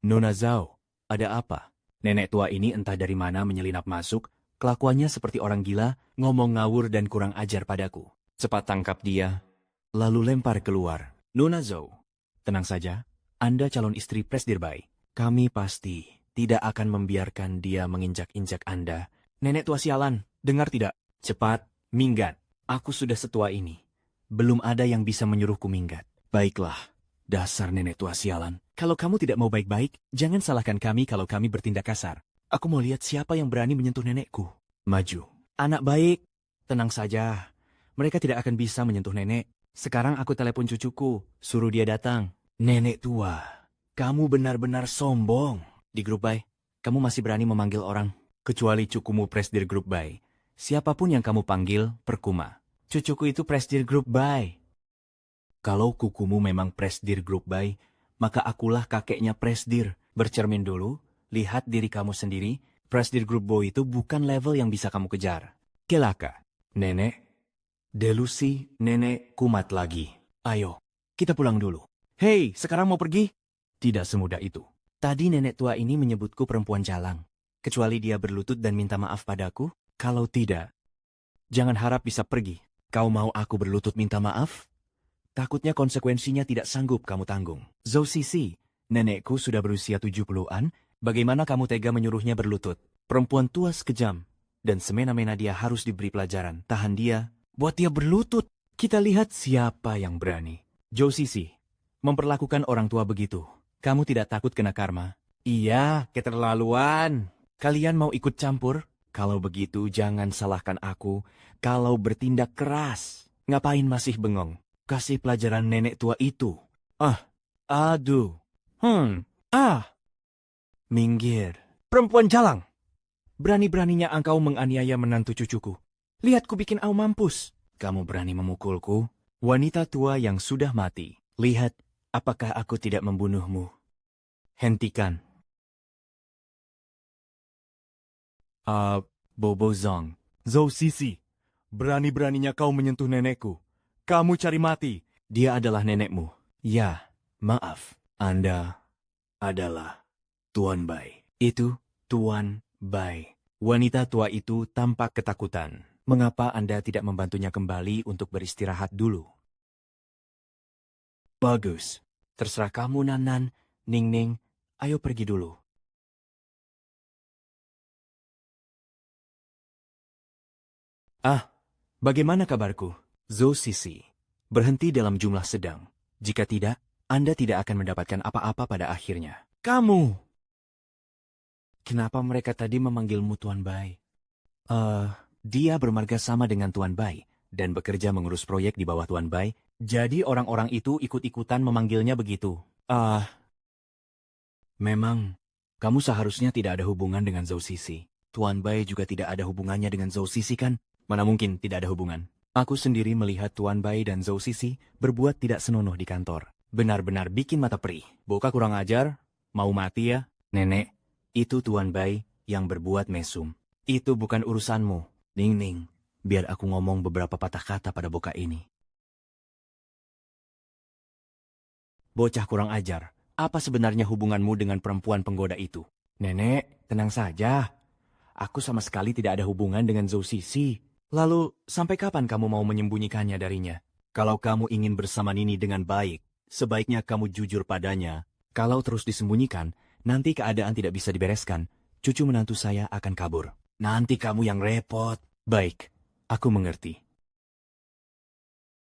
Nona Zhao, ada apa? Nenek tua ini entah dari mana menyelinap masuk, kelakuannya seperti orang gila, ngomong ngawur dan kurang ajar padaku. Cepat tangkap dia, lalu lempar keluar. Nona Zhao, tenang saja, Anda calon istri Presdir Bai. Kami pasti tidak akan membiarkan dia menginjak-injak Anda. Nenek tua sialan, dengar tidak? Cepat, minggat. Aku sudah setua ini. Belum ada yang bisa menyuruhku minggat. Baiklah, dasar nenek tua sialan. Kalau kamu tidak mau baik-baik, jangan salahkan kami kalau kami bertindak kasar. Aku mau lihat siapa yang berani menyentuh nenekku. Maju. Anak baik, tenang saja. Mereka tidak akan bisa menyentuh nenek. Sekarang aku telepon cucuku, suruh dia datang. Nenek tua, kamu benar-benar sombong. Di grup Bai, kamu masih berani memanggil orang. Kecuali cukumu Presdir Grup Bai. Siapapun yang kamu panggil, percuma. Cucuku itu Presdir Grup Bai. Kalau kukumu memang Presdir Grup Bai, maka akulah kakeknya Presdir. Bercermin dulu, lihat diri kamu sendiri. Presdir Grup Bo itu bukan level yang bisa kamu kejar. Kelaka. Nenek, Delusi nenek kumat lagi. Ayo, kita pulang dulu. Hei, sekarang mau pergi? Tidak semudah itu. Tadi nenek tua ini menyebutku perempuan jalang. Kecuali dia berlutut dan minta maaf padaku. Kalau tidak, jangan harap bisa pergi. Kau mau aku berlutut minta maaf? Takutnya konsekuensinya tidak sanggup kamu tanggung. Zhou Sisi, nenekku sudah berusia 70-an, bagaimana kamu tega menyuruhnya berlutut? Perempuan tua sekejam, dan semena-mena dia harus diberi pelajaran. Tahan dia, Buat dia berlutut. Kita lihat siapa yang berani. Zhou Sisi, memperlakukan orang tua begitu. Kamu tidak takut kena karma? Iya, keterlaluan. Kalian mau ikut campur? Kalau begitu jangan salahkan aku kalau bertindak keras. Ngapain masih bengong? Kasih pelajaran nenek tua itu. Aduh. Minggir. Perempuan jalang! Berani-beraninya engkau menganiaya menantu cucuku. Lihat ku bikin kau mampus. Kamu berani memukulku? Wanita tua yang sudah mati. Lihat, apakah aku tidak membunuhmu? Hentikan. Bobo Zong. Zhou Sisi, berani-beraninya kau menyentuh nenekku. Kamu cari mati. Dia adalah nenekmu. Ya, maaf. Anda adalah Tuan Bai. Itu Tuan Bai. Wanita tua itu tampak ketakutan. Mengapa Anda tidak membantunya kembali untuk beristirahat dulu? Bagus. Terserah kamu, Nan-nan. Ning-ning, ayo pergi dulu. Bagaimana kabarku? Zhou Sisi, berhenti dalam jumlah sedang. Jika tidak, Anda tidak akan mendapatkan apa-apa pada akhirnya. Kamu! Kenapa mereka tadi memanggilmu Tuan Bai? Dia bermarga sama dengan Tuan Bai dan bekerja mengurus proyek di bawah Tuan Bai, jadi orang-orang itu ikut-ikutan memanggilnya begitu. Memang, kamu seharusnya tidak ada hubungan dengan Zhou Sisi. Tuan Bai juga tidak ada hubungannya dengan Zhou Sisi kan? Mana mungkin tidak ada hubungan. Aku sendiri melihat Tuan Bai dan Zhou Sisi berbuat tidak senonoh di kantor. Benar-benar bikin mata perih. Boka kurang ajar? Mau mati ya? Nenek, itu Tuan Bai yang berbuat mesum. Itu bukan urusanmu. Ning-ning, biar aku ngomong beberapa patah kata pada Boka ini. Bocah kurang ajar. Apa sebenarnya hubunganmu dengan perempuan penggoda itu? Nenek, tenang saja. Aku sama sekali tidak ada hubungan dengan Zhou Sisi. Lalu, sampai kapan kamu mau menyembunyikannya darinya? Kalau kamu ingin bersama Nini dengan baik, sebaiknya kamu jujur padanya. Kalau terus disembunyikan, nanti keadaan tidak bisa dibereskan. Cucu menantu saya akan kabur. Nanti kamu yang repot. Baik, aku mengerti.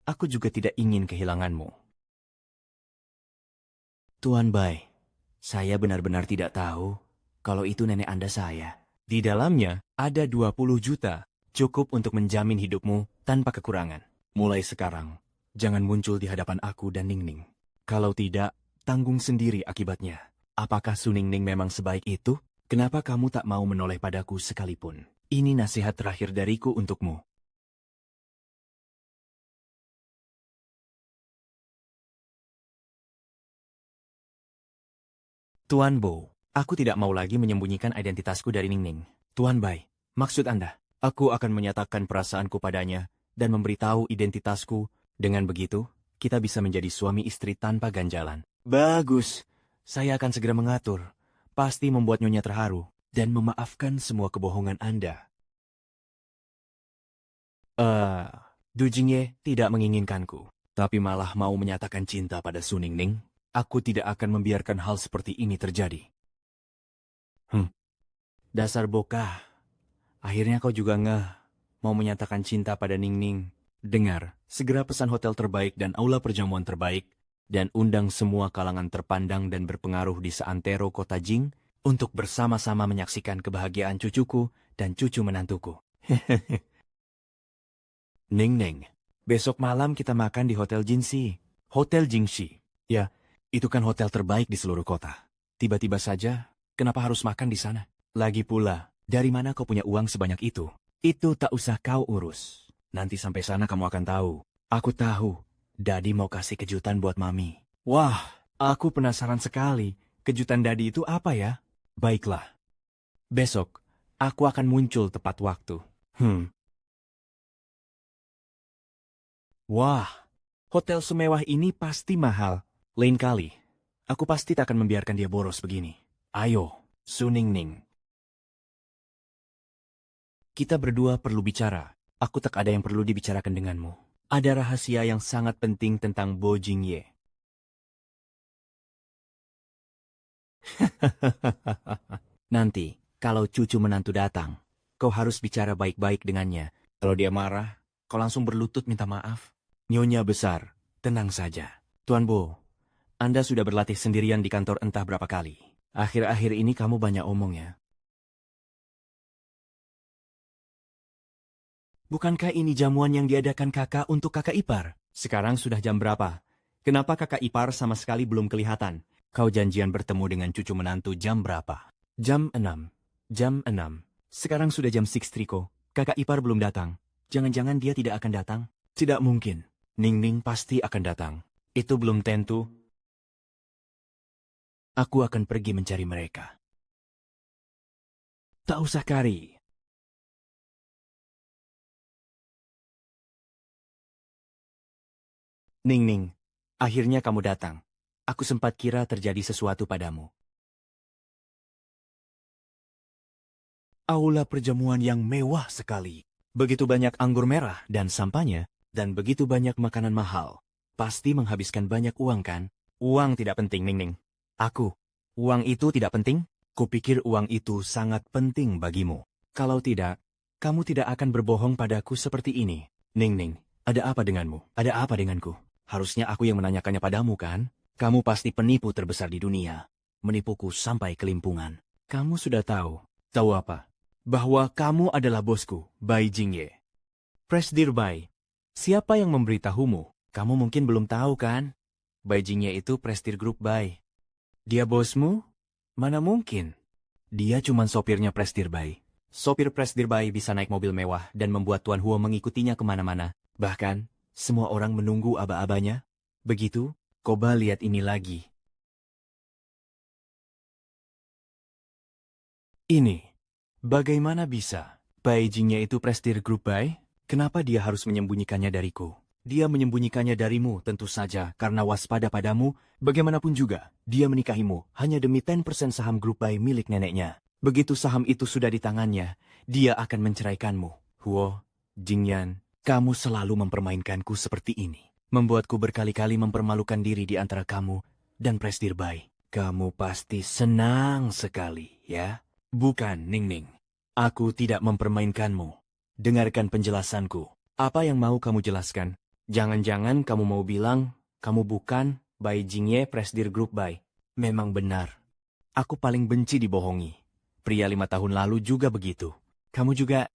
Aku juga tidak ingin kehilanganmu. Tuan Bai, saya benar-benar tidak tahu kalau itu nenek Anda saya. Di dalamnya ada 20 juta. Cukup untuk menjamin hidupmu tanpa kekurangan. Mulai sekarang, jangan muncul di hadapan aku dan Ningning. Kalau tidak, tanggung sendiri akibatnya. Apakah Su Ningning memang sebaik itu? Kenapa kamu tak mau menoleh padaku sekalipun? Ini nasihat terakhir dariku untukmu. Tuan Bo, aku tidak mau lagi menyembunyikan identitasku dari Ningning. Tuan Bai, maksud Anda? Aku akan menyatakan perasaanku padanya dan memberitahu identitasku. Dengan begitu, kita bisa menjadi suami istri tanpa ganjalan. Bagus. Saya akan segera mengatur. Pasti membuat Nyonya terharu dan memaafkan semua kebohongan Anda. Du Jingye tidak menginginkanku, tapi malah mau menyatakan cinta pada Su Ningning. Aku tidak akan membiarkan hal seperti ini terjadi. Dasar Boka. Akhirnya kau juga mau menyatakan cinta pada Ningning. Dengar, segera pesan hotel terbaik dan aula perjamuan terbaik, dan undang semua kalangan terpandang dan berpengaruh di seantero kota Jing untuk bersama-sama menyaksikan kebahagiaan cucuku dan cucu menantuku. Ningning, besok malam kita makan di Hotel Jinxi. Hotel Jingxi. Ya, itu kan hotel terbaik di seluruh kota. Tiba-tiba saja, kenapa harus makan di sana? Lagi pula, dari mana kau punya uang sebanyak itu? Itu tak usah kau urus. Nanti sampai sana kamu akan tahu. Aku tahu, Dadi mau kasih kejutan buat Mami. Wah, aku penasaran sekali. Kejutan Dadi itu apa ya? Baiklah. Besok, aku akan muncul tepat waktu. Wah, hotel semewah ini pasti mahal. Lain kali, aku pasti tak akan membiarkan dia boros begini. Ayo, Su Ningning. Kita berdua perlu bicara. Aku tak ada yang perlu dibicarakan denganmu. Ada rahasia yang sangat penting tentang Bo Jingye. Nanti, kalau cucu menantu datang, kau harus bicara baik-baik dengannya. Kalau dia marah, kau langsung berlutut minta maaf. Nyonya besar, tenang saja. Tuan Bo, Anda sudah berlatih sendirian di kantor entah berapa kali. Akhir-akhir ini kamu banyak omong ya. Bukankah ini jamuan yang diadakan kakak untuk kakak ipar? Sekarang sudah jam berapa? Kenapa kakak ipar sama sekali belum kelihatan? Kau janjian bertemu dengan cucu menantu jam berapa? Jam 6. Jam 6. Sekarang sudah jam 6 Triko. Kakak ipar belum datang. Jangan-jangan dia tidak akan datang? Tidak mungkin. Ningning pasti akan datang. Itu belum tentu. Aku akan pergi mencari mereka. Tak usah Kari. Ningning, akhirnya kamu datang. Aku sempat kira terjadi sesuatu padamu. Aula perjamuan yang mewah sekali. Begitu banyak anggur merah dan sampahnya, dan begitu banyak makanan mahal. Pasti menghabiskan banyak uang kan? Uang tidak penting, Ningning. Aku, uang itu tidak penting? Kupikir uang itu sangat penting bagimu. Kalau tidak, kamu tidak akan berbohong padaku seperti ini. Ningning, ada apa denganmu? Ada apa denganku? Harusnya aku yang menanyakannya padamu kan? Kamu pasti penipu terbesar di dunia. Menipuku sampai kelimpungan. Kamu sudah tahu. Tahu apa? Bahwa kamu adalah bosku, Bai Jingye. Presdir Bai, siapa yang memberitahumu? Kamu mungkin belum tahu kan? Bai Jingye itu Prestige Group Bai. Dia bosmu? Mana mungkin? Dia cuma sopirnya Presdir Bai. Sopir Prestige Bai bisa naik mobil mewah dan membuat Tuan Huo mengikutinya kemana-mana. Bahkan, semua orang menunggu aba-abanya. Begitu, coba lihat ini lagi. Ini, bagaimana bisa? Bai Jingye itu Presdir Group Bai? Kenapa dia harus menyembunyikannya dariku? Dia menyembunyikannya darimu tentu saja karena waspada padamu, bagaimanapun juga, dia menikahimu hanya demi 10% saham grup Bai milik neneknya. Begitu saham itu sudah di tangannya, dia akan menceraikanmu. Huo, Jingyan, kamu selalu mempermainkanku seperti ini. Membuatku berkali-kali mempermalukan diri di antara kamu dan Presdir Bai. Kamu pasti senang sekali, ya? Bukan, Ningning. Aku tidak mempermainkanmu. Dengarkan penjelasanku. Apa yang mau kamu jelaskan? Jangan-jangan kamu mau bilang, kamu bukan Bai Jingye Presdir Group Bai. Memang benar. Aku paling benci dibohongi. Pria 5 tahun lalu juga begitu. Kamu juga...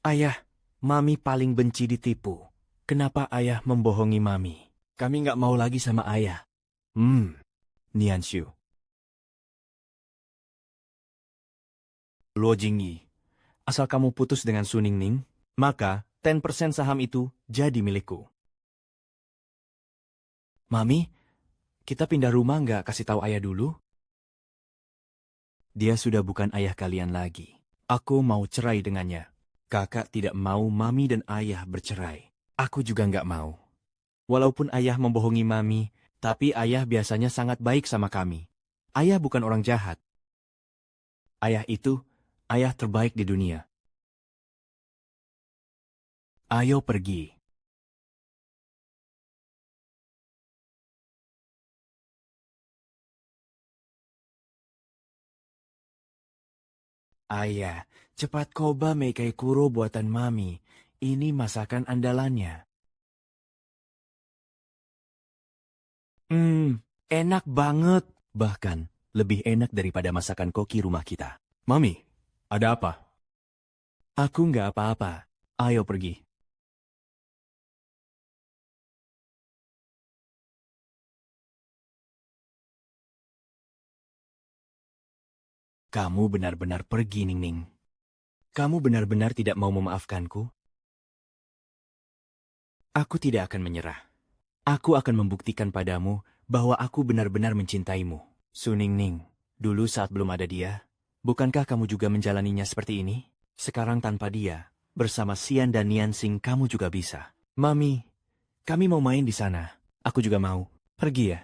Ayah, Mami paling benci ditipu. Kenapa ayah membohongi Mami? Kami nggak mau lagi sama ayah. Nianshu. Luo Jingyi, asal kamu putus dengan Su Ningning, maka 10% saham itu jadi milikku. Mami, kita pindah rumah nggak kasih tahu ayah dulu? Dia sudah bukan ayah kalian lagi. Aku mau cerai dengannya. Kakak tidak mau Mami dan ayah bercerai. Aku juga nggak mau. Walaupun ayah membohongi Mami, tapi ayah biasanya sangat baik sama kami. Ayah bukan orang jahat. Ayah itu ayah terbaik di dunia. Ayo pergi. Ayah, cepat coba Meikai Kuro buatan Mami. Ini masakan andalannya. Enak banget. Bahkan, lebih enak daripada masakan koki rumah kita. Mami, ada apa? Aku nggak apa-apa. Ayo pergi. Kamu benar-benar pergi, Ningning. Kamu benar-benar tidak mau memaafkanku? Aku tidak akan menyerah. Aku akan membuktikan padamu bahwa aku benar-benar mencintaimu. Su Ningning, dulu saat belum ada dia, bukankah kamu juga menjalaninya seperti ini? Sekarang tanpa dia, bersama Xian dan Niansing kamu juga bisa. Mami, Kami mau main di sana. Aku juga mau. Pergi ya.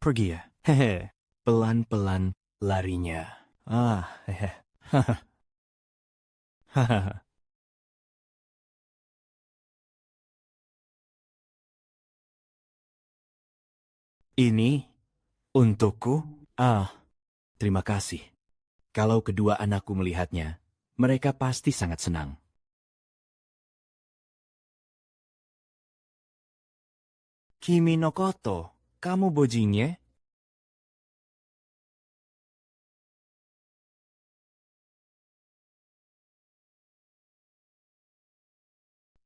Pergi ya. Hehe. Pelan-pelan larinya. Hehe. Haha. Hahaha. Ini untukku? Terima kasih. Kalau kedua anakku melihatnya, mereka pasti sangat senang. Kimi no Koto, kamu bojingnya?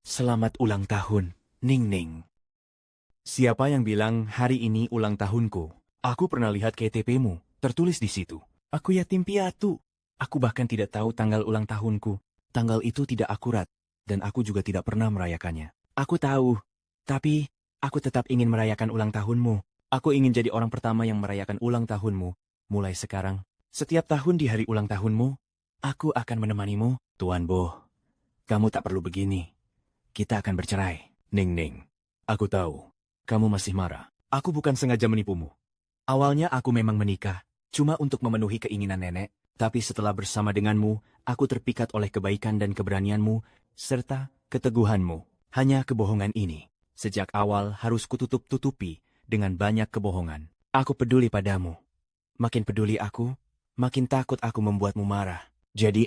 Selamat ulang tahun, Ning Ning. Siapa yang bilang hari ini ulang tahunku? Aku pernah lihat KTP-mu, tertulis di situ. Aku yatim piatu. Aku bahkan tidak tahu tanggal ulang tahunku. Tanggal itu tidak akurat, dan aku juga tidak pernah merayakannya. Aku tahu, tapi aku tetap ingin merayakan ulang tahunmu. Aku ingin jadi orang pertama yang merayakan ulang tahunmu. Mulai sekarang, setiap tahun di hari ulang tahunmu, aku akan menemanimu. Tuan Bo, kamu tak perlu begini. Kita akan bercerai. Ning Ning, aku tahu, kamu masih marah. Aku bukan sengaja menipumu. Awalnya aku memang menikah, cuma untuk memenuhi keinginan nenek. Tapi setelah bersama denganmu, aku terpikat oleh kebaikan dan keberanianmu, serta keteguhanmu. Hanya kebohongan ini, sejak awal harus kututup-tutupi dengan banyak kebohongan. Aku peduli padamu. Makin peduli aku, makin takut aku membuatmu marah. Jadi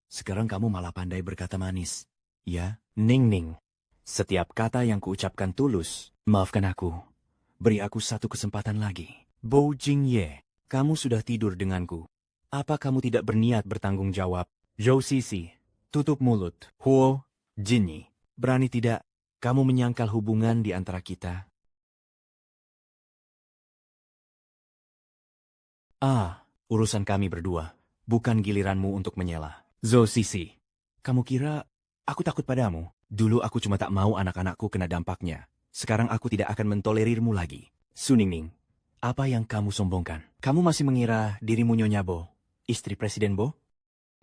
sekarang kamu malah pandai berkata manis. Ya, Ning Ning. Setiap kata yang kuucapkan tulus. Maafkan aku. Beri aku satu kesempatan lagi. Bo Jingye, kamu sudah tidur denganku. Apa kamu tidak berniat bertanggung jawab? Zhou Sisi, tutup mulut. Huo Jinyi, berani tidak kamu menyangkal hubungan di antara kita? Urusan kami berdua. Bukan giliranmu untuk menyela. Zhou Sisi, kamu kira aku takut padamu? Dulu aku cuma tak mau anak-anakku kena dampaknya. Sekarang aku tidak akan mentolerirmu lagi. Suningning, apa yang kamu sombongkan? Kamu masih mengira dirimu Nyonya Bo, istri Presiden Bo?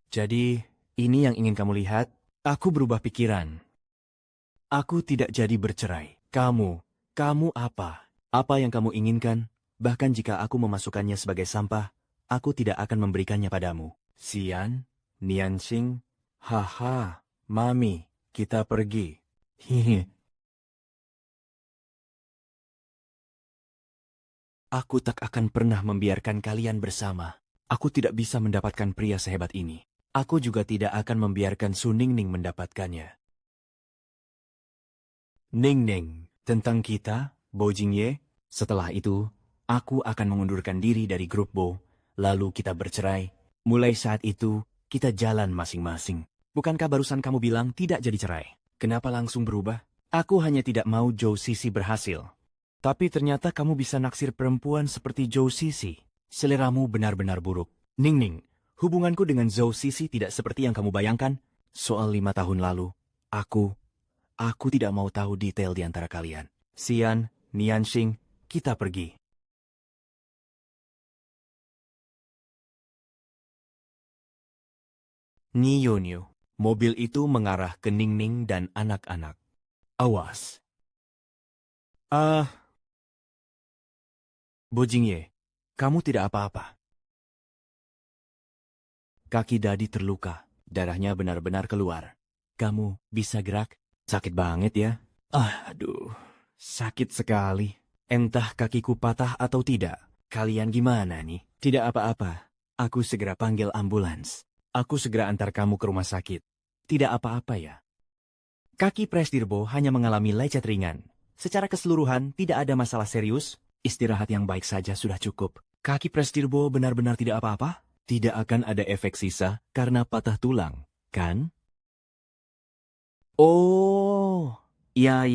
Jadi, ini yang ingin kamu lihat? Aku berubah pikiran. Aku tidak jadi bercerai. Kamu apa? Apa yang kamu inginkan? Bahkan jika aku memasukkannya sebagai sampah, aku tidak akan memberikannya padamu. Xian, Nianxing, haha, Mami, kita pergi. Hihi. Aku tak akan pernah membiarkan kalian bersama. Aku tidak bisa mendapatkan pria sehebat ini. Aku juga tidak akan membiarkan Su Ningning mendapatkannya. Ningning, tentang kita, Bo Jingye, setelah itu, aku akan mengundurkan diri dari grup Bo, lalu kita bercerai. Mulai saat itu, kita jalan masing-masing. Bukankah barusan kamu bilang tidak jadi cerai? Kenapa langsung berubah? Aku hanya tidak mau Zhou Sisi berhasil. Tapi ternyata kamu bisa naksir perempuan seperti Zhou Sisi. Seleramu benar-benar buruk. Ningning, hubunganku dengan Zhou Sisi tidak seperti yang kamu bayangkan. Soal 5 tahun lalu, aku tidak mau tahu detail di antara kalian. Xian, Nianxing, kita pergi. Niyonyo, mobil itu mengarah ke Ningning dan anak-anak. Awas. Bo Jingye, kamu tidak apa-apa. Kaki Dadi terluka, darahnya benar-benar keluar. Kamu bisa gerak? Sakit banget ya? Aduh, sakit sekali. Entah kakiku patah atau tidak. Kalian gimana nih? Tidak apa-apa. Aku segera panggil ambulans. Aku segera antar kamu ke rumah sakit. Tidak apa-apa ya. Kaki Presdirbo hanya mengalami lecet ringan. Secara keseluruhan tidak ada masalah serius. Istirahat yang baik saja sudah cukup. Kaki Presdirbo benar-benar tidak apa-apa? Tidak akan ada efek sisa karena patah tulang, kan? Oh, ya.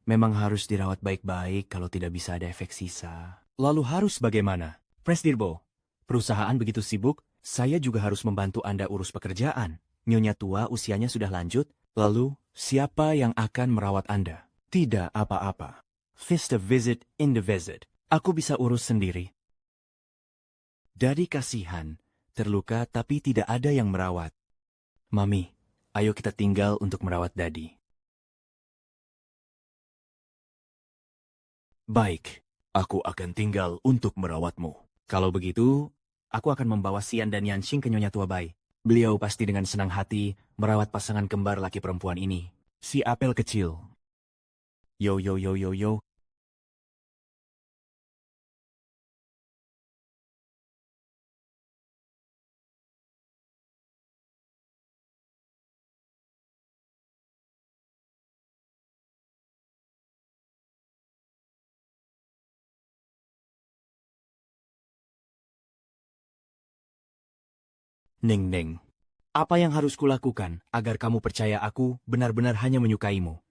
Memang harus dirawat baik-baik kalau tidak bisa ada efek sisa. Lalu harus bagaimana? Presdirbo, perusahaan begitu sibuk, saya juga harus membantu Anda urus pekerjaan. Nyonya tua usianya sudah lanjut, lalu siapa yang akan merawat Anda? Tidak apa-apa. Fist a visit in the visit. Aku bisa urus sendiri. Dadi kasihan, terluka tapi tidak ada yang merawat. Mami, ayo kita tinggal untuk merawat Dadi. Baik, aku akan tinggal untuk merawatmu. Kalau begitu, aku akan membawa Xian dan Yanxing ke Nyonya Tua Bai. Beliau pasti dengan senang hati merawat pasangan kembar laki perempuan ini. Si apel kecil. Yo yo yo yo yo. Ning Ning, apa yang harus kulakukan agar kamu percaya aku benar-benar hanya menyukaimu?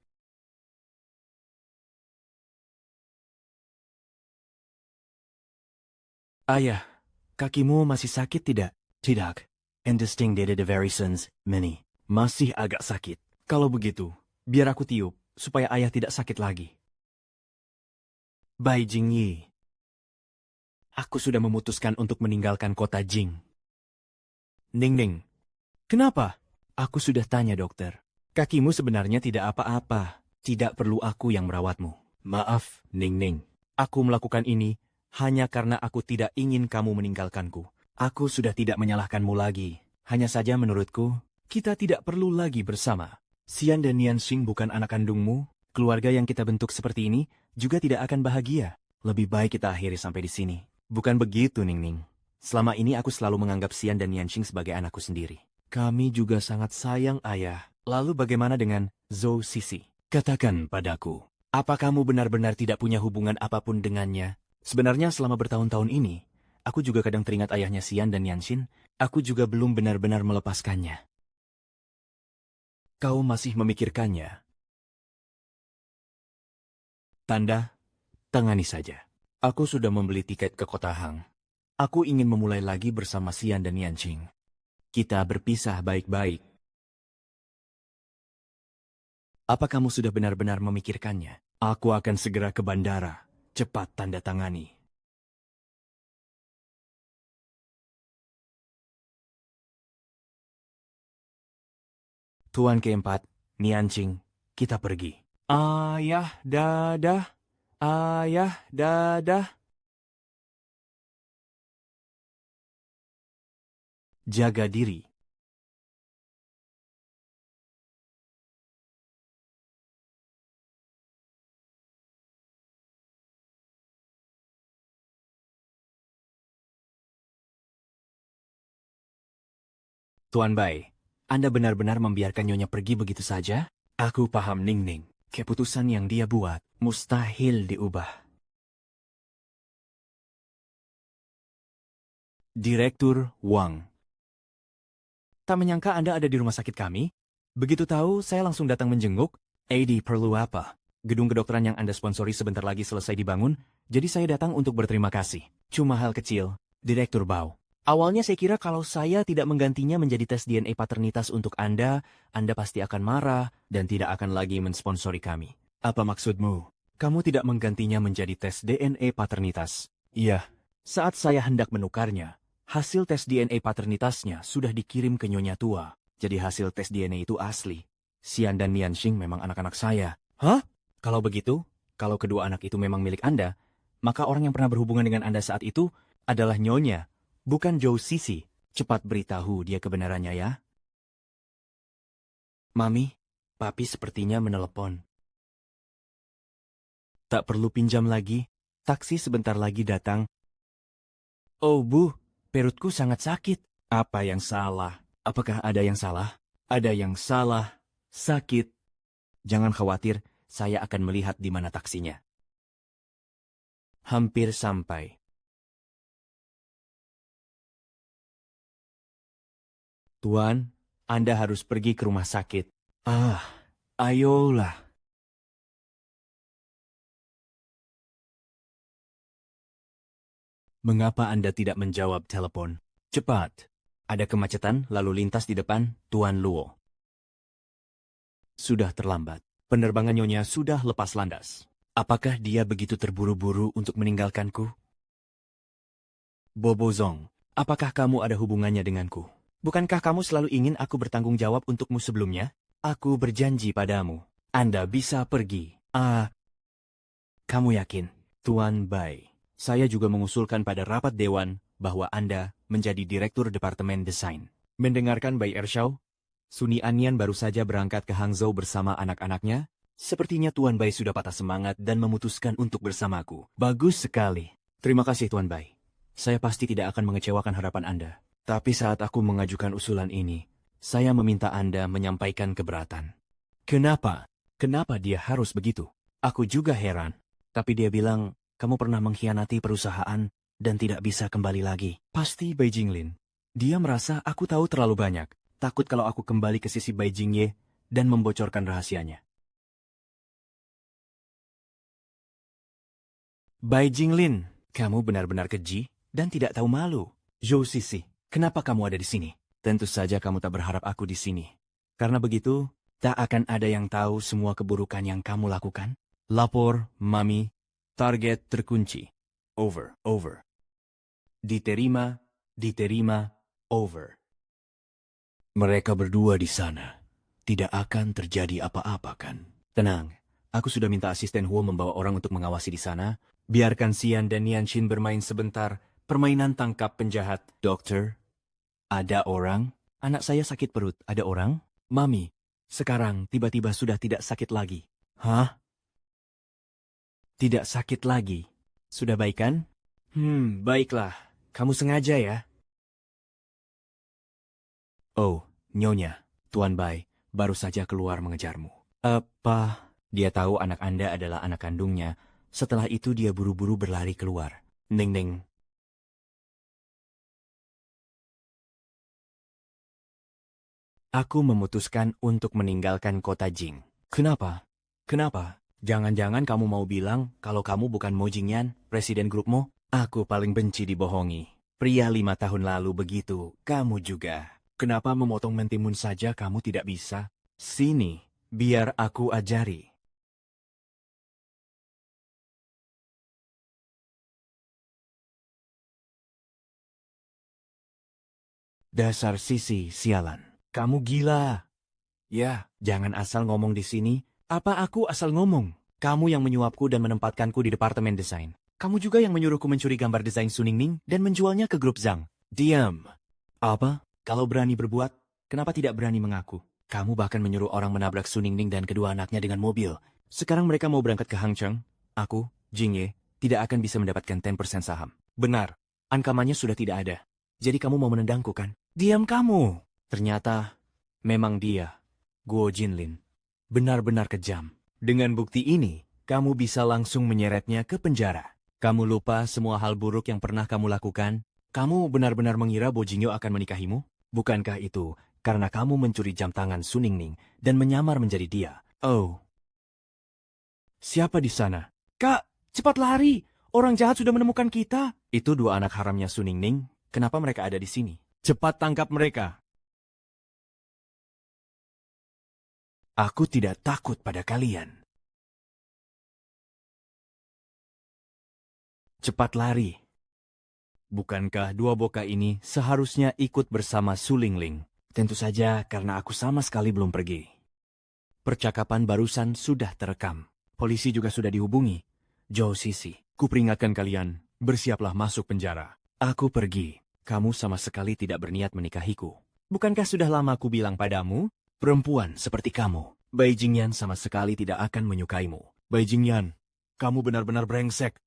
Ayah, kakimu masih sakit tidak? Tidak. Endesting dede de Verisons, Mini. Masih agak sakit. Kalau begitu, biar aku tiup, supaya ayah tidak sakit lagi. Bai Jingyi. Aku sudah memutuskan untuk meninggalkan kota Jing. Ning Ning, kenapa? Aku sudah tanya dokter. Kakimu sebenarnya tidak apa-apa. Tidak perlu aku yang merawatmu. Maaf, Ning Ning. Aku melakukan ini hanya karena aku tidak ingin kamu meninggalkanku. Aku sudah tidak menyalahkanmu lagi. Hanya saja menurutku, kita tidak perlu lagi bersama. Xian dan Yanxing bukan anak kandungmu. Keluarga yang kita bentuk seperti ini juga tidak akan bahagia. Lebih baik kita akhiri sampai di sini. Bukan begitu, Ning Ning. Selama ini aku selalu menganggap Xian dan Yanxing sebagai anakku sendiri. Kami juga sangat sayang, Ayah. Lalu bagaimana dengan Zhou Sisi? Katakan padaku, apa kamu benar-benar tidak punya hubungan apapun dengannya? Sebenarnya selama bertahun-tahun ini, aku juga kadang teringat ayahnya Xian dan Yanxin. Aku juga belum benar-benar melepaskannya. Kau masih memikirkannya? Tanda, tangani saja. Aku sudah membeli tiket ke kota Hang. Aku ingin memulai lagi bersama Xian dan Yanxing. Kita berpisah baik-baik. Apa kamu sudah benar-benar memikirkannya? Aku akan segera ke bandara. Cepat tanda tangani. Tuan keempat, Nianqing, kita pergi. Ayah, dadah. Ayah, dadah. Jaga diri. Tuan Bai, Anda benar-benar membiarkan Nyonya pergi begitu saja? Aku paham, Ning Ning. Keputusan yang dia buat mustahil diubah. Direktur Wang. Tak menyangka Anda ada di rumah sakit kami. Begitu tahu, saya langsung datang menjenguk. AD perlu apa? Gedung kedokteran yang Anda sponsori sebentar lagi selesai dibangun, jadi saya datang untuk berterima kasih. Cuma hal kecil, Direktur Bao. Awalnya saya kira kalau saya tidak menggantinya menjadi tes DNA paternitas untuk Anda pasti akan marah dan tidak akan lagi mensponsori kami. Apa maksudmu? Kamu tidak menggantinya menjadi tes DNA paternitas? Iya. Saat saya hendak menukarnya, hasil tes DNA paternitasnya sudah dikirim ke Nyonya Tua. Jadi hasil tes DNA itu asli. Xian dan Nianxing memang anak-anak saya. Hah? Kalau begitu, kalau kedua anak itu memang milik Anda, maka orang yang pernah berhubungan dengan Anda saat itu adalah Nyonya, bukan Zhou Sisi. Cepat beritahu dia kebenarannya ya. Mami, Papi sepertinya menelepon. Tak perlu pinjam lagi, taksi sebentar lagi datang. Oh Bu, perutku sangat sakit. Apa yang salah? Apakah ada yang salah? Ada yang salah. Sakit. Jangan khawatir, saya akan melihat di mana taksinya. Hampir sampai. Tuan, Anda harus pergi ke rumah sakit. Ah, ayolah. Mengapa Anda tidak menjawab telepon? Cepat. Ada kemacetan lalu lintas di depan, Tuan Luo. Sudah terlambat. Penerbangan Nyonya sudah lepas landas. Apakah dia begitu terburu-buru untuk meninggalkanku? Bobo Zong, apakah kamu ada hubungannya denganku? Bukankah kamu selalu ingin aku bertanggung jawab untukmu sebelumnya? Aku berjanji padamu, Anda bisa pergi. Kamu yakin? Tuan Bai, saya juga mengusulkan pada rapat dewan bahwa Anda menjadi Direktur Departemen Desain. Mendengarkan Bai Ershau, Suni Anian baru saja berangkat ke Hangzhou bersama anak-anaknya. Sepertinya Tuan Bai sudah patah semangat dan memutuskan untuk bersamaku. Bagus sekali. Terima kasih Tuan Bai. Saya pasti tidak akan mengecewakan harapan Anda. Tapi saat aku mengajukan usulan ini, saya meminta Anda menyampaikan keberatan. Kenapa? Kenapa dia harus begitu? Aku juga heran. Tapi dia bilang, kamu pernah mengkhianati perusahaan dan tidak bisa kembali lagi. Pasti Bai Jinglin. Dia merasa aku tahu terlalu banyak. Takut kalau aku kembali ke sisi Bai Jingye dan membocorkan rahasianya. Bai Jinglin, Kamu benar-benar keji dan tidak tahu malu. Zhou Sisi, kenapa kamu ada di sini? Tentu saja kamu tak berharap aku di sini. Karena begitu, tak akan ada yang tahu semua keburukan yang kamu lakukan. Lapor, Mami, target terkunci. Over, over. Diterima, over. Mereka berdua di sana. Tidak akan terjadi apa-apa kan? Tenang, aku sudah minta asisten Huo membawa orang untuk mengawasi di sana. biarkan Xian dan Nianshin bermain sebentar. Permainan tangkap penjahat. Dokter, ada orang? Anak saya sakit perut, ada orang? Mami, sekarang tiba-tiba sudah tidak sakit lagi. Hah? Tidak sakit lagi. Sudah baik kan? Baiklah. Kamu sengaja ya? Oh, Nyonya, Tuan Bai baru saja keluar mengejarmu. Apa? Dia tahu anak Anda adalah anak kandungnya. Setelah itu dia buru-buru berlari keluar. Ning. Aku memutuskan untuk meninggalkan kota Jing. Kenapa? Kenapa? Jangan-jangan kamu mau bilang kalau kamu bukan Mo Jingyan, presiden grupmu? Aku paling benci dibohongi. Pria 5 tahun lalu begitu, kamu juga. Kenapa memotong mentimun saja kamu tidak bisa? Sini, biar aku ajari. Dasar sisi sialan. Kamu gila. Ya, jangan asal ngomong di sini. Apa aku asal ngomong? Kamu yang menyuapku dan menempatkanku di departemen desain. Kamu juga yang menyuruhku mencuri gambar desain Suningning dan menjualnya ke grup Zhang. Diam. Apa? Kalau berani berbuat, kenapa tidak berani mengaku? Kamu bahkan menyuruh orang menabrak Suningning dan kedua anaknya dengan mobil. Sekarang mereka mau berangkat ke Hangzhou. Aku, Jingye, tidak akan bisa mendapatkan 10% saham. Benar, ancamannya sudah tidak ada. Jadi kamu mau menendangku kan? Diam kamu. Ternyata, memang dia, Guo Jinlin. Benar-benar kejam. Dengan bukti ini, kamu bisa langsung menyeretnya ke penjara. Kamu lupa semua hal buruk yang pernah kamu lakukan? Kamu benar-benar mengira Bo Jingyo akan menikahimu? Bukankah itu karena kamu mencuri jam tangan Suningning dan menyamar menjadi dia? Oh. Siapa di sana? Kak, cepat lari! Orang jahat sudah menemukan kita. Itu dua anak haramnya Suningning. Kenapa mereka ada di sini? Cepat tangkap mereka. Aku tidak takut pada kalian. Cepat lari. Bukankah dua boka ini seharusnya ikut bersama Sulingling? Tentu saja karena aku sama sekali belum pergi. Percakapan barusan sudah terekam. Polisi juga sudah dihubungi. Zhou Sisi, kuperingatkan kalian, bersiaplah masuk penjara. Aku pergi. Kamu sama sekali tidak berniat menikahiku. Bukankah sudah lama aku bilang padamu? Perempuan seperti kamu, Bai Jingyan sama sekali tidak akan menyukaimu. Bai Jingyan, kamu benar-benar brengsek.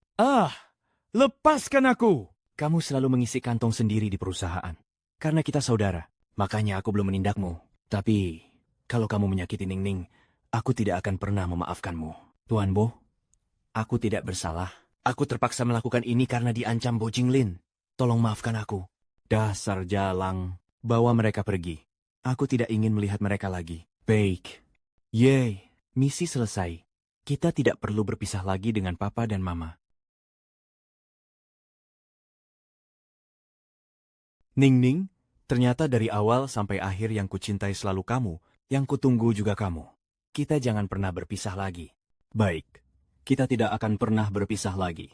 Lepaskan aku! Kamu selalu mengisi kantong sendiri di perusahaan. Karena kita saudara, makanya aku belum menindakmu. Tapi, kalau kamu menyakiti Ningning, aku tidak akan pernah memaafkanmu. Tuan Bo, aku tidak bersalah. Aku terpaksa melakukan ini karena diancam Bo Jinglin. Tolong maafkan aku. Dasar jalang, bawa mereka pergi. Aku tidak ingin melihat mereka lagi. Baik. Yeay, misi selesai. Kita tidak perlu berpisah lagi dengan Papa dan Mama. Ningning, ternyata dari awal sampai akhir yang kucintai selalu kamu, yang kutunggu juga kamu. Kita jangan pernah berpisah lagi. Baik, kita tidak akan pernah berpisah lagi.